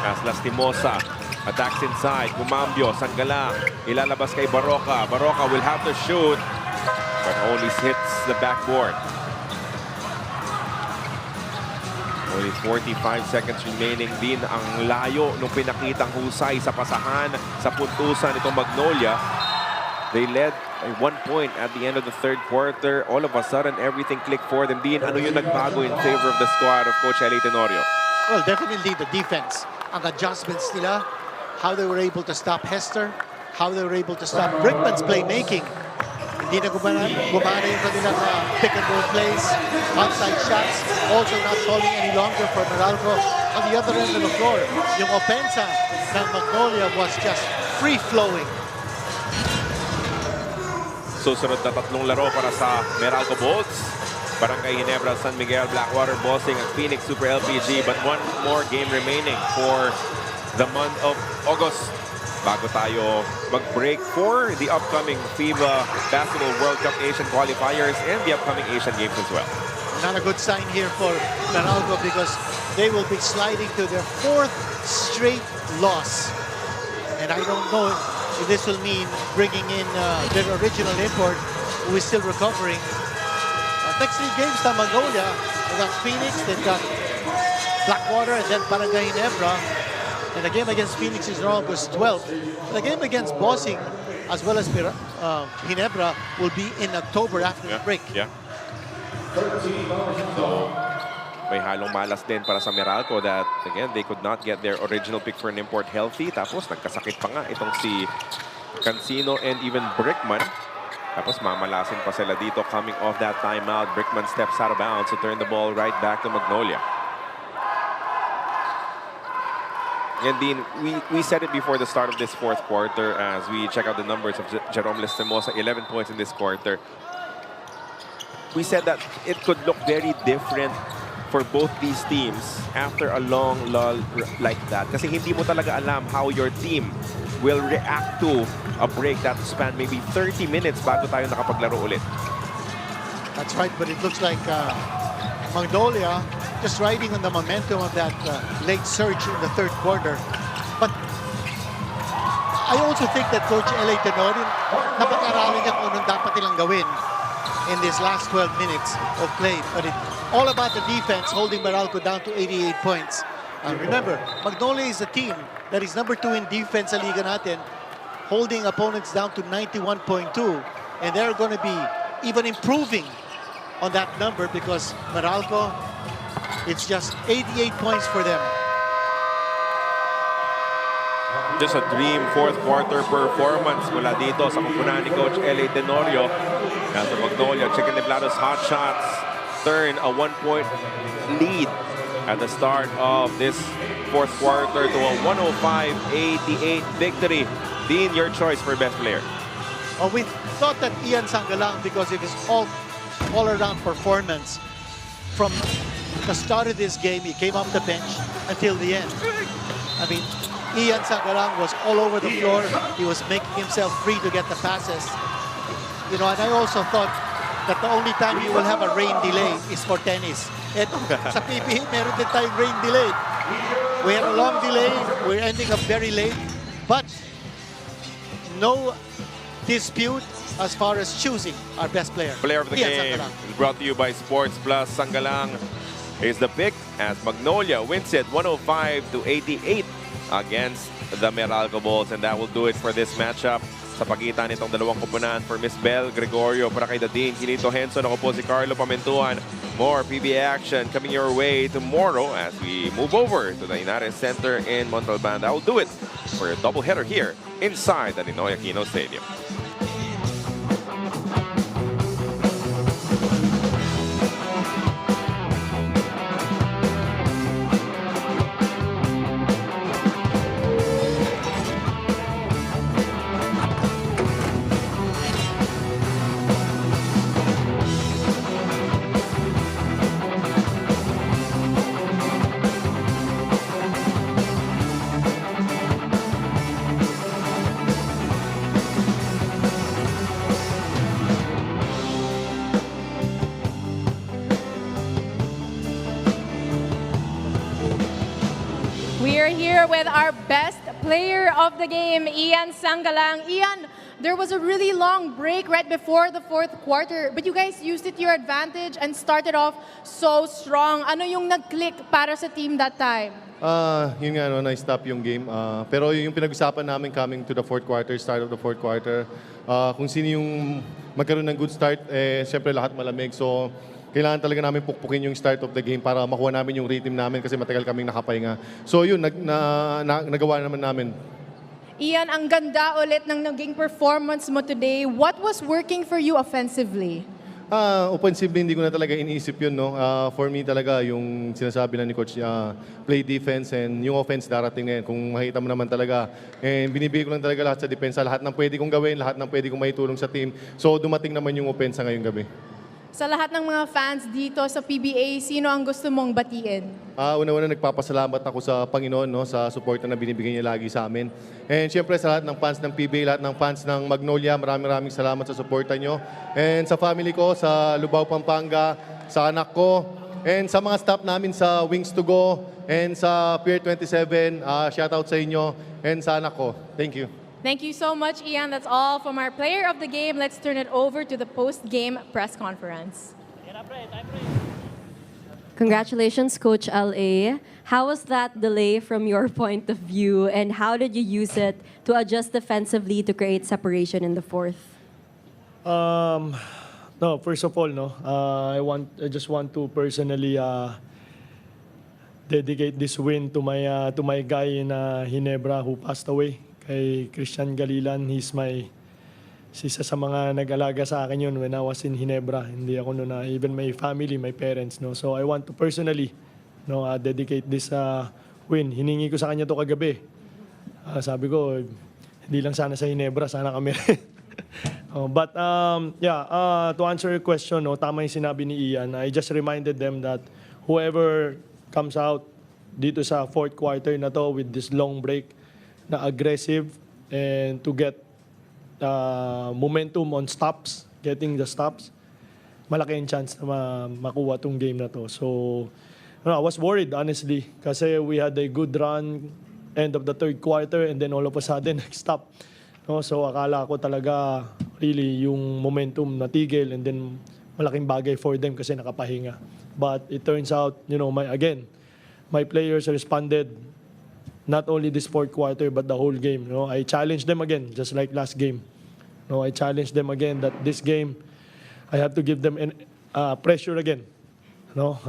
As Lastimosa attacks inside. Gumambio, Sangalang, ilalabas kay Baroka. Baroka will have to shoot, but only hits the backboard. Only 45 seconds remaining din ang layo nung pinakitang husay sa pasahan sa puntusan itong Magnolia. They led by 1 point at the end of the third quarter. All of a sudden, everything clicked for them. Din, ano yung nagbago in favor of the squad of Coach Eli Tenorio? Well, definitely the defense. Ang adjustments nila, how they were able to stop Hester, how they were able to stop Brickman's playmaking. Hindi na gumana yung kanilang pick and roll plays, outside shots, also not falling any longer for Meralco. On the other end of the floor, yung offensa ng Magnolia was just free-flowing. Susunod na 3 laro para sa Meralco Bolts. Barangay Ginebra, San Miguel, Blackwater, Bossing, at Phoenix Super LPG. But one more game remaining for the month of August bago tayo mag-break for the upcoming FIBA Basketball World Cup Asian qualifiers and the upcoming Asian Games as well. Not a good sign here for Meralco because they will be sliding to their 4th straight loss. And I don't know if this will mean bringing in their original import, who is still recovering. Next 3 games na Magnolia, they've got Phoenix, they've got Blackwater, and then Barangay Ginebra. And the game against Phoenix is on August 12th. The game against Bossing, as well as Ginebra, will be in October after the break. Yeah. So, may halong malas din para sa Meralco that, again, they could not get their original pick for an import healthy. Tapos, nagkasakit pa nga itong si Cancino and even Brickman. Tapos, mamalasin pa sila dito coming off that timeout. Brickman steps out of bounds to turn the ball right back to Magnolia. And Dean, we said it before the start of this 4th quarter as we check out the numbers of Jerome Lastimosa, 11 points in this quarter. We said that it could look very different for both these teams after a long lull like that. Kasi hindi mo talaga alam how your team will react to a break that span maybe 30 minutes bago tayo nakapaglaro ulit. That's right, but it looks like Magnolia just riding on the momentum of that late surge in the 3rd quarter. But I also think that Coach Eli Tenorio, napag-aralan niya kung anong dapat nilang gawin in this last 12 minutes of play. But it's all about the defense, holding Meralco down to 88 points. Remember, Magnolia is a team that is number 2 in defense sa liga natin, holding opponents down to 91.2. And they're going to be even improving on that number because Meralco, it's just 88 points for them. Just a dream 4th quarter performance mula dito sa kupunan ni Coach Eli Tenorio. As the Magnolia Chicken Timplados Hotshots turn a 1-point lead at the start of this 4th quarter to a 105-88 victory. Dean, your choice for best player. We thought that Ian Sangalang, because of his all-around performance from the start of this game, he came off the bench until the end. I mean, Ian Sangalang was all over the floor. He was making himself free to get the passes. You know, and I also thought that the only time you will have a rain delay is for tennis. And sa PBA, meron din tayong rain delay. We had a long delay. We're ending up very late. But no dispute as far as choosing our best player. Player of the Ian game Sangalang. is brought to you by Sports Plus. Sangalang is the pick as Magnolia wins it 105-88 against the Meralco Bolts. And that will do it for this matchup. sa pagitan nitong dalawang koponan. For Miss Bel Gregorio, para kay Dadine Quilito Henson, ako po si Carlo Pamentuan. More PBA action coming your way tomorrow as we move over to the Inares Center in Montalban. I'll do it for a doubleheader here inside the Ninoy Aquino Stadium. We are here with our best player of the game, Ian Sangalang. Ian, there was a really long break right before the fourth quarter, but you guys used it to your advantage and started off so strong. Ano yung nag-click para sa team that time? Yun nga, no, na-stop yung game. Pero yung pinag-usapan namin coming to the fourth quarter, start of the fourth quarter, kung sino yung magkaroon ng good start, siyempre lahat malamig. So, kailangan talaga namin pukpukin yung start of the game para makuha namin yung rhythm namin kasi matagal kaming nakapahinga. So yun, nagawa naman namin. Ian, ang ganda ulit ng naging performance mo today. What was working for you offensively? Offensively, hindi ko na talaga iniisip yun. No? For me talaga, yung sinasabi na ni Coach, play defense and yung offense darating ngayon. Kung makita mo naman talaga, binibigay ko lang talaga lahat sa depensa, lahat ng pwede kong gawin, lahat ng pwede kong maitulong sa team. So dumating naman yung opensa ngayong gabi. Sa lahat ng mga fans dito sa PBA, sino ang gusto mong batiin? Una-una nagpapasalamat ako sa Panginoon, no, sa suporta na binibigay niya lagi sa amin. And siyempre sa lahat ng fans ng PBA, lahat ng fans ng Magnolia, maraming salamat sa suporta nyo. And sa family ko, sa Lubao, Pampanga, sa anak ko, and sa mga staff namin sa Wings to Go, and sa Pier 27, shoutout sa inyo, and sa anak ko. Thank you. Thank you so much, Ian. That's all from our player of the game. Let's turn it over to the post-game press conference. Congratulations, Coach LA. How was that delay from your point of view, and how did you use it to adjust defensively to create separation in the fourth? No, first of all, no, I just want to personally dedicate this win to my guy in Ginebra who passed away. Kay Christian Galilan, he's isa sa mga nag-alaga sa akin yun when I was in Ginebra. Hindi ako noon, even my family, my parents, no. So I want to personally, no, dedicate this win. Hiningi ko sa kanya to kagabi. Sabi ko, hindi lang sana sa Ginebra, sana kami. But to answer your question, no, tama yung sinabi ni Ian. I just reminded them that whoever comes out dito sa fourth quarter na to with this long break, na aggressive and to get momentum on stops, getting the stops, malaki yung chance na makuha tong game na to. So, I was worried, honestly, kasi we had a good run end of the third quarter and then all of a sudden, stop. No? So, akala ko talaga really yung momentum natigil and then malaking bagay for them kasi nakapahinga. But it turns out, my players responded not only this fourth quarter but the whole game. No, I challenged them again, just like last game. No, I challenged them again that this game, I have to give them pressure again. No,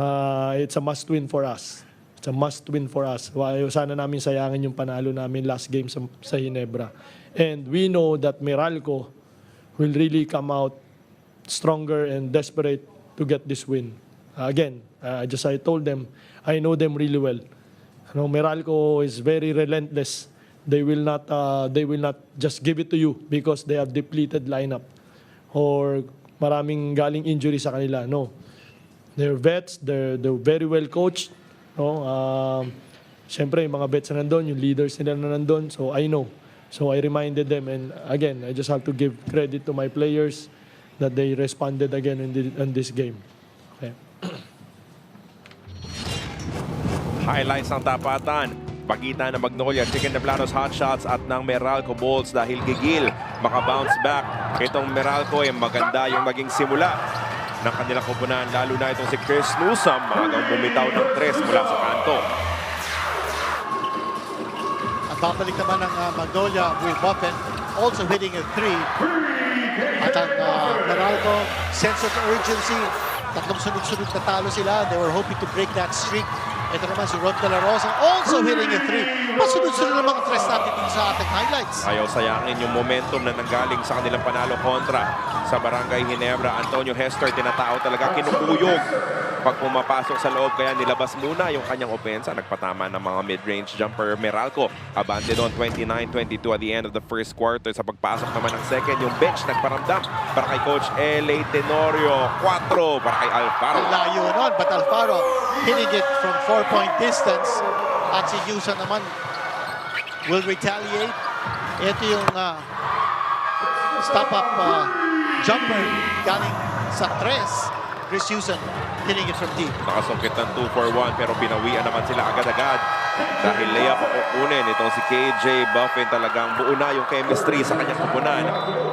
it's a must-win for us. It's a must-win for us. Sana namin sayangin yung panalo namin last game sa Ginebra. And we know that Meralco will really come out stronger and desperate to get this win. I told them, I know them really well. No, Meralco is very relentless. They will not just give it to you because they have depleted lineup or maraming galing injury sa kanila. No, they're vets. They're very well coached. No, siyempre yung mga vets na nandun, yung leaders nila na nandun. So I know. So I reminded them, and again, I just have to give credit to my players that they responded again in this game. Okay. Highlights ng tapatan, pagitan ng Magnolia Chicken Timplados Hotshots at ng Meralco Bolts dahil gigil maka-bounce back. Itong Meralco ay maganda yung maging simula ng kanilang koponan, lalo na itong si Chris Newsome, magang bumitaw ng 3 mula sa kanto. At babalik naman ng Magnolia, Will Buffen. also hitting a 3. At ang Meralco, sense of urgency. Tatlong sunod-sunod na talo sila. They were hoping to break that streak. Ito naman si Ron De La Rosa, also hitting a 3. Pasunod-sunod ng mga tres natin dito sa ating highlights. Ayaw sayangin yung momentum na nanggaling sa kanilang panalo kontra sa Barangay Ginebra. Antonio Hester, tinatao talaga, kinukuyog pag pumapasok sa loob, kaya nilabas muna yung kanyang opensa. Nagpatama ng mga mid-range jumper Meralco. Abante doon 29-22 at the end of the first quarter. Sa pagpasok naman ng second, yung bench nagparamdam para kay Coach L.A. Tenorio. 4 para kay Alfaro. Layo nun, but Alfaro hitting it from 4-point distance. At si Yusa naman will retaliate. Ito yung stop-up jumper galing sa tres. Chris Yusan hitting it from deep. Nakasungkit ng 2-for-1 pero binawian naman sila agad-agad. Dahil layup ang kukunin itong si KJ Buffin, talagang buo na yung chemistry sa kanyang kupunan.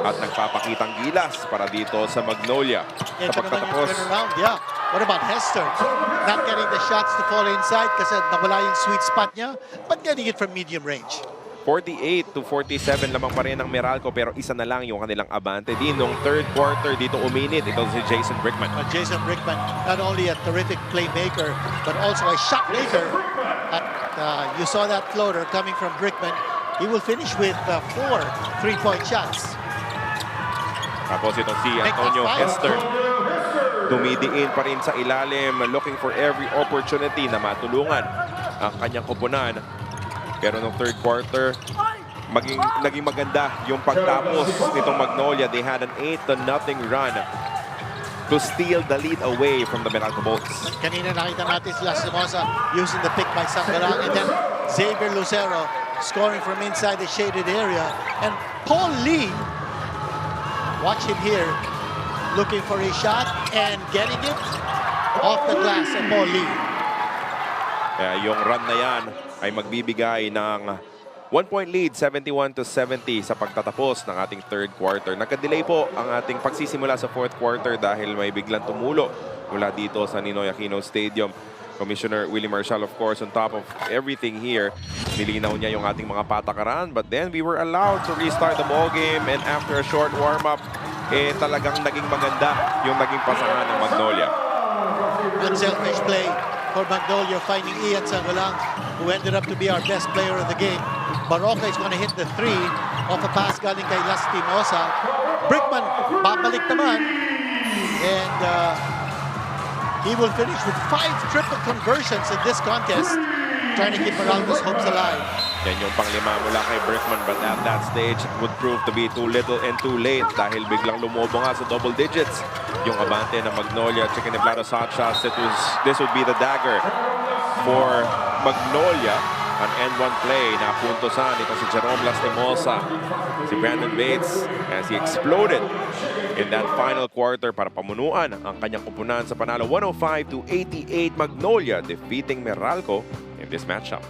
At nagpapakitang gilas para dito sa Magnolia. Sa pagtatapos. Yeah. What about Hester? Not getting the shots to fall inside kasi nawala yung sweet spot niya, but getting it from medium range. 48-47 lamang pa rin ang Meralco pero isa na lang yung kanilang abante. Din nung third quarter dito uminit ito si Jason Brickman. Jason Brickman, not only a terrific playmaker but also a shot maker. At you saw that floater coming from Brickman. He will finish with 4 3-point shots. Tapos itong si Antonio Hester. Dumidiin pa rin sa ilalim, looking for every opportunity na matulungan ang kanyang koponan. Pero nung third quarter, naging maganda yung pagtapos nitong Magnolia. They had an 8-0 run to steal the lead away from the Meralco Bolts. Kanina nakita natin si Lastimosa using the pick by Sangalang, and then Xavier Lucero scoring from inside the shaded area. And Paul Lee, watch him here, looking for a shot and getting it off the glass of Paul Lee. Kaya yung run na yan ay magbibigay ng 1-point lead, 71-70 sa pagtatapos ng ating third quarter. Nagka-delay po ang ating pagsisimula sa fourth quarter dahil may biglang tumulo mula dito sa Ninoy Aquino Stadium. Commissioner Willie Marshall, of course, on top of everything here, nilinaw niya yung ating mga patakaran. But then we were allowed to restart the ball game, and after a short warm-up, talagang naging maganda yung naging pasahan ng Magnolia. Unselfish play for Magnolia, finding Ian Sangalang, who ended up to be our best player of the game. Baroka is going to hit the 3 off a pass galing kay Lastimosa. Brickman, babalik naman. And he will finish with 5 triple conversions in this contest, trying to keep Meralco's hopes alive. Yan yung pang-5 mula kay Brickman, but at that stage, it would prove to be too little and too late dahil biglang lumobo nga sa double digits yung abante ng Magnolia Chicken Timplados Hotshots. This would be the dagger for Magnolia. An end-one play na puntosan ito si Jerome Lastimosa, si Brandon Bates, as he exploded in that final quarter para pamunuan ang kanyang kupunan sa panalo 105-88. Magnolia defeating Meralco in this matchup.